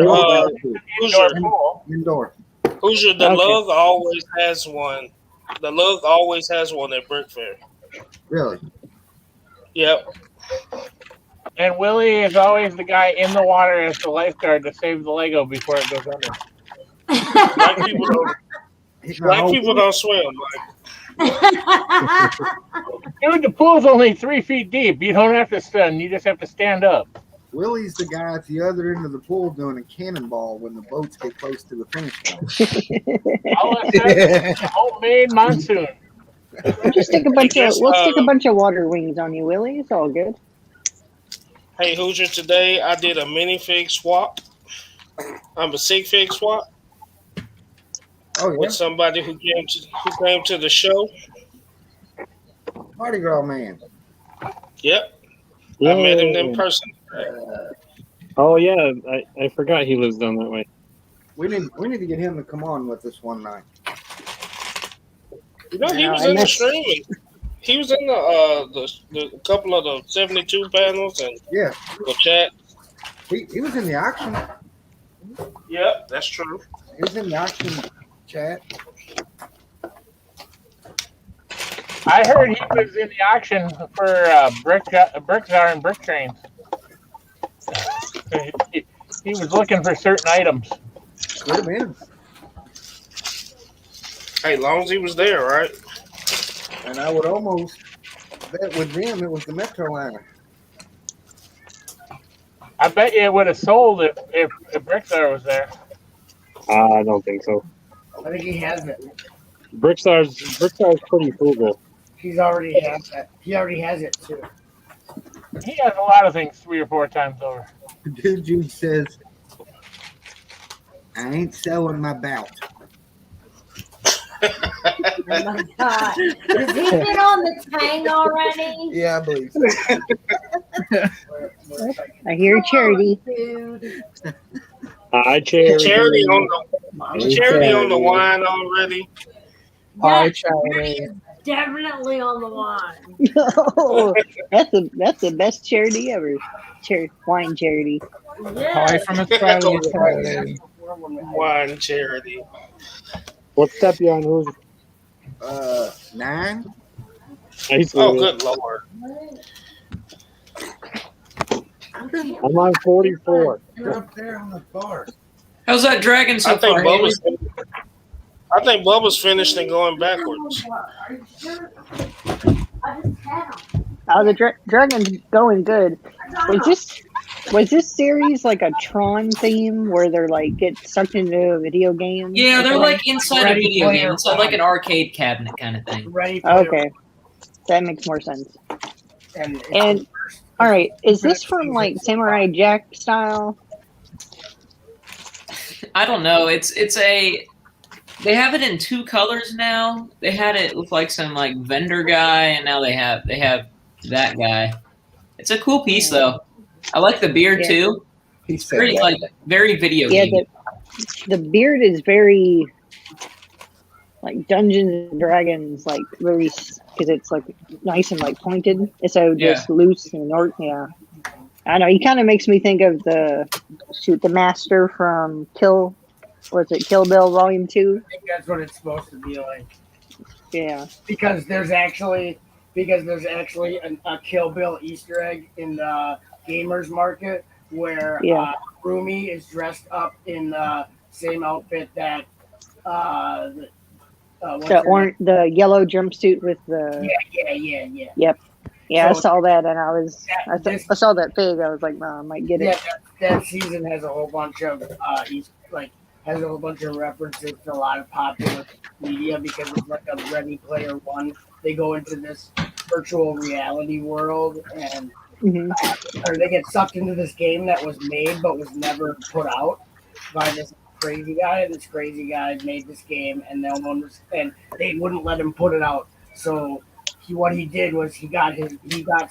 Indoor. Hoosier, the Okay. Lug always has one. The Lug always has one at Brick Fair. Really? Yep. And Willie is always the guy in the water as the lifeguard to save the Lego before it goes under. Black people don't. Black people don't swim. Dude, the pool's only 3 feet deep. You don't have to stand. You just have to stand up. Willie's the guy at the other end of the pool doing a cannonball when the boats get close to the finish line. All of a sudden, it's a homemade monsoon. Just stick a bunch of we'll stick a bunch of water wings on you, Willie. It's all good. Hey, Hoosier, today I did a minifig swap. I'm a sig fig swap with somebody who came to the show. Party girl man. Yep. I met him in person. Oh yeah, I forgot he lives down that way. We need to get him to come on with us one night. You know, he was in the streaming. He was in the couple of the 72 panels and the chat. He was in the auction. Yep, that's true. He was in the auction chat. I heard he was in the auction for Brickzar and Brick Trains. He was looking for certain items. Could have been. Hey, as long as he was there, right? And I would almost bet with them it was the Metro Liner. I bet you it would have sold if Brickzar was there. I don't think so. I think he has it. Brickstar's pretty frugal. He's already has that. He already has it too. He has a lot of things 3 or 4 times over. Dude Jude says, I ain't selling my bout. Oh my God. Has he been on the Tang already? Yeah, I believe so. I hear charity. Dude. Hi, Charity. Charity on the wine already. Hi, Charity. Definitely on the line. Oh, that's the best charity ever. Wine charity. Hi from Australia, Charity. Wine charity. What step you on, Hoosier? 9. Oh, good Lord. I'm on 44. You're up there on the bar. How's that dragon so I think far? Haley? Bubba's finished and going backwards. Are you sure? I just had him. Oh, the dragon's going good. Was this series like a Tron theme where they're like get sucked into a video game? Yeah, they're like inside a Ready video game. Player Inside like an arcade cabinet kind of thing. Ready Player Okay, that makes more sense. And All right, is this from like Samurai Jack style? I don't know. They have it in 2 colors now. They had it with like some like vendor guy, and now they have that guy. It's a cool piece though. I like the beard too. It's very very video game. Yeah, the beard is very like Dungeons and Dragons, like very because it's like nice and like pointed. So just loose and I know he kind of makes me think of the master from Kill Bill Volume 2. I think that's what it's supposed to be like. Yeah. Because there's actually a Kill Bill Easter egg in the gamers market where Rumi is dressed up in the same outfit that the yellow jumpsuit with the yeah. Yep. Yeah, So I saw that and I saw that pig. I was like, I might get it. That season has a whole bunch of has a whole bunch of references to a lot of popular media because it's like a Ready Player One. They go into this virtual reality world and or they get sucked into this game that was made but was never put out by this crazy guy. This crazy guy made this game and they wouldn't let him put it out. So what he did was he got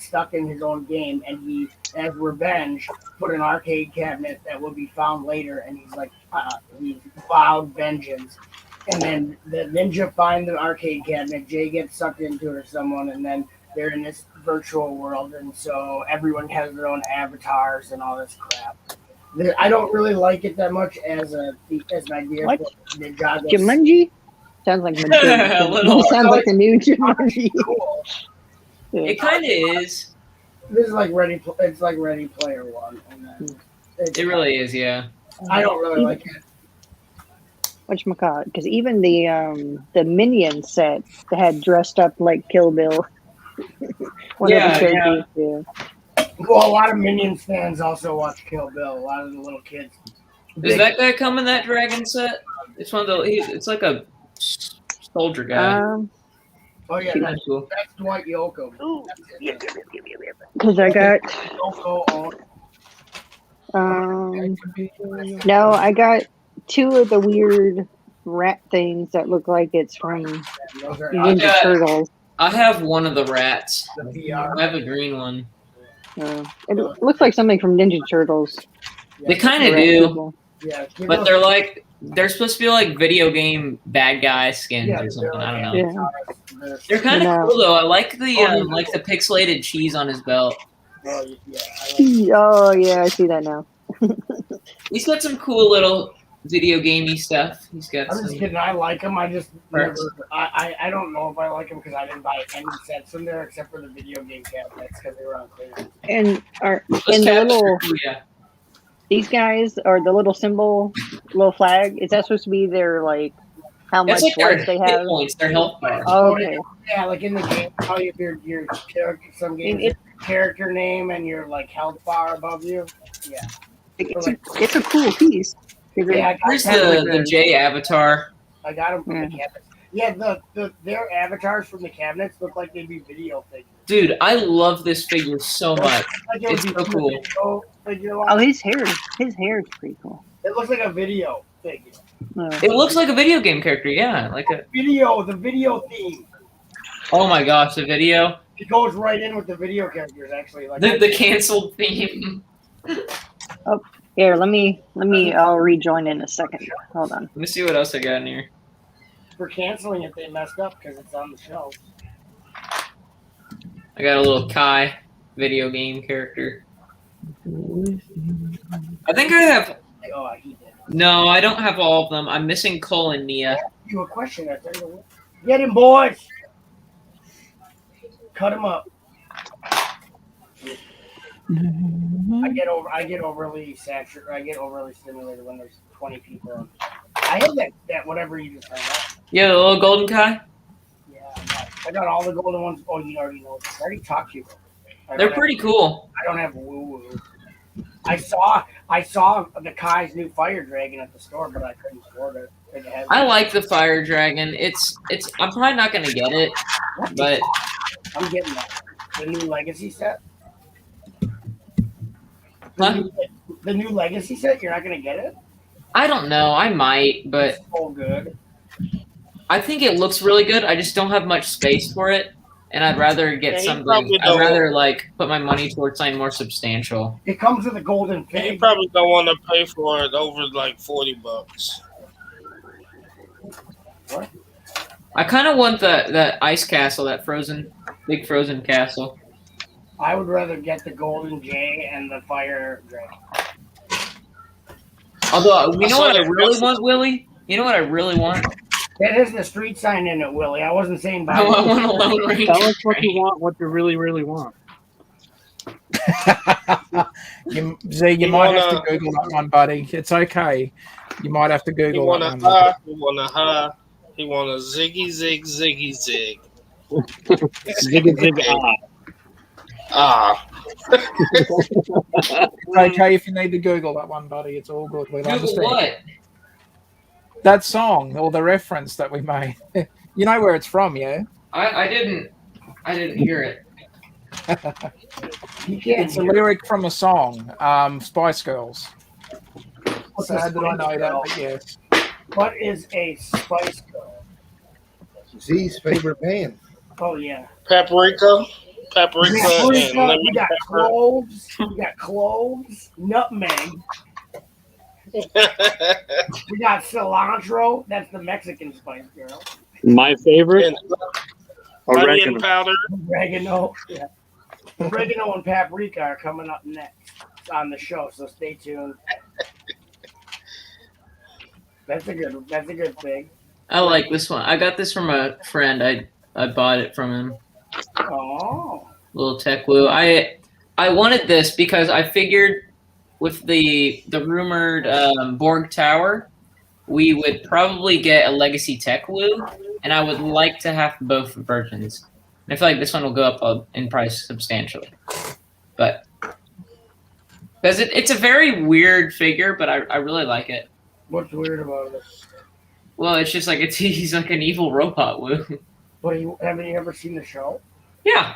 stuck in his own game and he, as revenge, put an arcade cabinet that will be found later, and he's like he vowed vengeance. And then the ninja find the arcade cabinet, Jay gets sucked into it or someone, and then they're in this virtual world, and so everyone has their own avatars and all this crap. I don't really like it that much as an idea. What? For Ninjago. Jumanji? Sounds like sounds like the new Jumanji. It kind of is. This is like it's like Ready Player One. And then It really is, yeah. I don't really like it. Whatchamacallit? Because even the Minion set that had dressed up like Kill Bill. One of the characters. Yeah. Well, a lot of Minions fans also watch Kill Bill. A lot of the little kids. Does that guy come in that dragon set? It's one of the. It's like a soldier guy. Oh yeah, that's Dwight Yoakam. Because I got. No, I got 2 of the weird rat things that look like it's from Ninja Turtles. I have one of the rats. I have a green one. It looks like something from Ninja Turtles. They kind of do. But they're supposed to be like video game bad guy skins or something. I don't know. Yeah. They're kind of cool though. I like the pixelated cheese on his belt. Oh yeah, I see that now. He's got some cool little video gamey stuff. He's got. I'm just kidding. I like him. I just I don't know if I like him because I didn't buy any sets from there except for the video game cabinets because they were on clearance. And the little these guys are the little symbol, little flag. Is that supposed to be their like how much life they have? Points, their health bar. Oh, okay. Yeah, like in the game, how you your character. Some games, it's character name and your like health bar above you. Yeah, it's a cool piece. Yeah, where's the J avatar? I got them from the cabinets. Yeah, their avatars from the cabinets look like they'd be video figures. Dude, I love this figure so much. It's so cool. Oh, his hair is pretty cool. It looks like a video figure. It looks like a video game character, yeah, like a the video theme. Oh my gosh, the video. It goes right in with the video characters, actually. Like the canceled theme. Oh, here, let me. I'll rejoin in a second. Hold on. Let me see what else I got in here. For canceling it, they messed up because it's on the shelf. I got a little Kai video game character. I think I have. Oh, he did. No, I don't have all of them. I'm missing Cole and Nia. You a question that get him, boys. Cut him up. I get overly saturated. I get overly stimulated when there's 20 people. I had that whatever you just found out. Yeah, the little golden Kai. Yeah, I got all the golden ones. Oh, you already know. I already talked to you. They're pretty cool. I don't have woo woo. I saw the Kai's new fire dragon at the store, but I couldn't afford it. I like the fire dragon. It's. I'm probably not gonna get it, but I'm getting that. The new legacy set. Huh? The new legacy set. You're not gonna get it. I don't know. I might, but it's so good. I think it looks really good. I just don't have much space for it, and I'd rather get something. I'd rather like put my money towards something more substantial. It comes with a golden fig. You probably don't want to pay for it over like $40. What? I kind of want that ice castle, that big frozen castle. I would rather get the golden J and the fire dragon. Although, you know what I really want, Willie? You know what I really want? That has the street sign in it, Willie. I wasn't saying buy I want a Lone Ranger. Tell us what you want, what you really, really want. you might have to Google that one, buddy. It's okay. You might have to Google that one. He want a ziggy zig ziggy zig. Ziggy zig It's okay if you need to Google that one, buddy. It's all good. We'll Google understand. what? That song or the reference that we made. You know where it's from, yeah? I didn't hear it. It's a lyric from a song, Spice Girls. Sad that I know that, but yes. What is a Spice Girl? Z's favorite band. Oh yeah. Paprika. We got cloves. We got cloves. Nutmeg. We got cilantro. That's the Mexican Spice Girl. My favorite. Onion powder. Oregano. Yeah. Oregano and paprika are coming up next on the show, so stay tuned. That's a good thing. I like this one. I got this from a friend. I bought it from him. Oh. Little tech woo. I I wanted this because I figured with the rumored Borg Tower, we would probably get a Legacy Tech Woo, and I would like to have both versions. And I feel like this one will go up in price substantially, but because it's a very weird figure, but I really like it. What's weird about it? Well, it's just like he's like an evil robot Woo. But haven't you ever seen the show? Yeah.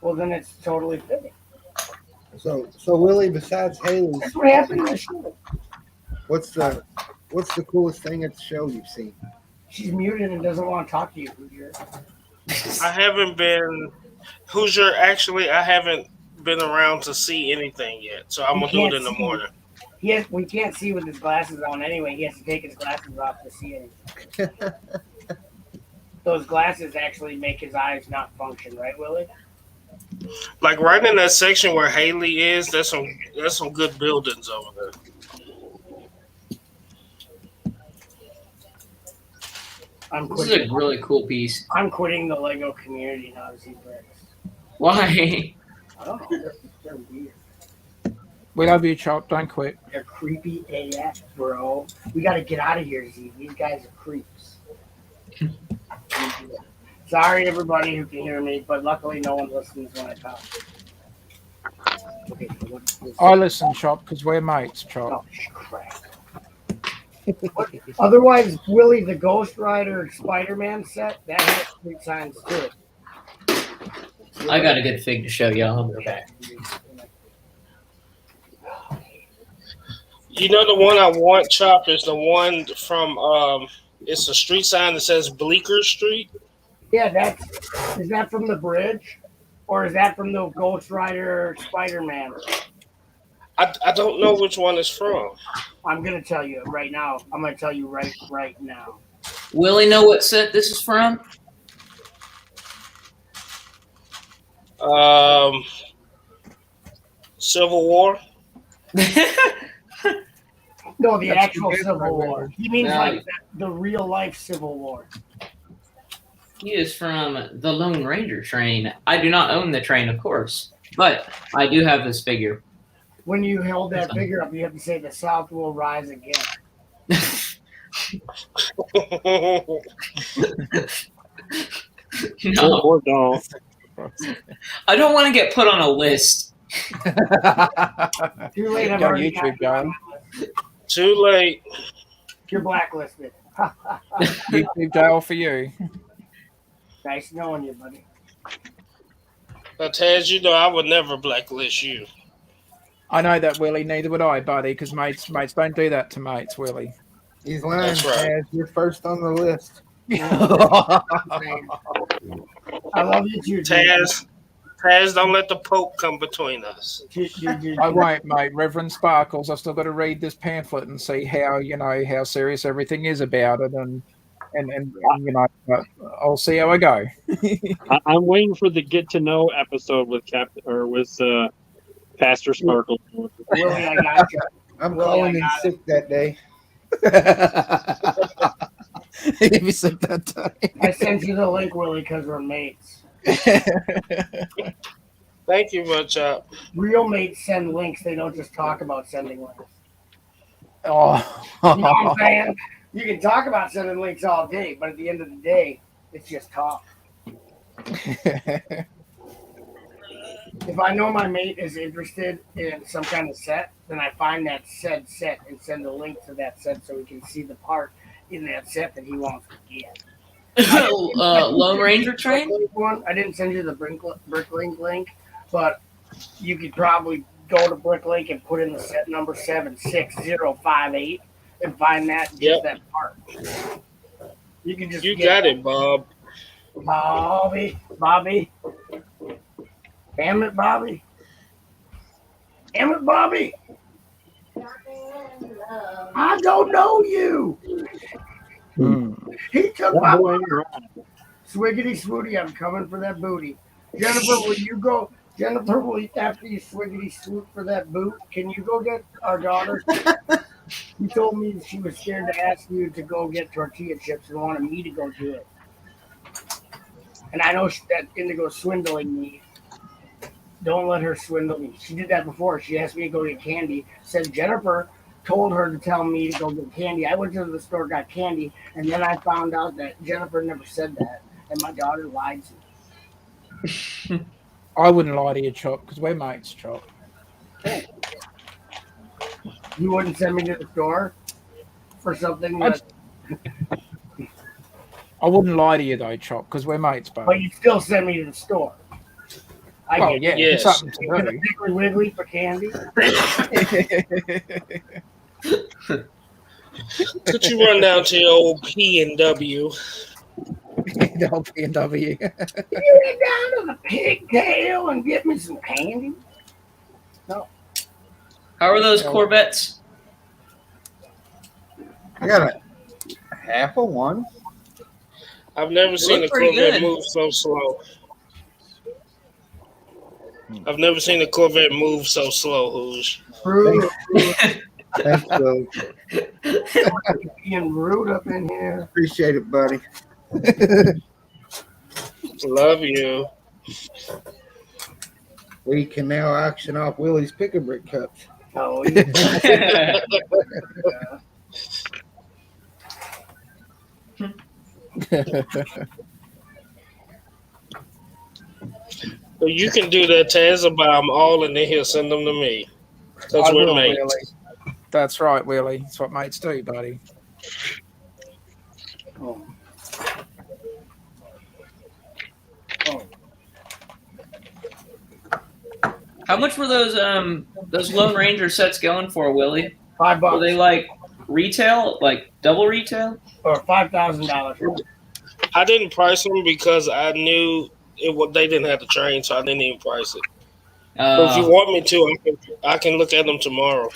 Well, then it's totally fitting. So Willie, besides Haley's, That's what happened in the show. what's the coolest thing at the show you've seen? She's muted and doesn't want to talk to you, Hoosier. I haven't been Hoosier. Actually, I haven't been around to see anything yet, so I'm gonna do it in the morning. We can't see with his glasses on anyway. He has to take his glasses off to see anything. Those glasses actually make his eyes not function, right, Willie? Like right in that section where Haley is, there's some good buildings over there. This is a really cool piece. I'm quitting the Lego community now to see bricks. Why? I don't know. They're weird. We love you, Chop. Don't quit. They're creepy AF, bro. We got to get out of here, Z. These guys are creeps. Sorry, everybody who can hear me, but luckily no one listens when I talk. Okay, so what's this? I listen, Chop, because we're mates, Chop. Oh, crap. Otherwise, Willie the Ghost Rider Spider-Man set, that has 3 signs to it. I got a good fig to show y'all. I'll be back. You know the one I want, Chop, is the one from it's a street sign that says Bleecker Street. Yeah, is that from the bridge? Or is that from the Ghost Rider Spider-Man? I don't know which one it's from. I'm gonna tell you right now. I'm gonna tell you right now. Willie know what set this is from? Civil War. No, the actual Civil War. He means like the real life Civil War. He is from the Lone Ranger train. I do not own the train, of course, but I do have this figure. When you hold that figure up, you have to say the South will rise again. No. Or don't. I don't want to get put on a list. Too late. I've Got already YouTube got going. Too late. You're blacklisted. YouTube jail for you. Nice knowing you, buddy. Now, Taz, you know I would never blacklist you. I know that, Willie. Neither would I, buddy, because mates don't do that to mates, Willie. He's lying. That's right. Taz. You're first on the list. I love you too, Taz, don't let the Pope come between us. I won't, mate. Reverend Sparkles, I've still got to read this pamphlet and see how how serious everything is about it, and I'll see how I go. I'm waiting for the get to know episode with Pastor Sparkle. Willie, I got you. I'm Willie, calling I in got sick that day. If you said that time. I sent you the link, Willie, because we're mates. Thank you much, Chop. Real mates send links. They don't just talk about sending links. Oh. You know what I'm saying? You can talk about sending links all day, but at the end of the day, it's just talk. If I know my mate is interested in some kind of set, then I find that said set and send a link to that set so he can see the part in that set that he wants to get. Lone Ranger train? I didn't send you the Bricklink link, but you could probably go to Bricklink and put in the set number 76058 and find that part. You can just got it, Bob. Bobby. Damn it, Bobby. I don't know you. He took my Swiggity swooty, I'm coming for that booty. Jennifer, will you go? Jennifer, after you swiggity swoot for that boot, can you go get our daughter? She told me she was scared to ask you to go get tortilla chips and wanted me to go do it. And I know that Indigo's swindling me. Don't let her swindle me. She did that before. She asked me to go get candy. Said Jennifer told her to tell me to go get candy. I went to the store, got candy, and then I found out that Jennifer never said that, and my daughter lied to me. I wouldn't lie to you, Chop, because we're mates, Chop. You wouldn't send me to the store for something that. I wouldn't lie to you though, Chop, because we're mates, But buddy. you'd still send me to the store. Well, yeah, Yes. something to Get a do. Piggly Wiggly for candy. Could you run down to your old P&W? The whole P&W. You get down to the pigtail and get me some candy. No. How are those Corvettes? I got a half of one. I've never seen a look pretty Corvette good. move so slow. I've never seen a Corvette move so slow, Hooge. Rude. Thanks, Will. Being rude up in here. Appreciate it, buddy. Love you. We can now auction off Willie's pick and brick cups. Oh, yeah. So you can do that, Taz, and buy them all, and then he'll send them to me. Because I we're will, mates. Willie. That's right, Willie. That's what mates do, buddy. Oh. How much were those Lone Ranger sets going for, Willie? $5. Were they like retail, like double retail? Or $5,000. I didn't price them because I knew they didn't have the train, so I didn't even price it. But if you want me to, I can look at them tomorrow.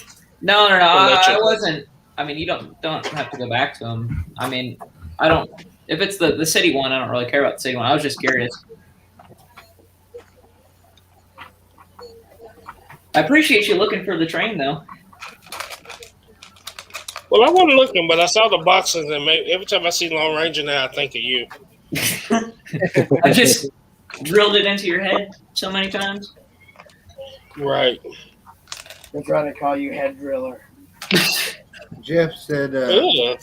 No. I'll let you I know. wasn't. I mean, you don't have to go back to them. I mean, I don't. If it's the city one, I don't really care about the city one. I was just curious. I appreciate you looking for the train, though. Well, I wasn't looking, but I saw the boxes, and every time I see Lone Ranger now, I think of you. I just drilled it into your head so many times. Right. They're trying to call you head driller. Jeff said, Yeah.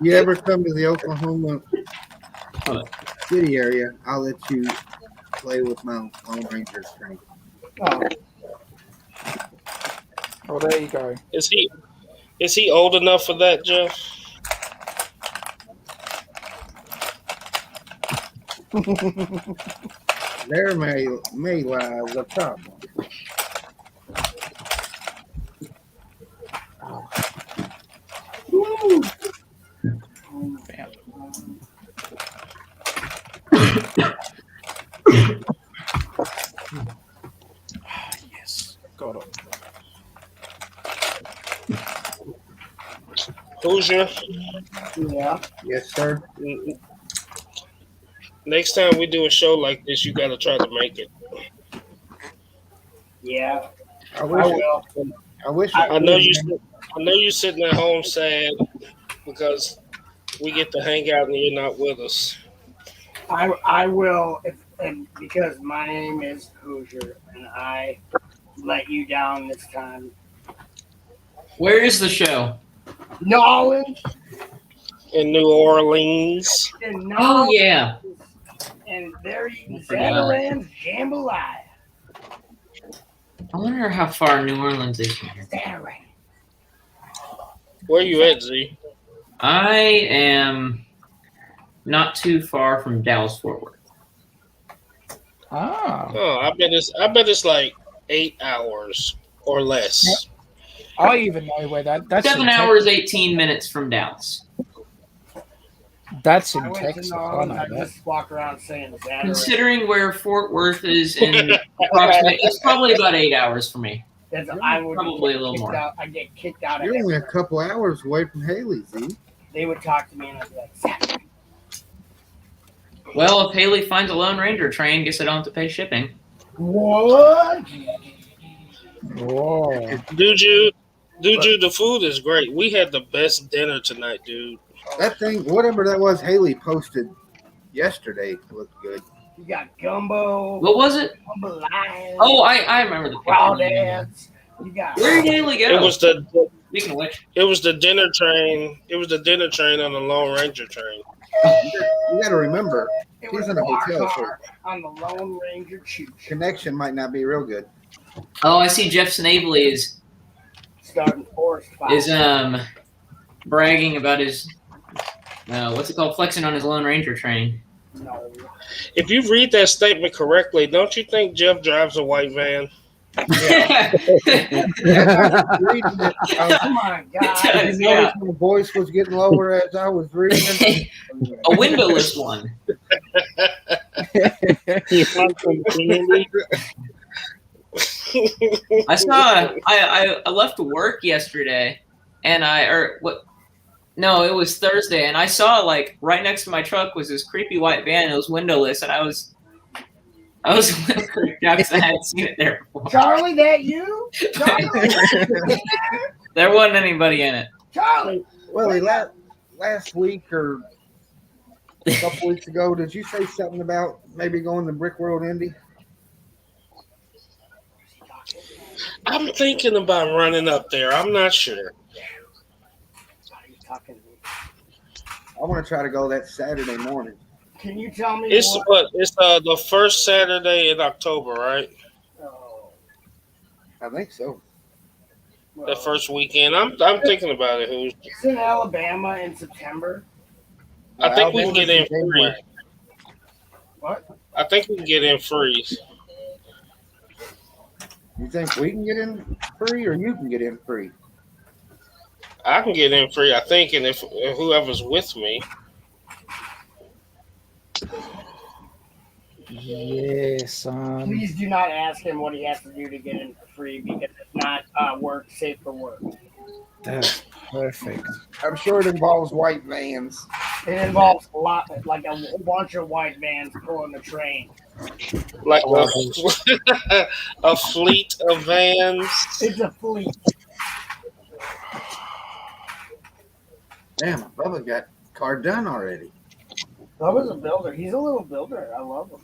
you ever come to the Oklahoma City area, I'll let you play with my Lone Ranger train. Oh. Oh, there you go. Is he old enough for that, Jeff? There may lies a problem. Woo. Yes, got it. Hoosier? Yeah. Yes, sir. Next time we do a show like this, you got to try to make it. Yeah. I will. I wish. I know you're sitting at home sad because we get to hang out and you're not with us. I will, because my name is Hoosier, and I let you down this time. Where is the show? New Orleans. In New Orleans. In Oh, yeah. And they're eating forgot. Zatarans Jambalaya. I wonder how far New Orleans is from here. Zataran. Where you at, Z? I am not too far from Dallas Fort Worth. Ah. Oh, I bet it's like 8 hours or less. I even know where that's 7 in hours, 18 minutes from Dallas. That's in I went Texas. to New I Orleans, know I that. just walk around saying Zataran. Considering where Fort Worth is in approximately, it's probably about 8 hours for me. I would Probably get a little kicked more. out. I get kicked out of You're only a everywhere. couple hours away from Haley, Z. They would talk to me and I'd be like, Zataran. Well, if Haley finds a Lone Ranger train, guess I don't have to pay shipping. What? Whoa. Dude, the food is great. We had the best dinner tonight, dude. That thing, whatever that was, Haley posted yesterday looked good. You got gumbo. What was it? Jambalaya. Oh, I remember the crawdads. You got. Where did Haley go? It was the. Speaking of which, it was the dinner train. It was the dinner train on the Lone Ranger train. You got to remember, he's in a hotel, so on the Lone Ranger choo. Connection might not be real good. oh, I see Jeff Snavely is starting forest fire. Is bragging about his what's it called, flexing on his Lone Ranger train. No. If you read that statement correctly, don't you think Jeff drives a white van? Oh my God! You notice my voice was getting lower as I was reading. A windowless one. I saw. I left work yesterday, and No, it was Thursday, and I saw like right next to my truck was this creepy white van. It was windowless, and I was creeped out because I hadn't seen it there before. Charlie, that you? Charlie? There wasn't anybody in it. Charlie. Well, last week or a couple weeks ago, did you say something about maybe going to Brick World Indy? I'm thinking about running up there. I'm not sure. I want to try to go that Saturday morning. Can you tell me It's the first Saturday in October, right? Oh. I think so. The first weekend. I'm thinking about it. It's in Alabama in September. I think we can get in free. What? I think we can get in free. You think we can get in free, or you can get in free? I can get in free, I think, and if whoever's with me. Yes. Please do not ask him what he has to do to get in for free, because it's not safe for work. That's perfect. I'm sure it involves white vans. It involves a lot, like a whole bunch of white vans pulling the train. Like a fleet of vans. It's a fleet. Damn, Bubba got car done already. Bubba's a builder. He's a little builder. I love him.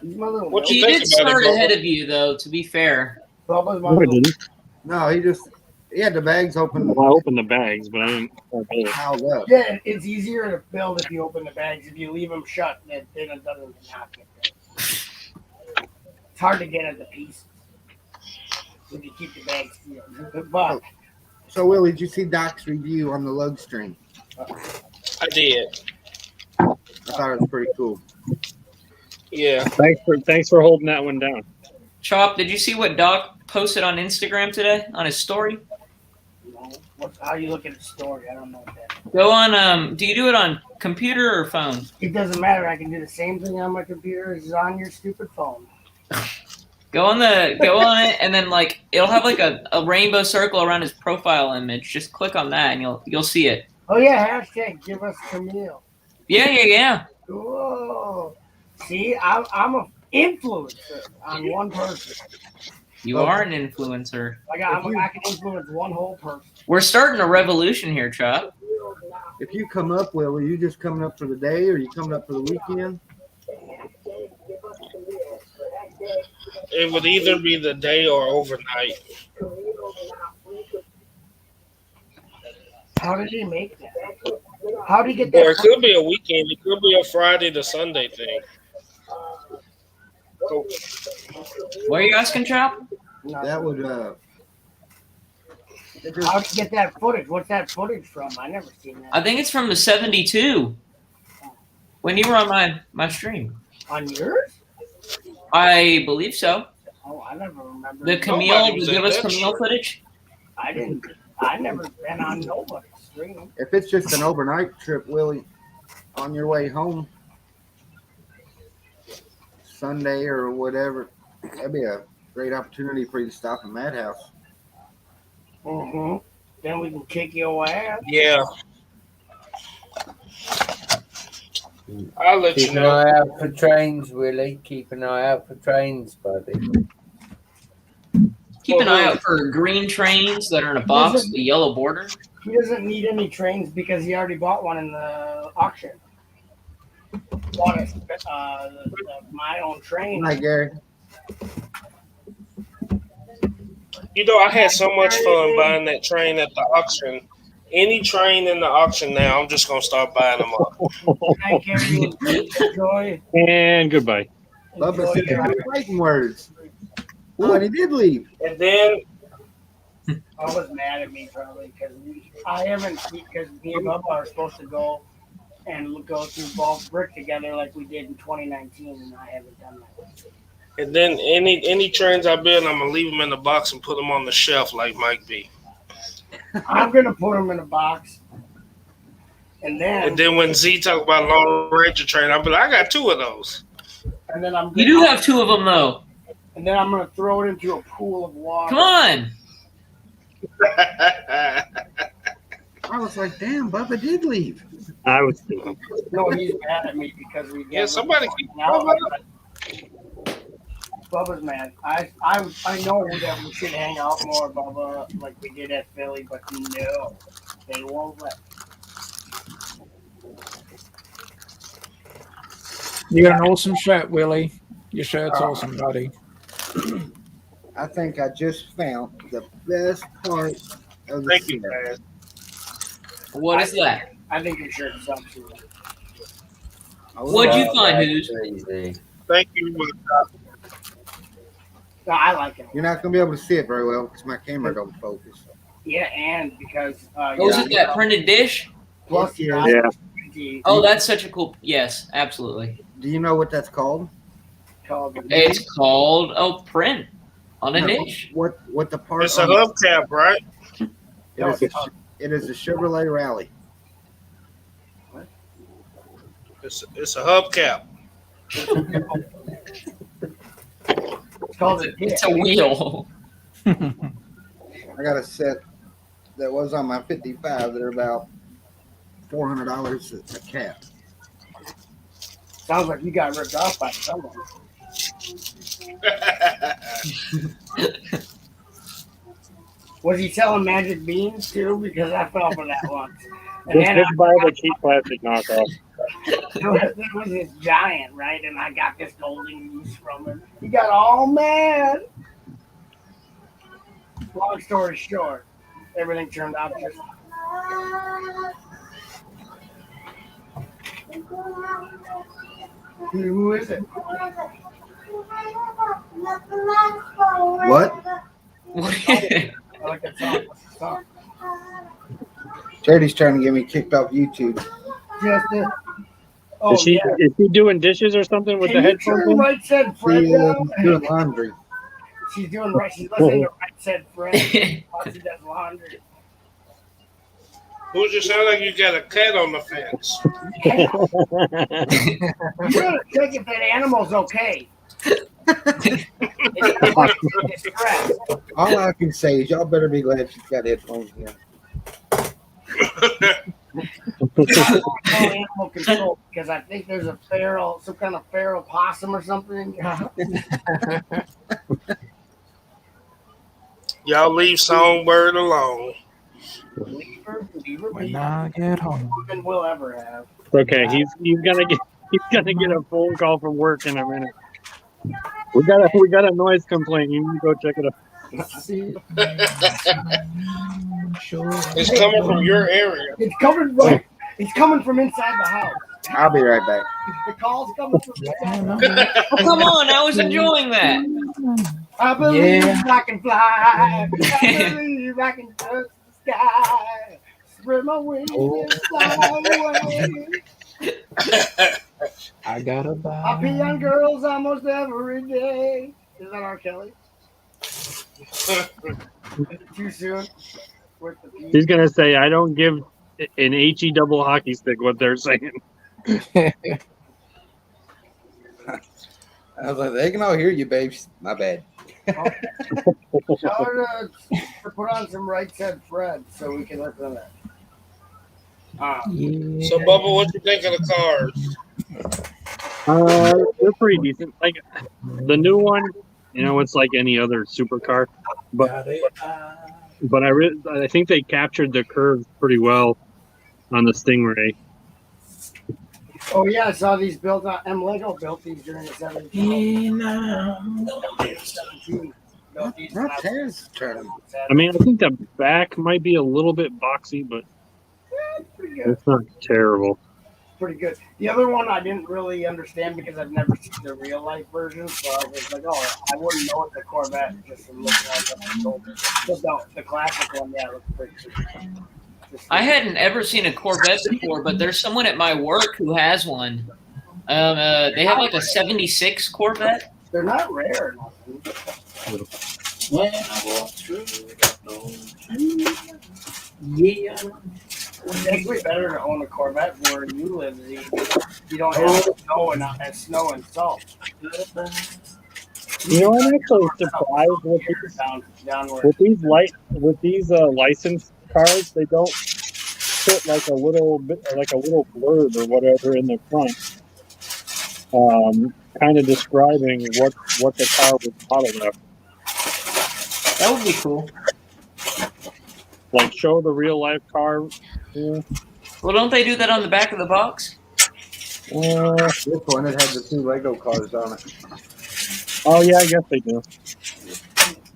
He's my little builder. He did start ahead of you, though, to be fair. Bubba's my No, I little didn't. No, he had the bags open. Well, I opened the bags, but I didn't. Piled up. Yeah, it's easier to build if you open the bags. If you leave them shut, then it doesn't not get there. It's hard to get at the pieces if you keep the bags sealed. But So, Willie, did you see Doc's review on the lug stream? I did. I thought it was pretty cool. Yeah. Thanks for holding that one down. Chop, did you see what Doc posted on Instagram today on his story? how you look at a story? I don't know what that is. Go on. Do you do it on computer or phone? It doesn't matter. I can do the same thing on my computer as on your stupid phone. Go on it, and then like it'll have like a rainbow circle around his profile image. Just click on that, and you'll see it. Oh yeah, hashtag give us Camille. Yeah. Whoa. See, I'm an influencer on one person. You are an influencer. I can influence one whole person. We're starting a revolution here, Chop. If you come up, Will, are you just coming up for the day, or are you coming up for the weekend? It would either be the day or overnight. How did he make that? How did he get that? Or it could be a weekend. It could be a Friday to Sunday thing. What are you asking, Chop? That would How did you get that footage? What's that footage from? I never seen that. I think it's from the 72 when you were on my stream. On yours? I believe so. Oh, I never remember. The Camille, give us Camille footage. I never been on nobody's stream. if it's just an overnight trip, Willie, on your way home, Sunday or whatever, that'd be a great opportunity for you to stop in Madhouse. Mm-hmm. Then we can kick your ass. Yeah. I'll let Keep you an know. eye out for trains, Willie. Keep an eye out for trains, buddy. Keep an eye out for green trains that are in a box with a yellow border. He doesn't need any trains because he already bought one in the auction. bought my own train. Hi, Gary. You know, I had so much fun buying that train at the auction. Any train in the auction now, I'm just gonna start buying them up. Thank you. Enjoy. And goodbye. Bubba said good fighting words. Oh, and he did leave. And then I was mad at me probably because me and Bubba are supposed to go and go through bulk brick together like we did in 2019, and I haven't done that. And then any trains I build, I'm gonna leave them in the box and put them on the shelf like Mike B. I'm gonna put them in a box, and then when Z talk about Long Ranger train, I'll be like, I got 2 of those. And then You do have 2 of them though. And then I'm gonna throw it into a pool of water. Come on. I was like, damn, Bubba did leave. I was. No, he's mad at me because we Yeah, somebody keep Bubba's mad. I know that we should hang out more, Bubba, like we did at Philly, but no, they won't let. You got an awesome shirt, Willie. Your shirt's awesome, buddy. I think I just found the best part of the Thank you, set. man. What is that? I think your shirt sucks. What'd you find, Who's? Thank you. No, I like it. You're not going to be able to see it very well because my camera don't focus. Yeah, and because Oh, is it that printed dish? plus Yeah. Oh, that's such a cool. Yes, absolutely. Do you know what that's called? It's called print on a dish. What the part? It's a hubcap, right? It is a Chevrolet Rally. It's a hubcap. It's a wheel. I got a set that was on my 55 that are about $400 a cap. Sounds like you got ripped off by someone. Was he selling magic beans too? Because I fell for that once. And then Just buy the cheap plastic knockoff. there was this giant, right? And I got this golden goose from him. He got all mad. Long story short, everything turned out just. Who is it? What? I like that song. What's the song? Charity's trying to get me kicked off YouTube. Just it. Oh, Is she yeah. is she doing dishes or something with Can the you headphones turn in? Right Said Fred She down? doing laundry. She's doing right. She's listening to Right Said Fred while she does laundry. Who's you sound like you got a cat on the fence? You gotta check if that animal's okay. It's stressed. All I can say is y'all better be glad she's got headphones in. Animal control, because I think there's a feral, some kind of feral possum or something in your house. Y'all leave Songbird alone. Leave her When be. I get home. More than we'll ever have. Okay, he's gonna get a phone call from work in a minute. We got a noise complaint. You need to go check it out. It's coming from your area. It's coming right. It's coming from inside the house. I'll be right back. The call's coming from inside the house. Oh, come on, I was enjoying that. I believe I can fly. I believe I can touch the sky. Spread my wings and fly away. I gotta I buy. pee on girls almost every day. Is that R. Kelly? Is it too soon? With the pee? He's gonna say, "I don't give an HE double hockey stick." What they're saying. I was like, they can all hear you, babes. My bad. Tell her to put on some Right Said Fred so we can listen to that. So, Bubba, what you think of the cars? They're pretty decent. Like the new one, it's like any other supercar, but I think they captured the curves pretty well on the Stingray. Oh yeah, I saw these built on Lego built these during the 17. Built these when Not I Taz turn. I mean, I think the back might be a little bit boxy, but pretty good. it's not terrible. Pretty good. The other one I didn't really understand because I've never seen the real life version, so I was like, oh, I wouldn't know it's a Corvette just from looking at what they told me. But the classic one, yeah, looks pretty cool. I hadn't ever seen a Corvette before, but there's someone at my work who has one. They have like a '76 Corvette. They're not rare or nothing. When I walk through yeah. It's actually better to own a Corvette where you live. You don't have snow and salt. You know, I'm actually surprised with these licensed cars. They don't put like a little blurb or whatever in the front, kind of describing what the car was modeled after. That would be cool. Like show the real life car. Yeah. Well, don't they do that on the back of the box? This one, it had the 2 Lego cars on it. Oh yeah, I guess they do.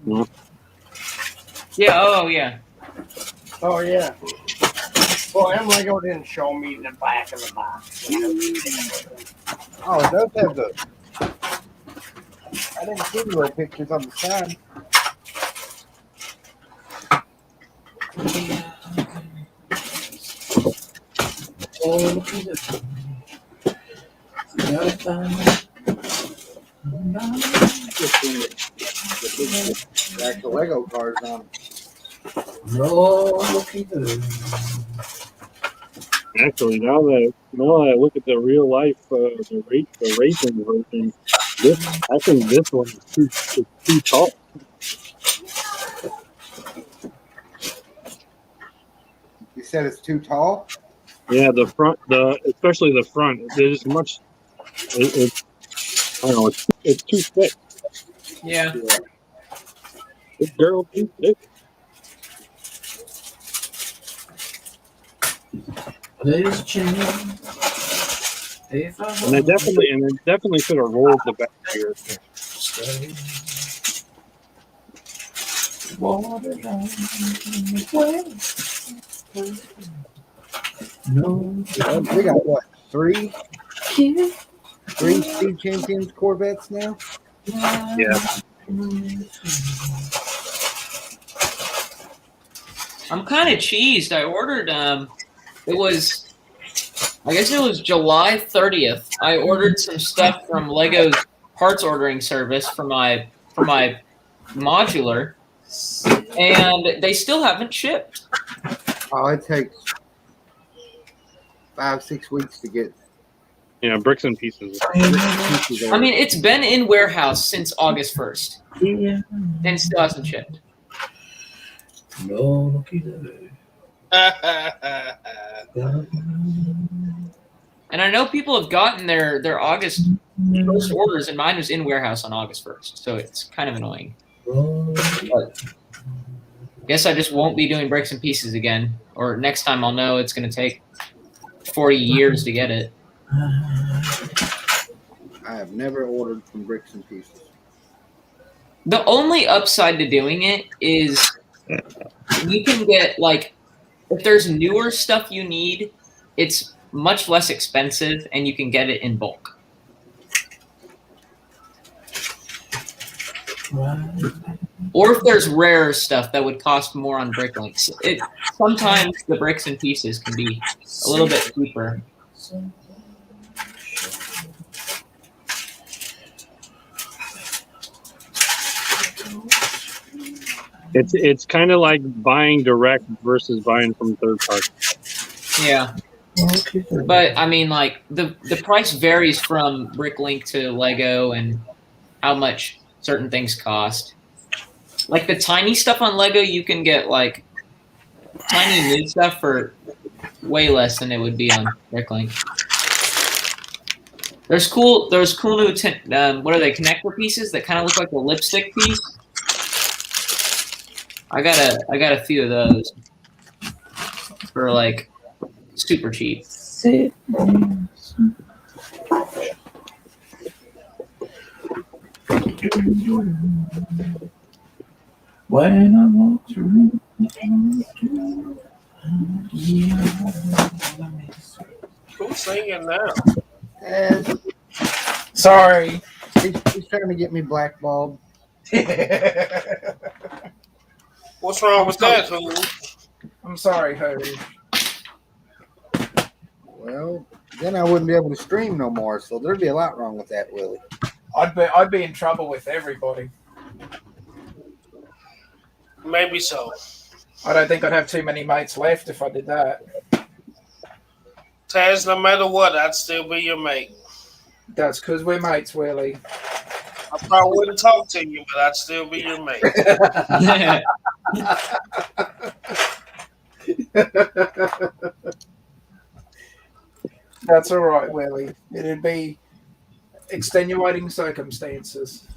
Yeah. Yeah. Oh yeah. Oh yeah. Well, Lego didn't show me the back of the box. Oh, it does have the. I didn't see the little pictures on the side. The actual Lego cars on it. Actually, now that I look at the real life, the racing version, I think this one is too tall. You said it's too tall? Yeah, especially the front. There's much. I don't know. It's too thick. Yeah. This girl too thick. There's a change. And it definitely should have rolled the back here. We got what? 3 Speed Champions Corvettes now? Yeah. I'm kind of cheesed. I ordered I guess it was July 30th. I ordered some stuff from Lego's parts ordering service for my modular, and they still haven't shipped. Oh, it takes 5-6 weeks to get. Yeah, bricks and pieces. I mean, it's been in warehouse since August 1st, and still hasn't shipped. No, And I know people have gotten their August first orders, and mine was in warehouse on August 1st, so it's kind of annoying. But I guess I just won't be doing bricks and pieces again, or next time I'll know it's going to take 40 years to get it. I have never ordered from Bricks and Pieces. The only upside to doing it is you can get, like, if there's newer stuff you need, it's much less expensive, and you can get it in bulk. Or if there's rarer stuff that would cost more on Bricklinks. Sometimes the bricks and pieces can be a little bit cheaper. It's kind of like buying direct versus buying from third party. Yeah. But I mean, like, the price varies from Bricklink to Lego and how much certain things cost. Like the tiny stuff on Lego, you can get like tiny new stuff for way less than it would be on Bricklink. There's cool new what are they, connector pieces that kind of look like a lipstick piece. I got a few of those for like super cheap. When I walk through. Who's singing now? Sorry. He's trying to get me blackballed. What's wrong with that, Who? I'm sorry, Ho. Well, then I wouldn't be able to stream no more, so there'd be a lot wrong with that, Willie. I'd be in trouble with everybody. Maybe so. I don't think I'd have too many mates left if I did that. Taz, no matter what, I'd still be your mate. That's because we're mates, Willie. I probably wouldn't talk to you, but I'd still be your mate. That's all right, Willie. It'd be extenuating circumstances.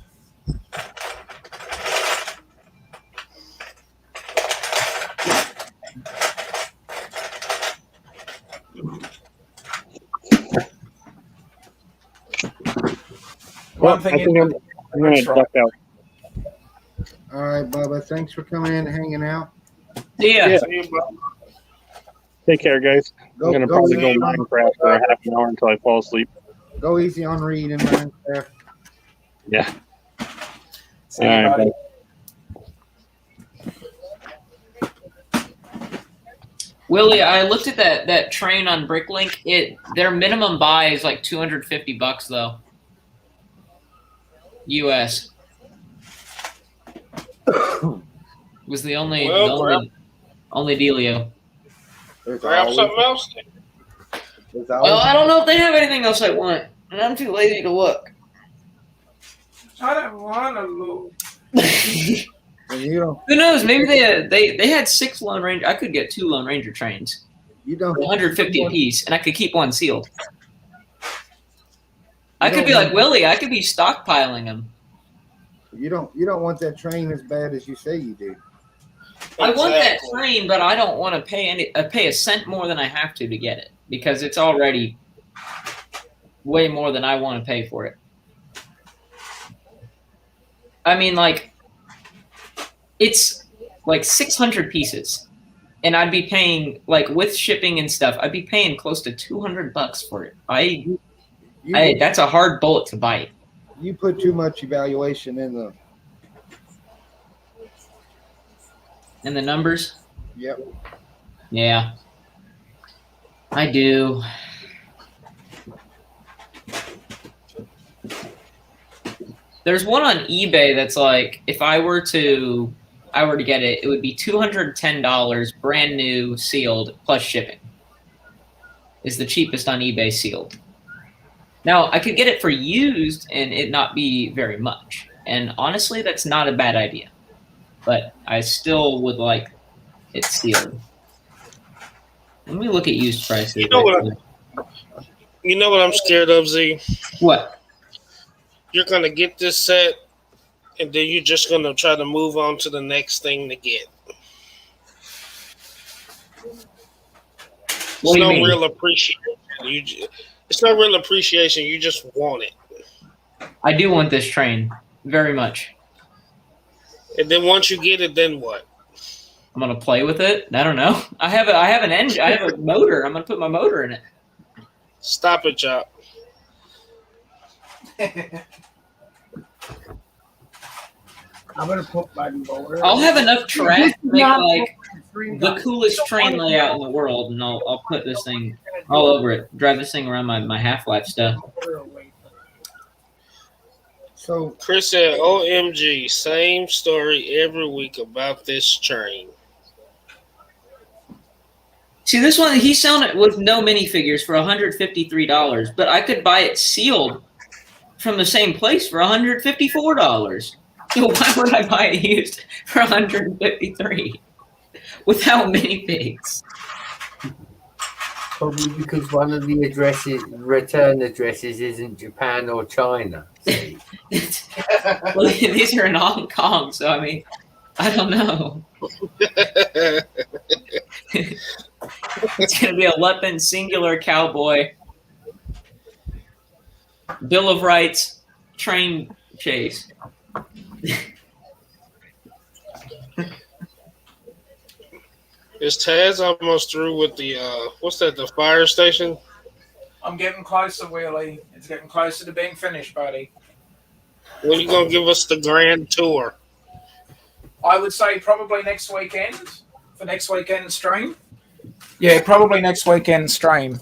Well, I think I'm going to duck out. All right, Bubba. Thanks for coming in and hanging out. Yeah. See you, Bubba. Take care, guys. I'm going to probably go Minecraft for a half an hour until I fall asleep. Go easy on Reed in Minecraft. Yeah. See you, buddy. Willie, I looked at that train on Bricklink. Their minimum buy is like $250 though. US. Was the only dealio. Grab something else. Well, I don't know if they have anything else I want, and I'm too lazy to look. I don't want to look. Who knows? Maybe they had 6 Lone Ranger. I could get 2 Lone Ranger trains. You don't. 150 apiece, and I could keep one sealed. I could be like Willie. I could be stockpiling them. You don't want that train as bad as you say you do. I want that train, but I don't want to pay a cent more than I have to get it because it's already way more than I want to pay for it. I mean, like, it's like 600 pieces, and I'd be paying, like, with shipping and stuff, I'd be paying close to $200 for it. That's a hard bullet to bite. You put too much evaluation in the numbers. Yep. Yeah, I do. There's one on eBay that's like, if I were to get it, it would be $210, brand new, sealed, plus shipping. Is the cheapest on eBay sealed. Now, I could get it for used and it not be very much. And honestly, that's not a bad idea. But I still would like it sealed. Let me look at used prices. You know what I'm scared of, Z? What? You're going to get this set, and then you're just going to try to move on to the next thing to get. It's no real appreciation. It's no real appreciation. You just want it. I do want this train very much. And then once you get it, then what? I'm gonna play with it. I don't know. I have an engine. I have a motor. I'm gonna put my motor in it. Stop it, Chop. I'm gonna put my motor. I'll have enough track to make like the coolest train layout in the world, and I'll put this thing all over it. Drive this thing around my Half-Life stuff. So Chris said, "OMG, same story every week about this train." See, this one, he's selling it with no minifigures for $153, but I could buy it sealed from the same place for $154. So why would I buy it used for $153 without minifigs? Probably because one of the return addresses isn't Japan or China. Well, these are in Hong Kong, so I mean, I don't know. It's going to be a Lepin singular cowboy Bill of Rights, train chase. Is Taz almost through with the what's that? The fire station? I'm getting closer, Wheelie. It's getting closer to being finished, buddy. When you gonna give us the grand tour? I would say probably next weekend for next weekend stream. Yeah, probably next weekend stream.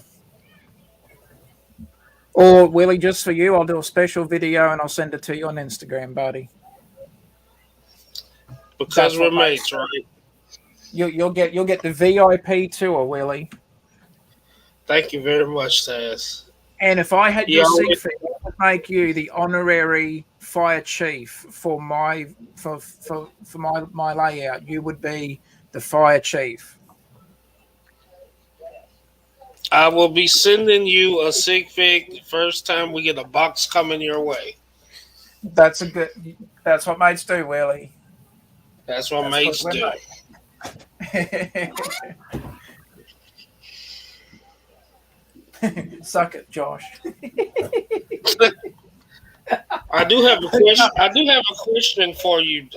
Or Willie, just for you, I'll do a special video and I'll send it to you on Instagram, buddy. Because we're mates, right? You'll get the VIP tour, Willie. Thank you very much, Taz. And if I had Yeah, your always- seat, I would make you the honorary fire chief for my layout. You would be the fire chief. I will be sending you a sig fig the first time we get a box coming your way. That's what mates do, Willie. That's what mates do. Suck it, Josh. I do have a question. I do have a question for you,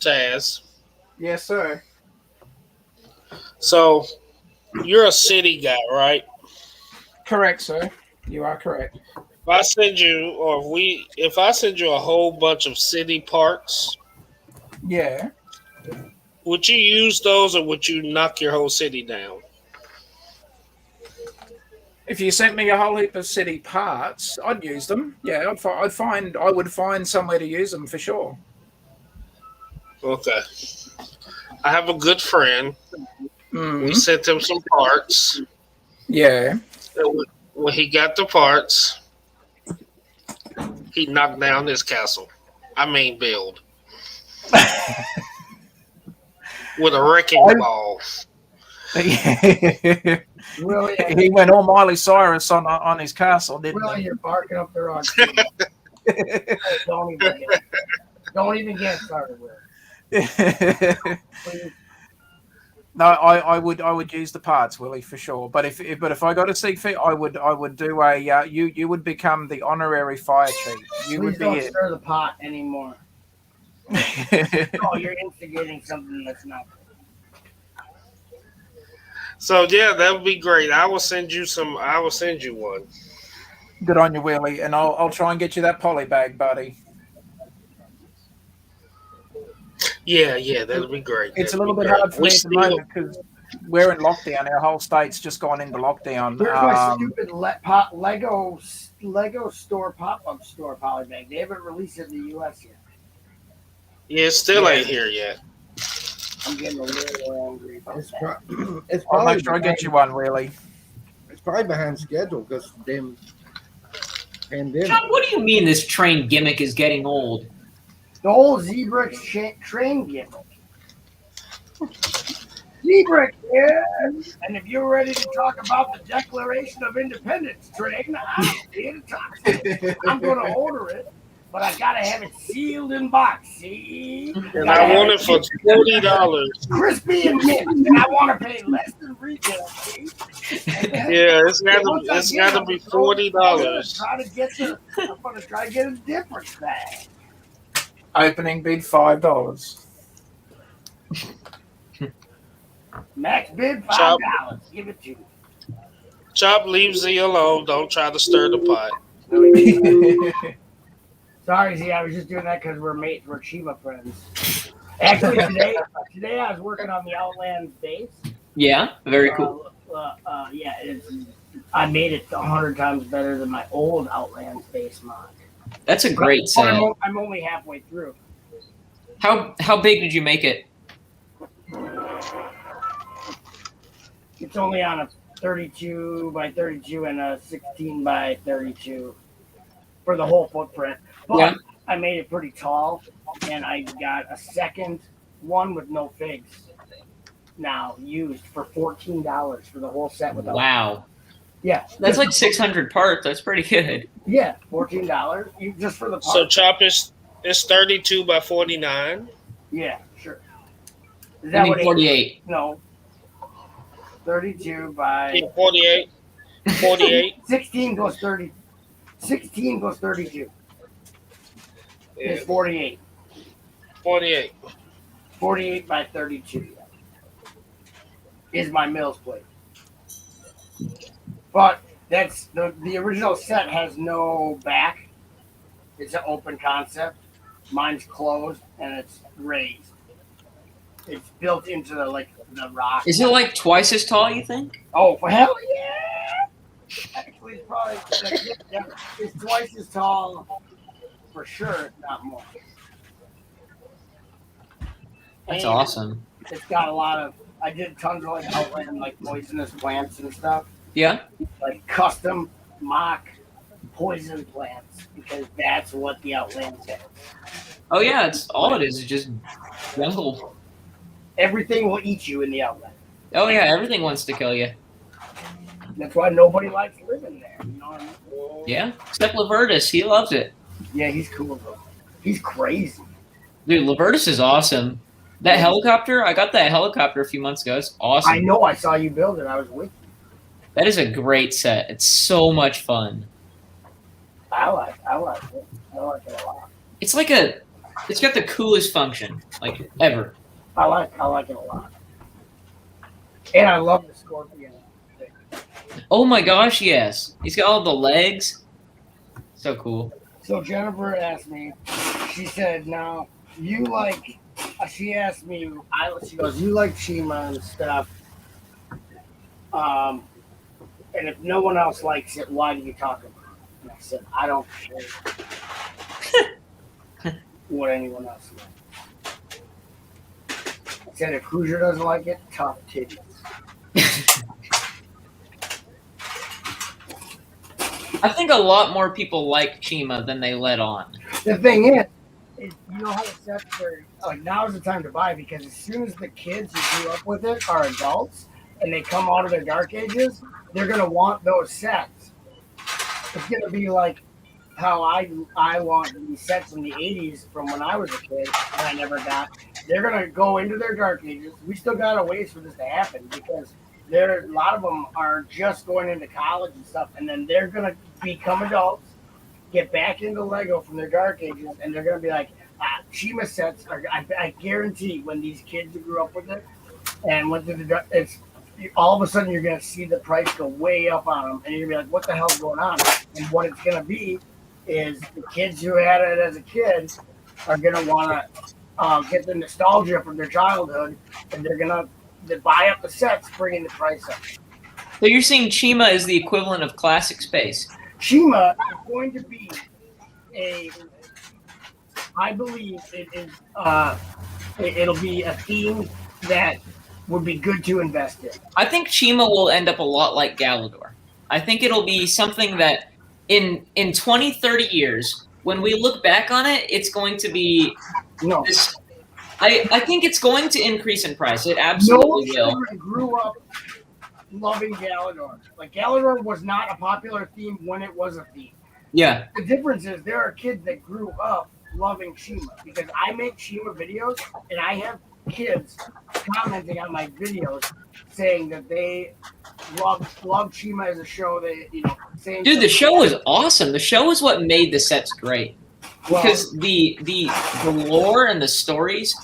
Taz. Yes, sir. So, you're a city guy, right? Correct, sir. You are correct. If I send you, if I send you a whole bunch of city parks, Yeah. would you use those, or would you knock your whole city down? If you sent me a whole heap of city parts, I'd use them. Yeah, I would find somewhere to use them for sure. Okay. I have a good friend. Mm-hmm. We sent him some parts. Yeah. When he got the parts, he knocked down his castle. I mean, build. With a wrecking ball. Willie, He went all Miley Cyrus on his castle, didn't Willie, he? you're barking up the wrong tree. Don't even get started with it. Please. No, I would use the parts, Willie, for sure. But if I got a seat fit, I would do a you would become the honorary fire chief. You Please would be don't it. stir the pot anymore. Oh, you're instigating something that's not. So yeah, that would be great. I will send you some. I will send you one. Good on you, Willie, and I'll try and get you that poly bag, buddy. Yeah, that'd be great. It's a little bit hard for me at the moment because we're in lockdown. Our whole state's just gone into lockdown. Where's my stupid Lego store pop-up store poly bag? They haven't released it in the U.S. yet. Yeah, it still ain't here yet. I'm getting a little angry about It's that. It's I'll probably make sure I get you one, Willie. It's probably behind schedule because damn pandemic. John, what do you mean this train gimmick is getting old? The whole Zebra train gimmick. Zebra, yeah. And if you're ready to talk about the Declaration of Independence train, I'm here to talk to you. I'm going to order it, but I got to have it sealed in box. See? And I want it for $40. Crispy and mint, and I want to pay less than retail. See? Yeah, it's got to be $40. I'm going to try to get a difference bag. Opening bid $5. Max bid Chop. $5. Give it to me. Chop, leave Z alone. Don't try to stir the pot. Sorry, Z. I was just doing that because we're mates. We're Shiva friends. Actually, today I was working on the Outland base. Yeah, very cool. Yeah, I made it 100 times better than my old Outland base mod. That's a great But set. I'm only halfway through. How big did you make it? It's only on a 32 by 32 and a 16 by 32 for the whole footprint. But Yeah. I made it pretty tall, and I got a second one with no figs now used for $14 for the whole set without. Wow. Yeah, That's like 600 parts. That's pretty good. yeah, $14 just for the part. So Chop is 32 by 49. Yeah, sure. Is I mean, what it is? 48. No. 32 by 48. 48. 16 goes 30. 16 plus 32 is Yeah, 48. 48. 48 by 32 is my Mills plate. But that's the original set has no back. It's an open concept. Mine's closed and it's raised. It's built into the rock. Is it like twice as tall, you think? Oh, for hell yeah! Actually, it's probably yeah, it's twice as tall for sure, if not more. That's And awesome. it's got a lot of. I did tons of outland poisonous plants and stuff. Yeah. Like custom mock poison plants because that's what the Outlands have. Oh yeah, it's all it is just jungle. Everything will eat you in the Outland. Oh yeah, everything wants to kill you. That's why nobody likes living there. You know what I mean? Yeah, except Lavertus, he loves it. Yeah, he's cool though. He's crazy. Dude, Lavertus is awesome. That helicopter, I got that helicopter a few months ago. It's awesome. I know. I saw you build it. I was with you. That is a great set. It's so much fun. I like it. I like it a lot. It's got the coolest function ever. I like it a lot. And I love the scorpion thing. Oh my gosh, yes. He's got all the legs. So cool. So Jennifer asked me, she said, now you like, she asked me, she goes, you like Chima and stuff. And if no one else likes it, why do you talk about it? And I said, I don't care what anyone else likes. I said, if Hoosier doesn't like it, tough titties. I think a lot more people like Chima than they let on. The thing is you know how the sets are, now is the time to buy because as soon as the kids who grew up with it are adults and they come out of their dark ages, they're going to want those sets. It's going to be like how I want these sets from the 80s from when I was a kid and I never got. They're going to go into their dark ages. We still got a ways for this to happen because a lot of them are just going into college and stuff, and then they're going to become adults, get back into Lego from their dark ages, and they're going to be like, Chima sets are, I guarantee when these kids who grew up with it and went through it's all of a sudden you're going to see the price go way up on them, and you're going to be like, what the hell's going on? And what it's going to be is the kids who had it as a kid are going to want to get the nostalgia from their childhood, and they're going to buy up the sets, bringing the price up. So you're saying Chima is the equivalent of Classic Space? Chima is going to be I believe it is, it'll be a theme that would be good to invest in. I think Chima will end up a lot like Galador. I think it'll be something that in 20, 30 years, when we look back on it, it's going to be this. I think it's going to increase in price. It absolutely no will. children grew up loving Galador. Like Galador was not a popular theme when it was a theme. Yeah. The difference is there are kids that grew up loving Chima because I make Chima videos and I have kids commenting on my videos saying that they love Chima as a show. They saying Dude, the show was awesome. The show is what made the sets great. Because the lore and the stories,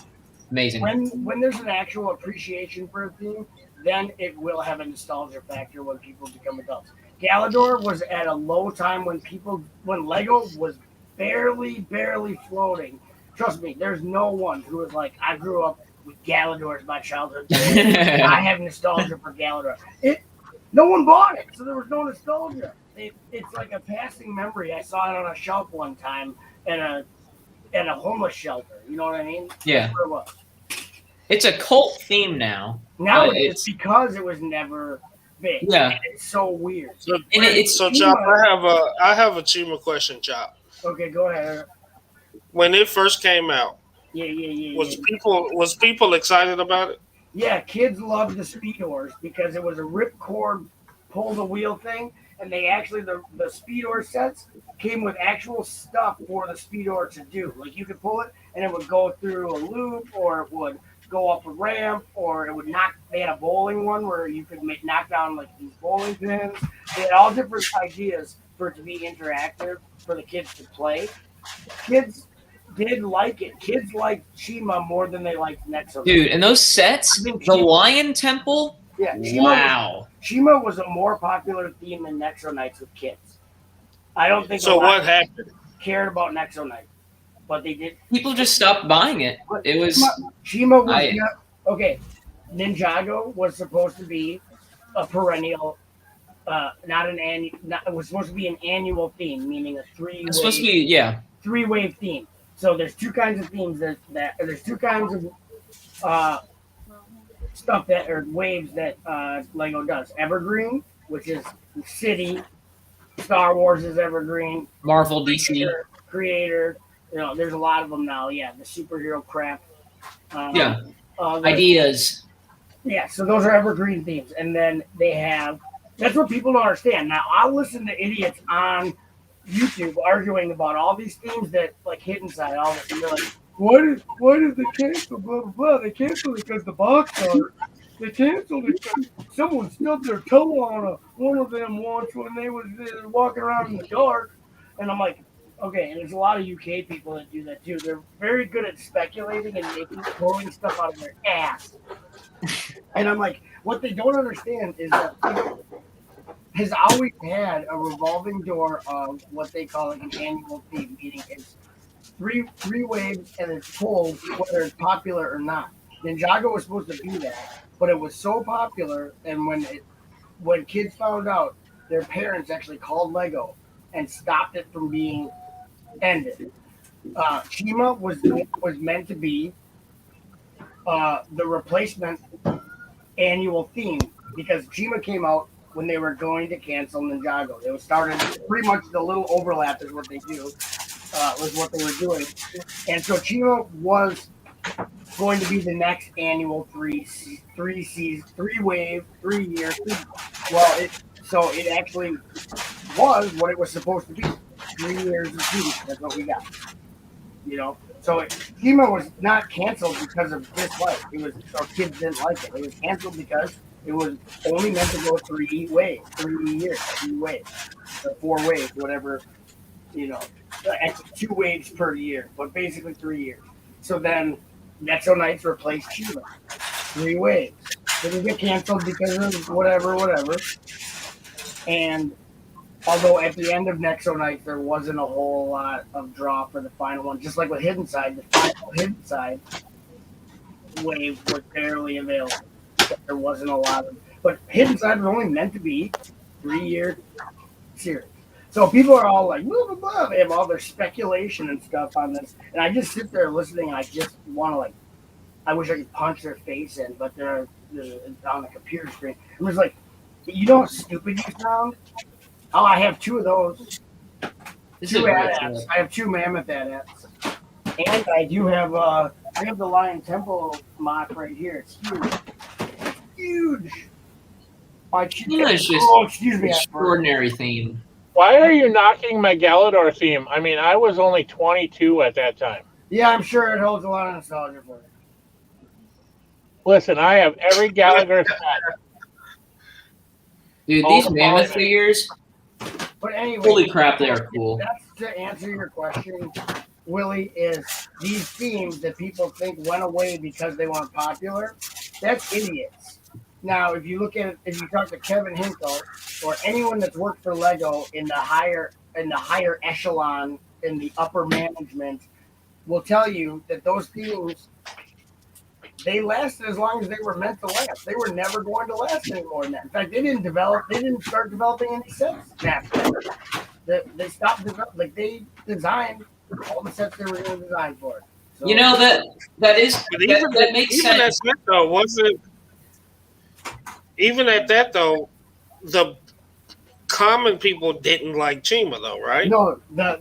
amazing. When there's an actual appreciation for a theme, then it will have a nostalgia factor when people become adults. Galador was at a low time when Lego was barely floating. Trust me, there's no one who was like, I grew up with Galador as my childhood. I have nostalgia for Galador. No one bought it, so there was no nostalgia. It's like a passing memory. I saw it on a shelf one time at a homeless shelter. You know what I mean? Yeah. That's where it was. It's a cult theme now. Now it's because it was never big. Yeah. It's so weird. So Chop, I have a Chima question, Chop. Okay, go ahead. When it first came out, was people excited about it? Yeah, kids loved the Speedors because it was a ripcord pull the wheel thing, and they actually the Speedor sets came with actual stuff for the Speedor to do. Like you could pull it and it would go through a loop, or it would go up a ramp, or it would knock. They had a bowling one where you could knock down like these bowling pins. They had all different ideas for it to be interactive for the kids to play. Kids did like it. Kids liked Chima more than they liked Nexo. Dude, and those sets, the Lion Temple. Yeah, wow. Chima was a more popular theme than Nexo Nights with kids. I don't think. So what happened? Cared about Nexo Night, but they did. People just stopped buying it. It was Chima was okay. Ninjago was supposed to be a perennial, not an annual. It was supposed to be an annual theme, meaning a It's supposed to be 3-wave theme. So there's two kinds of themes that there's two kinds of stuff that or waves that Lego does. Evergreen, which is city. Star Wars is evergreen. Marvel, DC, Creator. You know, there's a lot of them now. Yeah, the superhero crap. Ideas. Yeah, so those are evergreen themes, and then they have. That's what people don't understand. Now I'll listen to idiots on YouTube arguing about all these themes that like hit inside all this, and they're like, why did they cancel? Blah blah blah. They canceled it because the box art. They canceled it because someone stubbed their toe on one of them once when they was walking around in the dark. And I'm like, okay, and there's a lot of UK people that do that too. They're very good at speculating and pulling stuff out of their ass. And I'm like, what they don't understand is that has always had a revolving door of what they call like an annual theme, meaning it's three waves and it's pulled whether it's popular or not. Ninjago was supposed to be that, but it was so popular, and when kids found out, their parents actually called Lego and stopped it from being ended. Chima was meant to be the replacement annual theme because Chima came out when they were going to cancel Ninjago. They started pretty much the little overlap is what they do, was what they were doing. And so Chima was going to be the next annual 3-wave, 3 year thing. Well, it actually was what it was supposed to be. 3 years of shooting. That's what we got. You know? So Chima was not canceled because of dislike. It was our kids didn't like it. It was canceled because it was only meant to go 3 waves, 3 years, 3 waves, or 4 waves, whatever, you know, 2 waves per year, but basically 3 years. So then Nexo Nights replaced Chima, 3 waves. Didn't get canceled because of whatever. And although at the end of Nexo Nights there wasn't a whole lot of draw for the final one, just like with Hidden Side, the final Hidden Side wave was barely available. There wasn't a lot of, but Hidden Side was only meant to be 3-year series. So people are all like, blah, blah, blah. They have all their speculation and stuff on this. And I just sit there listening, and I just want to, like, I wish I could punch their face in, but they're on the computer screen. I'm just like, you know how stupid you sound? Oh, I have 2 of those. 2 AT-ATs. I have 2 Mammoth AT-ATs. And I do have, I have the Lion Temple mock right here. It's huge. It's huge. It's just excuse me. extraordinary theme. Why are you knocking my Galador theme? I mean, I was only 22 at that time. Yeah, I'm sure it holds a lot of nostalgia for you. Listen, I have every Gallagher set. Dude, these Mammoth figures, but anyway, holy crap, they are cool. That's to answer your question, Willie, is these themes that people think went away because they weren't popular, that's idiots. Now, if you look at it, if you talk to Kevin Hinkle or anyone that's worked for Lego in the higher echelon, in the upper management, will tell you that those themes, they lasted as long as they were meant to last. They were never going to last any more than that. In fact, they didn't start developing any sets after. They stopped developing, like they designed all the sets they were going to design for it. So, you know, that makes even sense. At that though, wasn't even at that though, the common people didn't like Chima though, right? No, the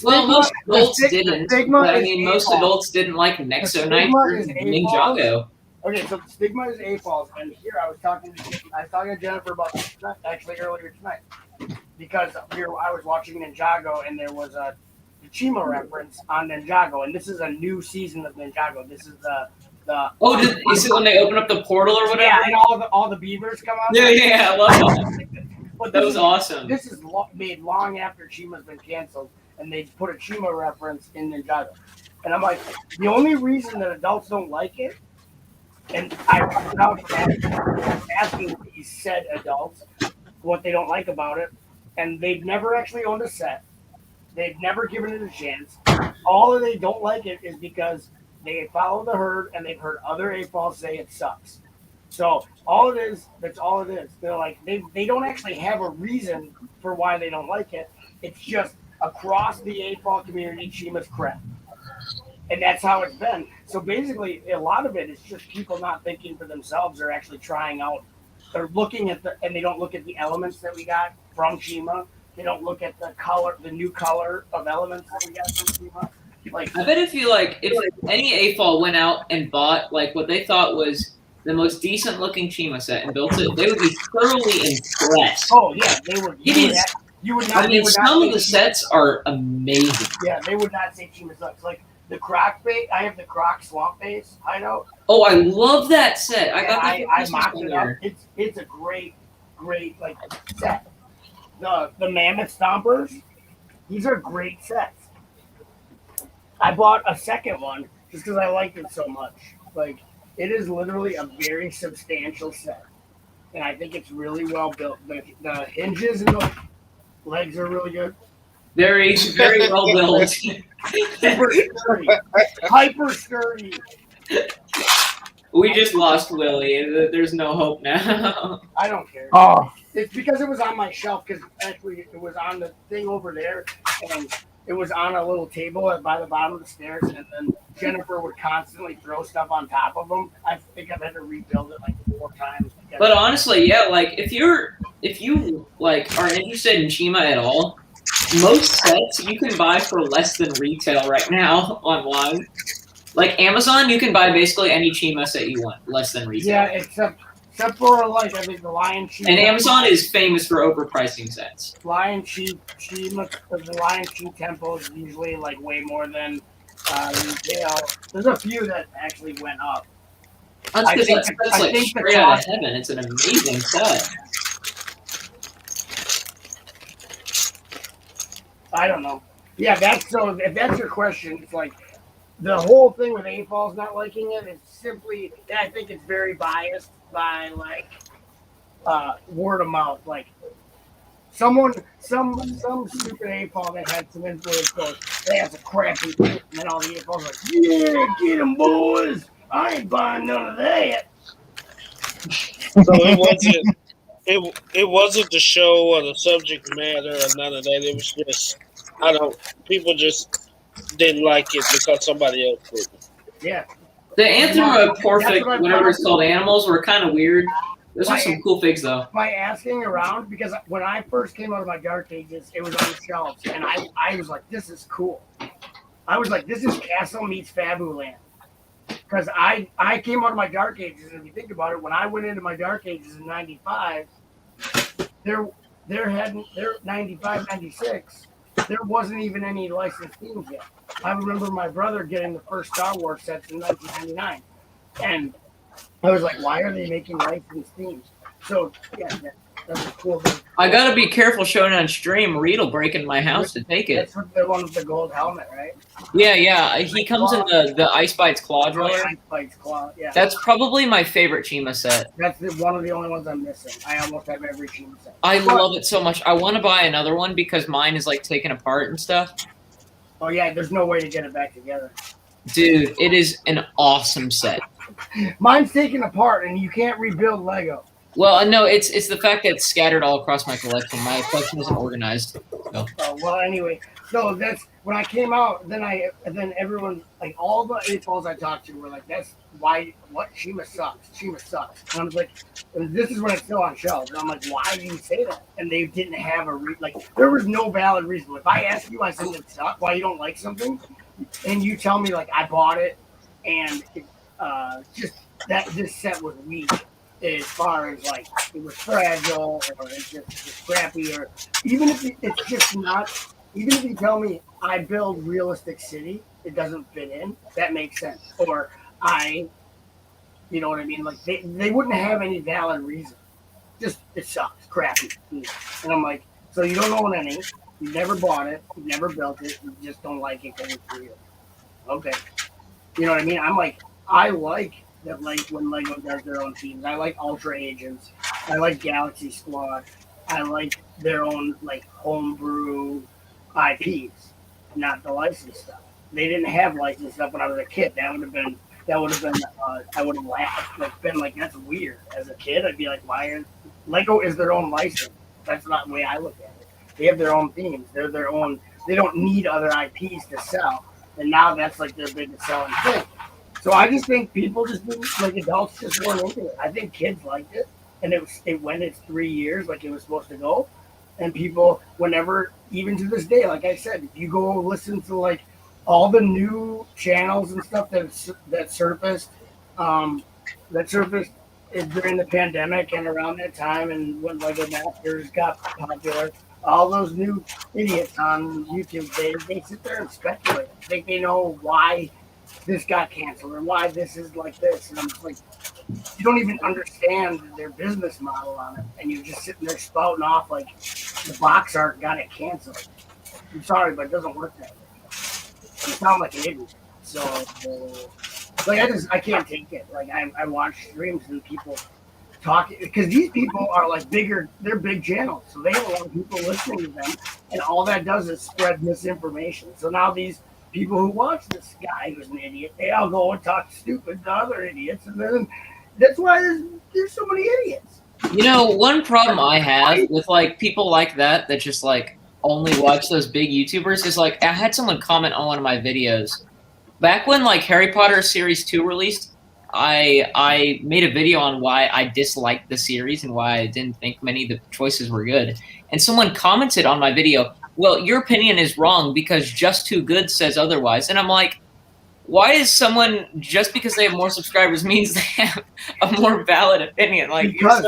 Well, most adults didn't. stigma But I is mean, most A-ball. adults didn't like Nexo stigma Night or is A-balls. Ninjago. Okay, so stigma is A-balls, and here I was talking to Jennifer about this tonight, actually earlier tonight, because I was watching Ninjago, and there was a Chima reference on Ninjago, and this is a new season of Ninjago. This is the is it when they open up the portal or whatever? Yeah, and all the beavers come out. Yeah, I love that. But That was awesome. This is made long after Chima's been canceled, and they put a Chima reference in Ninjago. And I'm like, the only reason that adults don't like it, and I'm now asking these said adults what they don't like about it, and they've never actually owned a set. They've never given it a chance. All they don't like it is because they follow the herd and they've heard other AFOLs say it sucks. So all it is, that's all it is. They're like, they don't actually have a reason for why they don't like it. It's just across the AFOL community, Chima's crap. And that's how it's been. So basically, a lot of it is just people not thinking for themselves or actually trying out. They're looking at and they don't look at the elements that we got from Chima. They don't look at the color, the new color of elements that we got from Chima. Like, I bet if any AFOL went out and bought like what they thought was the most decent looking Chima set and built it, they would be thoroughly impressed. Oh yeah, they would. You would not. I mean, some of the sets are amazing. Yeah, they would not say Chima sucks. Like the Croc base, I have the Croc Swamp base. I know. Oh, I love that set. I got that. I mocked it up. It's a great like set. The Mammoth Stompers, these are great sets. I bought a second one just because I liked it so much. Like, it is literally a very substantial set. And I think it's really well built. The hinges and the legs are really good. Very, very well built. Super sturdy. Hyper sturdy. We just lost Willie. There's no hope now. I don't care. Oh. It's because it was on my shelf, because actually it was on the thing over there, and it was on a little table by the bottom of the stairs, and then Jennifer would constantly throw stuff on top of them. I think I've had to rebuild it like 4 times. But honestly, yeah, like if you like are interested in Chima at all, most sets you can buy for less than retail right now online. Like Amazon, you can buy basically any Chima set you want, less than retail. Yeah, except for like I think the Lion Chi. And Amazon is famous for overpricing sets. Lion Chi the Lion Chi tempo is usually like way more than retail. There's a few that actually went up. That's because that's like straight out of heaven. It's an amazing set. I don't know. Yeah, if that's your question, it's like the whole thing with AFOLs not liking it is simply, I think it's very biased by like word of mouth. Like some stupid AFOL that had some influence goes, that's a crappy thing, and then all the AFOLs are like, yeah, get them boys. I ain't buying none of that. So it wasn't the show or the subject matter or none of that. It was just people just didn't like it because somebody else didn't. Yeah. The anthropomorphic, whatever it's called, animals were kind of weird. Those are some cool figs, though. By asking around, because when I first came out of my Dark Ages, it was on the shelves, and I was like, this is cool. I was like, this is Castle meets Fabuland. Because I came out of my Dark Ages, and if you think about it, when I went into my Dark Ages in 95, there 95, 96, there wasn't even any licensed themes yet. I remember my brother getting the first Star Wars sets in 1999, and I was like, why are they making licensed themes? So, yeah, that's a cool thing. I gotta be careful showing on stream. Reed will break in my house to take it. That's the one with the gold helmet, right? Yeah. He comes in the Ice Bites Claw Driller. Ice Bites Claw, yeah. That's probably my favorite Chima set. That's one of the only ones I'm missing. I almost have every Chima set. I love it so much. I want to buy another one because mine is like taken apart and stuff. Oh yeah, there's no way to get it back together. Dude, it is an awesome set. Mine's taken apart, and you can't rebuild Lego. Well, no, it's the fact that it's scattered all across my collection. My collection isn't organized. So. Oh, well, anyway, so that's when I came out. Then everyone, like all the AFOLs I talked to, were like, "That's why Chima sucks. Chima sucks." And I was like, "This is when it's still on shelves." And I'm like, "Why do you say that?" And they didn't have there was no valid reason. If I ask you why something sucks, why you don't like something, and you tell me like I bought it, and just that this set was weak. As far as like it was fragile or it's just crappy, or even if it's just not, even if you tell me I build realistic city, it doesn't fit in, that makes sense. Or you know what I mean? Like they wouldn't have any valid reason. Just It sucks, crappy. And I'm like, so you don't own any, you never bought it, you never built it, you just don't like it because it's real. Okay. You know what I mean? I'm like, I like that, like when Lego does their own teams. I like Ultra Agents. I like Galaxy Squad. I like their own like homebrew IPs, not the licensed stuff. They didn't have licensed stuff when I was a kid. That would have been I would have laughed, like been like, that's weird. As a kid, I'd be like, why is Lego is their own license? That's not the way I look at it. They have their own themes. They're their own. They don't need other IPs to sell, and now that's like their biggest selling thing. So I just think people just didn't, like adults just weren't into it. I think kids liked it, and it went its 3 years like it was supposed to go, and people whenever even to this day, like I said, if you go listen to like all the new channels and stuff that surfaced during the pandemic and around that time, and when Lego Masters got popular, all those new idiots on YouTube, they sit there and speculate. I think they know why this got canceled or why this is like this, and I'm just like, you don't even understand their business model on it, and you're just sitting there spouting off like the box art got it canceled. I'm sorry, but it doesn't work that way. You sound like an idiot. So, like, I can't take it. Like, I watch streams and people talking because these people are like bigger. They're big channels, so they have a lot of people listening to them, and all that does is spread misinformation. So now these people who watch this guy who's an idiot, they all go and talk stupid to other idiots, and then that's why there's so many idiots. You know, one problem I have with like people like that just like only watch those big YouTubers is like I had someone comment on one of my videos back when like Harry Potter Series 2 released. I made a video on why I disliked the series and why I didn't think many of the choices were good. And someone commented on my video, well, your opinion is wrong because Just Too Good says otherwise. And I'm like, why is someone, just because they have more subscribers means they have a more valid opinion? Like, Because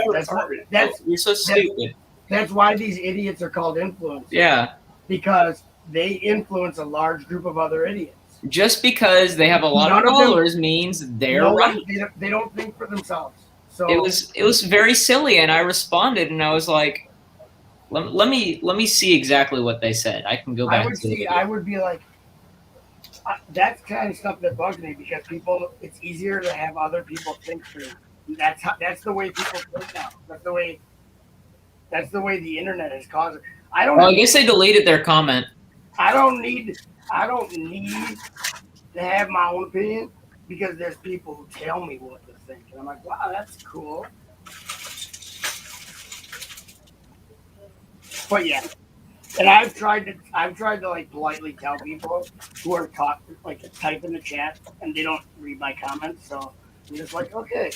you're so stupid. That's why these idiots are called influencers. Yeah. Because they influence a large group of other idiots. Just because they have a lot of followers means they're right. They don't think for themselves. So it was very silly, and I responded, and I was like, let me see exactly what they said. I can go back. I would be like, that's kind of stuff that bugs me because it's easier to have other people think through. That's the way people think now. That's the way the internet has caused it. I guess they deleted their comment. I don't need to have my own opinion because there's people who tell me what to think, and I'm like, wow, that's cool. But yeah, and I've tried to like politely tell people who are type in the chat and they don't read my comments, so I'm just like, okay,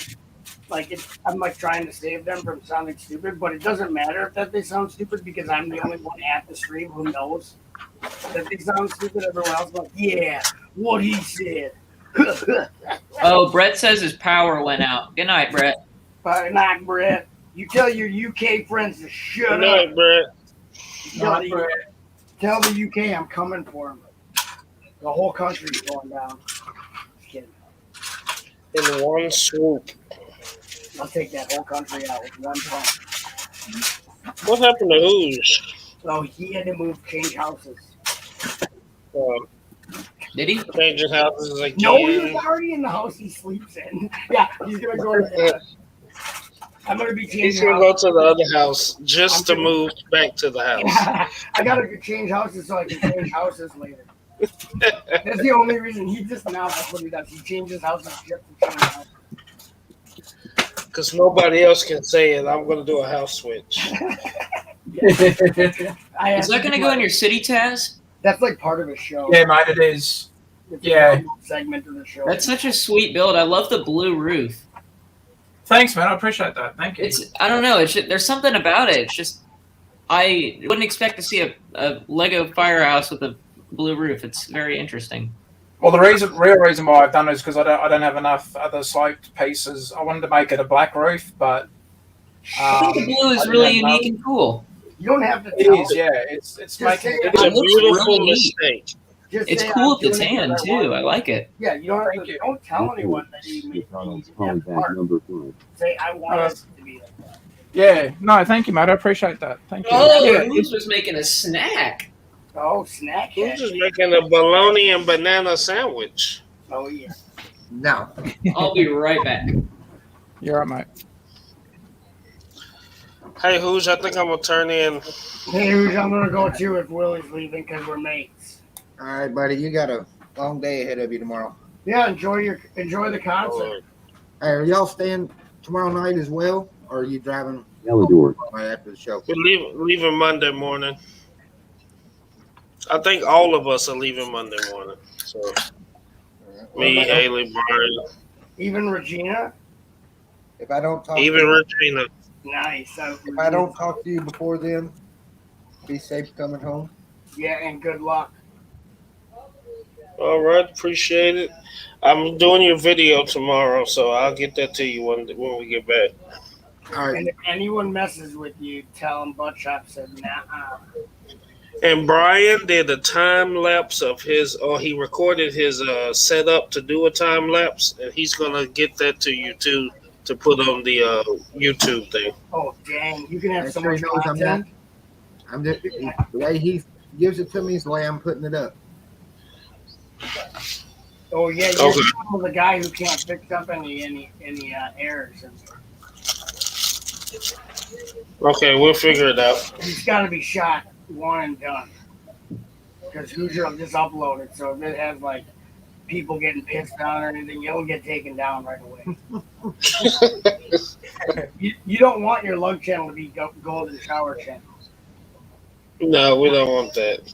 I'm like trying to save them from sounding stupid, but it doesn't matter that they sound stupid because I'm the only one at the stream who knows that they sound stupid. Everyone else is like, yeah, what he said. Oh, Brett says his power went out. Good night, Brett. Good night, Brett. You tell your UK friends to shut up. Good night, Brett. Tell the UK I'm coming for them. The whole country's going down. Just kidding. In one swoop. I'll take that whole country out with one pump. What happened to Who's? Oh, he had to change houses. Did he? Change his houses again. No, he was already in the house he sleeps in. Yeah, he's going to go to the I'm going to be changing He's going to go to the other house just to move back to the house. I got to change houses so I can change houses later. That's the only reason. That's what he does. He changes houses just to change houses. Because nobody else can say it. I'm going to do a house switch. Is that going to go in your city, Taz? That's like part of a show. Yeah, mate, it is. It's Yeah. a segment of the show. That's such a sweet build. I love the blue roof. Thanks, man. I appreciate that. Thank you. I don't know. There's something about it. It's just I wouldn't expect to see a Lego firehouse with a blue roof. It's very interesting. Well, the real reason why I've done it is because I don't have enough other sloped pieces. I wanted to make it a black roof, but I think the blue is really unique and cool. You don't have to. It is, yeah. It's making. It's a beautiful mistake. It's cool with the tan too. I like it. Yeah, you don't have to. Don't tell anyone that you made it. Number 5. Say I want it to be like that. Yeah. No, thank you, mate. I appreciate that. Thank you. Oh, Yeah. Who's was making a snack. Oh, snack Who's head. just making a bologna and banana sandwich? Oh yeah. No. I'll be right back. You're right, mate. Hey, Who's? I think I'm gonna turn in. Hey, who's I'm gonna go too if Willie's leaving because we're mates. All right, buddy. You got a long day ahead of you tomorrow. Yeah, enjoy the concert. Hey, are y'all staying tomorrow night as well, or are you driving Ellador. right after the show? We're leaving Monday morning. I think all of us are leaving Monday morning. So me, Haley, Brian, Even Regina. If I don't talk, even Regina. Nice. If I don't talk to you before then, be safe coming home. Yeah, and good luck. All right, appreciate it. I'm doing your video tomorrow, so I'll get that to you when we get back. All right. And if anyone messes with you, tell them Buttshop said nah. And Brian did a time lapse of his, or he recorded his setup to do a time lapse, and he's gonna get that to you too to put on the YouTube thing. Oh dang! You can have Make so sure much he knows I'm content. I'm just the way he gives it to me is the way I'm putting it up. Oh yeah, you're Okay. the guy who can't fix up any errors. Okay, we'll figure it out. He's got to be shot one and done. Because Hoosier will just upload it, so if it has like people getting pissed down or anything, it'll get taken down right away. you don't want your lug channel to be golden shower channel. No, we don't want that.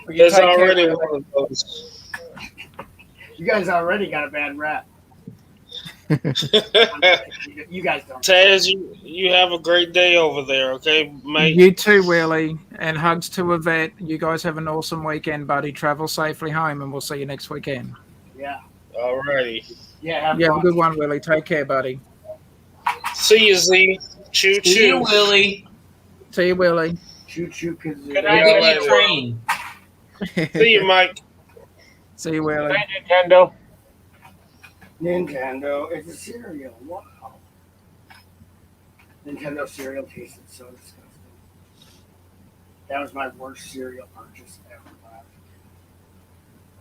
Well, you There's take care, already Willie. one of those. You guys already got a bad rap. You guys don't. Taz, you have a great day over there, okay, mate? You too, Willie. And hugs to Yvette. You guys have an awesome weekend, buddy. Travel safely home, and we'll see you next weekend. Yeah. All righty. Yeah. You have a good one, Willie. Take care, buddy. See you, Z. Choo choo. See you, Willie. See you, Willie. Choo choo kazoo. We'll give you a train. See you, Mike. See you, Willie. Hi, Nintendo. Nintendo. It's a cereal. Wow. Nintendo cereal tasted so disgusting. That was my worst cereal purchase ever.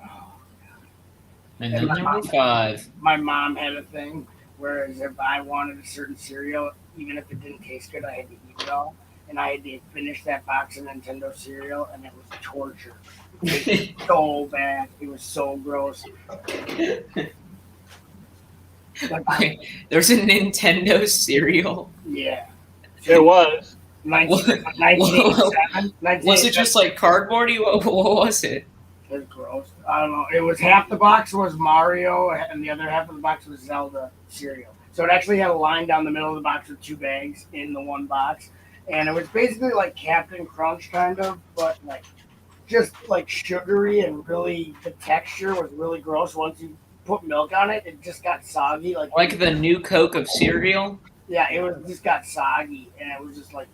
Oh, And then number 5. my mom had a thing, whereas if I wanted a certain cereal, even if it didn't taste good, I had to eat it all. And I had to finish that box of Nintendo cereal, and it was torture. It was so bad. It was so gross. There's a Nintendo cereal. Yeah. There was. 1987. Was it just like cardboardy? What was it? It was gross. I don't know. It was half the box was Mario, and the other half of the box was Zelda cereal. So it actually had a line down the middle of the box with 2 bags in the one box. And it was basically like Captain Crunch kind of, but like just like sugary and really the texture was really gross. Once you put milk on it, it just got soggy. Like the new Coke of cereal? Yeah, it was just got soggy, and it was just like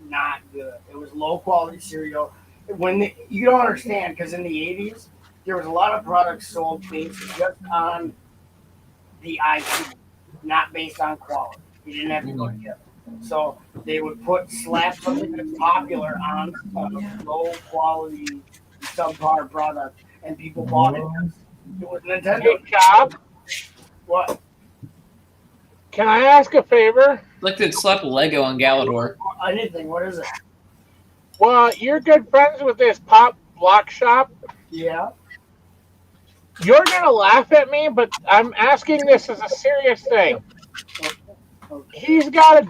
not good. It was low quality cereal. You don't understand, because in the 80s there was a lot of products sold based just on the IP, not based on quality. You didn't have to go together. So they would slap something that's popular on a low quality subpar product, and people bought it. It was Nintendo. Hey, Chop, What? can I ask a favor? Look, they'd slap Lego on Galador. Anything. What is it? Well, you're good friends with this Pop Block Shop. Yeah. You're gonna laugh at me, but I'm asking this as a serious thing. He's got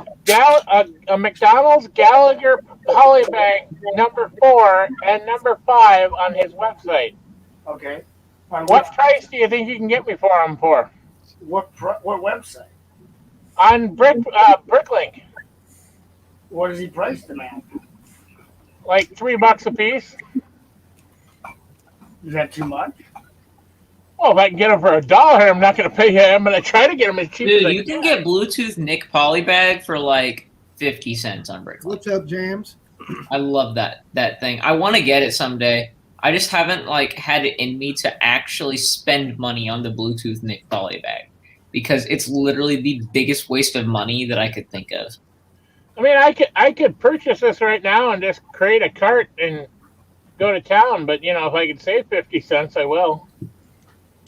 a McDonald's Gallagher polybag number 4 and number 5 on his website. Okay. What price do you think you can get me for them for? What website? On Bricklink. What does he price them at? Like $3 a piece. Is that too much? Well, if I can get them for $1, I'm not going to pay you. I'm going to try to get them as cheap as Dude, I you can get Bluetooth Nick Polybag for like 50 cents on Bricklink. What's up, Jams? I love that thing. I want to get it someday. I just haven't like had it in me to actually spend money on the Bluetooth Nick Polybag because it's literally the biggest waste of money that I could think of. I mean, I could purchase this right now and just create a cart and go to town. But if I could save 50 cents, I will.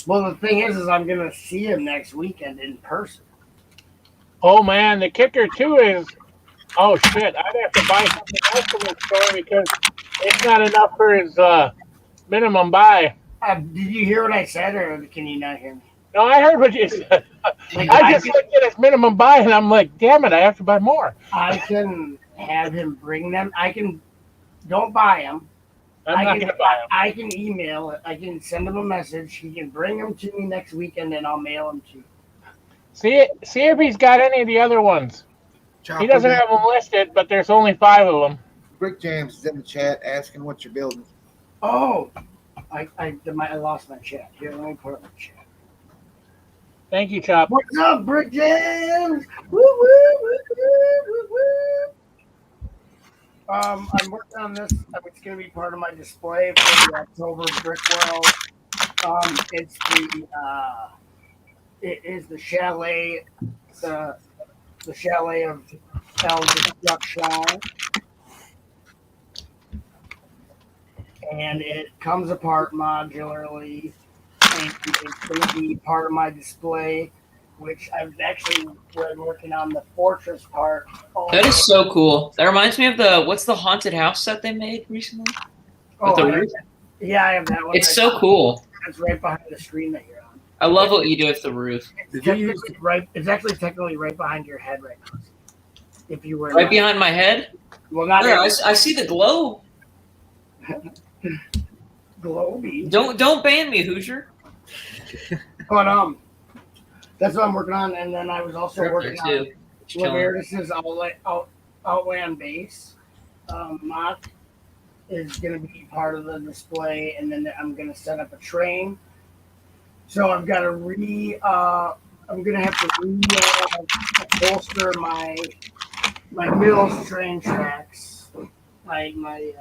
Well, the thing is I'm gonna see him next weekend in person. Oh man, the kicker too is, oh shit, I'd have to buy something else from the store because it's not enough for his minimum buy. Did you hear what I said, or can you not hear me? No, I heard what you said. Like, I just looked at his minimum buy and I'm like, damn it, I have to buy more. I can have him bring them. Don't buy them. I'm not gonna buy them. I can email it. I can send him a message. He can bring them to me next weekend, and I'll mail them to you. See if he's got any of the other ones. Chopper He doesn't have them listed, but there's only 5 of them. Brick Jams is in the chat asking what you're building. Oh, I lost my chat. Here, let me put it in the chat. Thank you, Chop. What's up, Brick Jams? Woo, woo, woo, woo, woo, woo. I'm working on this. It's going to be part of my display for the October Brick World. It is the chalet, the chalet of El Destruction, and it comes apart modularly, and it's going to be part of my display, which I've actually been working on the fortress part. That is so cool. That reminds me of what's the haunted house set they made recently? With the roof? Yeah, I have that one. It's so cool. It's right behind the screen that you're on. I love what you do with the roof. It's actually technically right behind your head right now. If you were right behind my head. Well, not. There, I see the glow. Globy. Don't ban me, Hoosier. But that's what I'm working on, and then I was also working on Laverdis's Outland base. Mock is going to be part of the display, and then I'm going to set up a train. So I've got to I'm going to have to bolster my Mills train tracks, my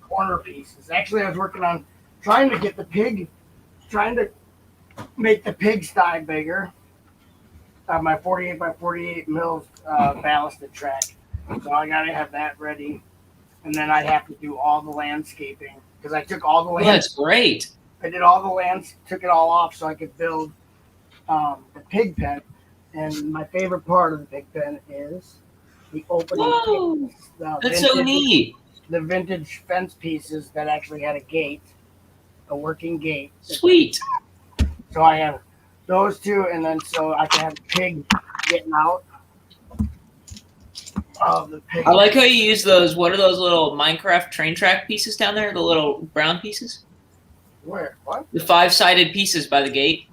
corner pieces. Actually, I was working on trying to make the pigsty bigger. My 48 by 48 Mills ballasted track. So I got to have that ready. And then I'd have to do all the landscaping because I took all the land. That's great. I did all the lands, took it all off so I could build the pig pen. And my favorite part of the pig pen is the opening. That's so neat. The vintage fence pieces that actually had a working gate. Sweet. So I have those two, and then so I can have the pig getting out of the pig. I like how you use those. What are those little Minecraft train track pieces down there? The little brown pieces? Where? What? The 5-sided pieces by the gate.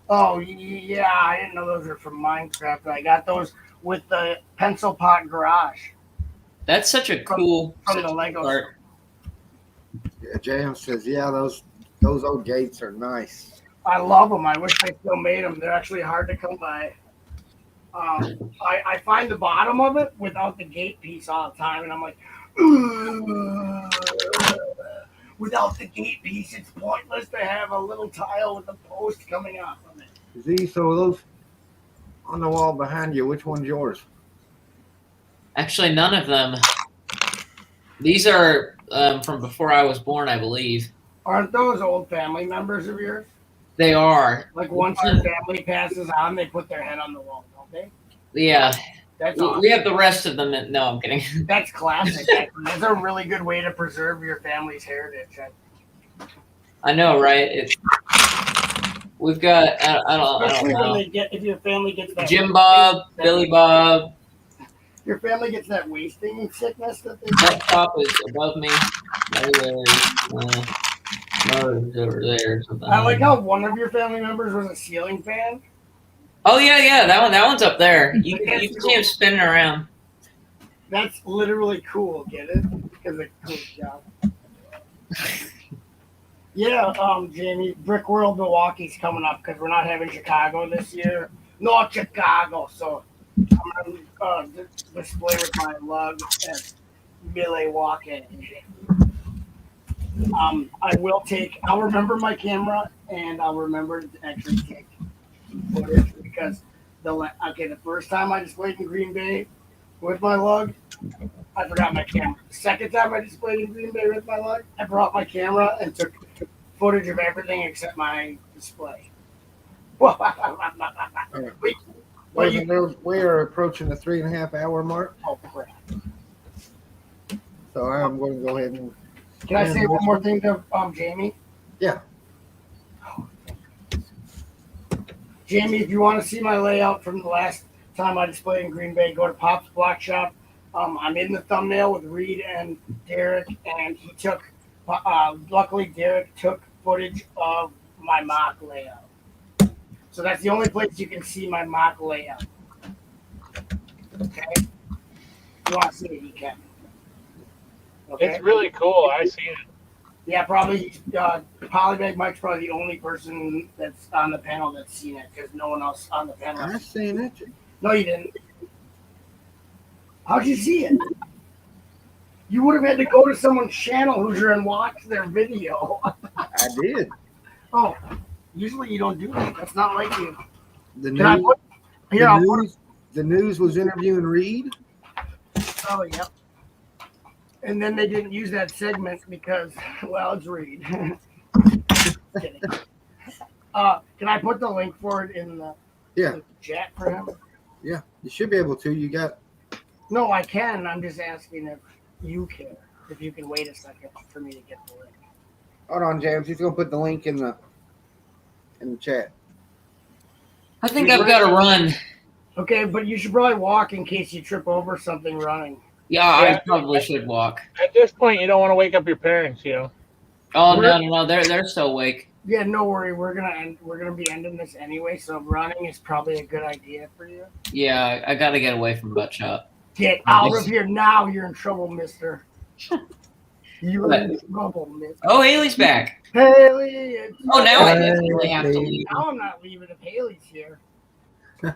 Oh, yeah. I didn't know those were from Minecraft. I got those with the pencil pot garage. That's such a cool from the Lego part. Yeah, James says, yeah, those old gates are nice. I love them. I wish they still made them. They're actually hard to come by. I find the bottom of it without the gate piece all the time, and I'm like, without the gate piece, it's pointless to have a little tile with a post coming off of it. Z, so those on the wall behind you, which one's yours? Actually, none of them. These are from before I was born, I believe. Aren't those old family members of yours? They are. Like once your family passes on, they put their head on the wall, don't they? Yeah. That's awesome. We have the rest of them. No, I'm kidding. That's classic. That's a really good way to preserve your family's heritage. I know, right? We've got. I don't know. If your family gets that Jim Bob, Billy Bob. Your family gets that wasting sickness that they. That top is above me. Over there. Something. I like how one of your family members was a ceiling fan. Oh yeah. That one's up there. You can see him spinning around. That's literally cool. Get it? Because it's a cool job. Yeah, Jamie, Brick World Milwaukee's coming up because we're not having Chicago this year. Not Chicago, so I'm gonna display with my lug at Milwaukee. I'll remember my camera and I'll remember to actually take footage because the first time I displayed in Green Bay, with my lug. I forgot my camera. The second time I displayed in Green Bay with my lug, I brought my camera and took footage of everything except my display. Well, Boys and girls, we are approaching the 3.5 hour mark, oh crap. so I'm going to go ahead and. Can I say one more thing to Jamie? Yeah. Jamie, if you want to see my layout from the last time I displayed in Green Bay, go to Pop's Block Shop. I'm in the thumbnail with Reed and Derek, and he took. Luckily, Derek took footage of my mock layout. So that's the only place you can see my mock layout. Okay? If you want to see it, you can. Okay? It's really cool. I seen it. Yeah, probably. Polybag Mike's probably the only person that's on the panel that's seen it because no one else on the panel. I've seen it. No, you didn't. How'd you see it? You would have had to go to someone's channel, Hoosier, and watch their video. I did. Oh, usually you don't do that. That's not like you. The Can I news, put, here, I'll put the news was interviewing Reed. Oh, yep. And then they didn't use that segment because, well, it's Reed. Kidding. Can I put the link for it in the chat for him? Yeah, you should be able to. You got. No, I can. I'm just asking if you care. If you can wait a second for me to get the link. Hold on, James. He's gonna put the link in the chat. I think I've got to run. Okay, but you should probably walk in case you trip over something running. Yeah, I probably should walk. At this point, you don't want to wake up your parents, you know. Oh no, they're still awake. Yeah, no worry. We're gonna be ending this anyway, so running is probably a good idea for you. Yeah, I got to get away from Butt Shop. Get out of here now! You're in trouble, mister. You're What? in trouble, mister. Oh, Haley's back. Haley! It's Oh, now I Haley. definitely have to leave. Now I'm not leaving if Haley's here. All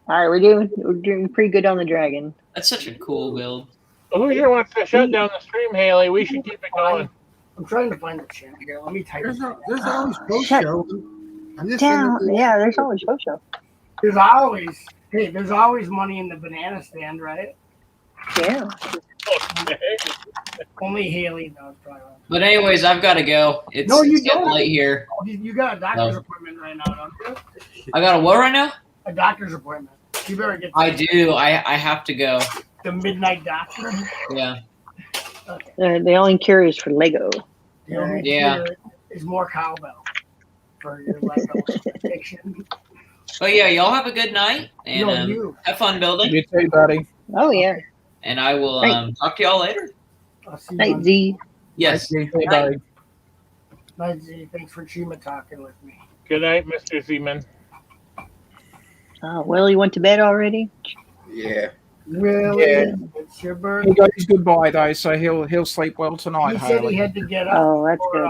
right, we're doing pretty good on the dragon. That's such a cool build. Hoosier wants to shut down the stream, Haley. We should keep it going. I'm trying to find the channel here. Let me type. There's always post Shut show. I'm just down. saying. Yeah, there's always post show. There's always money in the banana stand, right? Yeah. Only Haley knows, probably. But anyways, I've got to go. It's getting late here. You got a doctor's appointment right now, don't you? I got a what right now? A doctor's appointment. You better get. I do. I have to go. The midnight doctor. Yeah. Okay. The only cure is for Lego. The only cure is more cowbell for your Lego addiction. But yeah, y'all have a good night and have fun building. You too, buddy. Oh yeah. And I will talk to y'all later. I'll see you. Night, Z. Yes. Hey, Good buddy. night. Night, Z. Thanks for Chima talking with me. Good night, Mr. Zeman. Willie went to bed already. Yeah. Really? Yeah. It's your birthday. He got his goodbye though, so he'll sleep well tonight. He said Haley. he had to get up. Oh, that's for,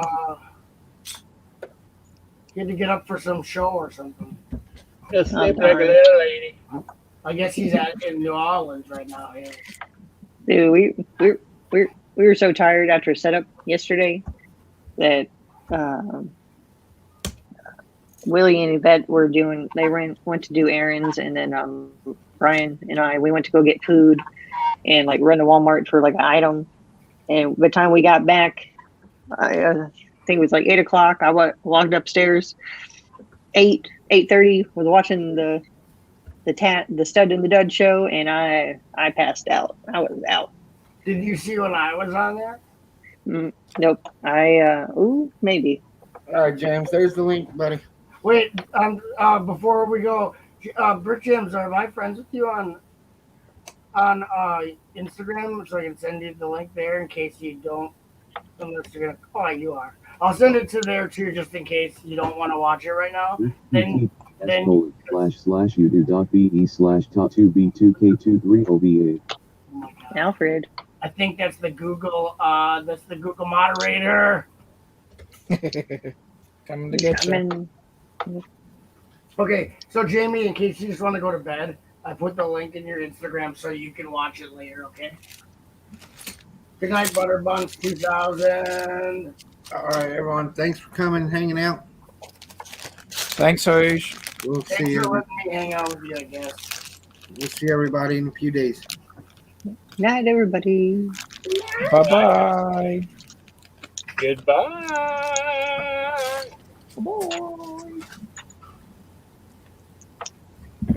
he had to get up for some show or something. Just sleep like a little lady. I guess he's in New Orleans right now. Yeah. Dude, we were so tired after setup yesterday that Willie and Yvette were doing. They went to do errands, and then Brian and we went to go get food and like run to Walmart for like an item. And by the time we got back, I think it was like 8 o'clock. I walked upstairs. 8:30 was watching the Stud and the Dud show, and I passed out. I was out. Did you see when I was on there? Nope. Maybe. All right, James. There's the link, buddy. Wait, before we go, Brick James, are my friends with you on Instagram, so I can send you the link there in case you don't, unless you're gonna. Oh, you are. I'll send it to there too, just in case you don't want to watch it right now. Then //udo.be/top2b2k23ova. Alfred. I think that's the Google. That's the Google moderator. Coming to get you. Okay, so Jamie, in case you just want to go to bed, I put the link in your Instagram so you can watch it later. Okay. Good night, Butterbuns 2000. All right, everyone. Thanks for coming, hanging out. Thanks, Hoosh. We'll see Thanks you. for letting me hang out with you, I guess. We'll see everybody in a few days. Night, everybody. Bye bye. Goodbye.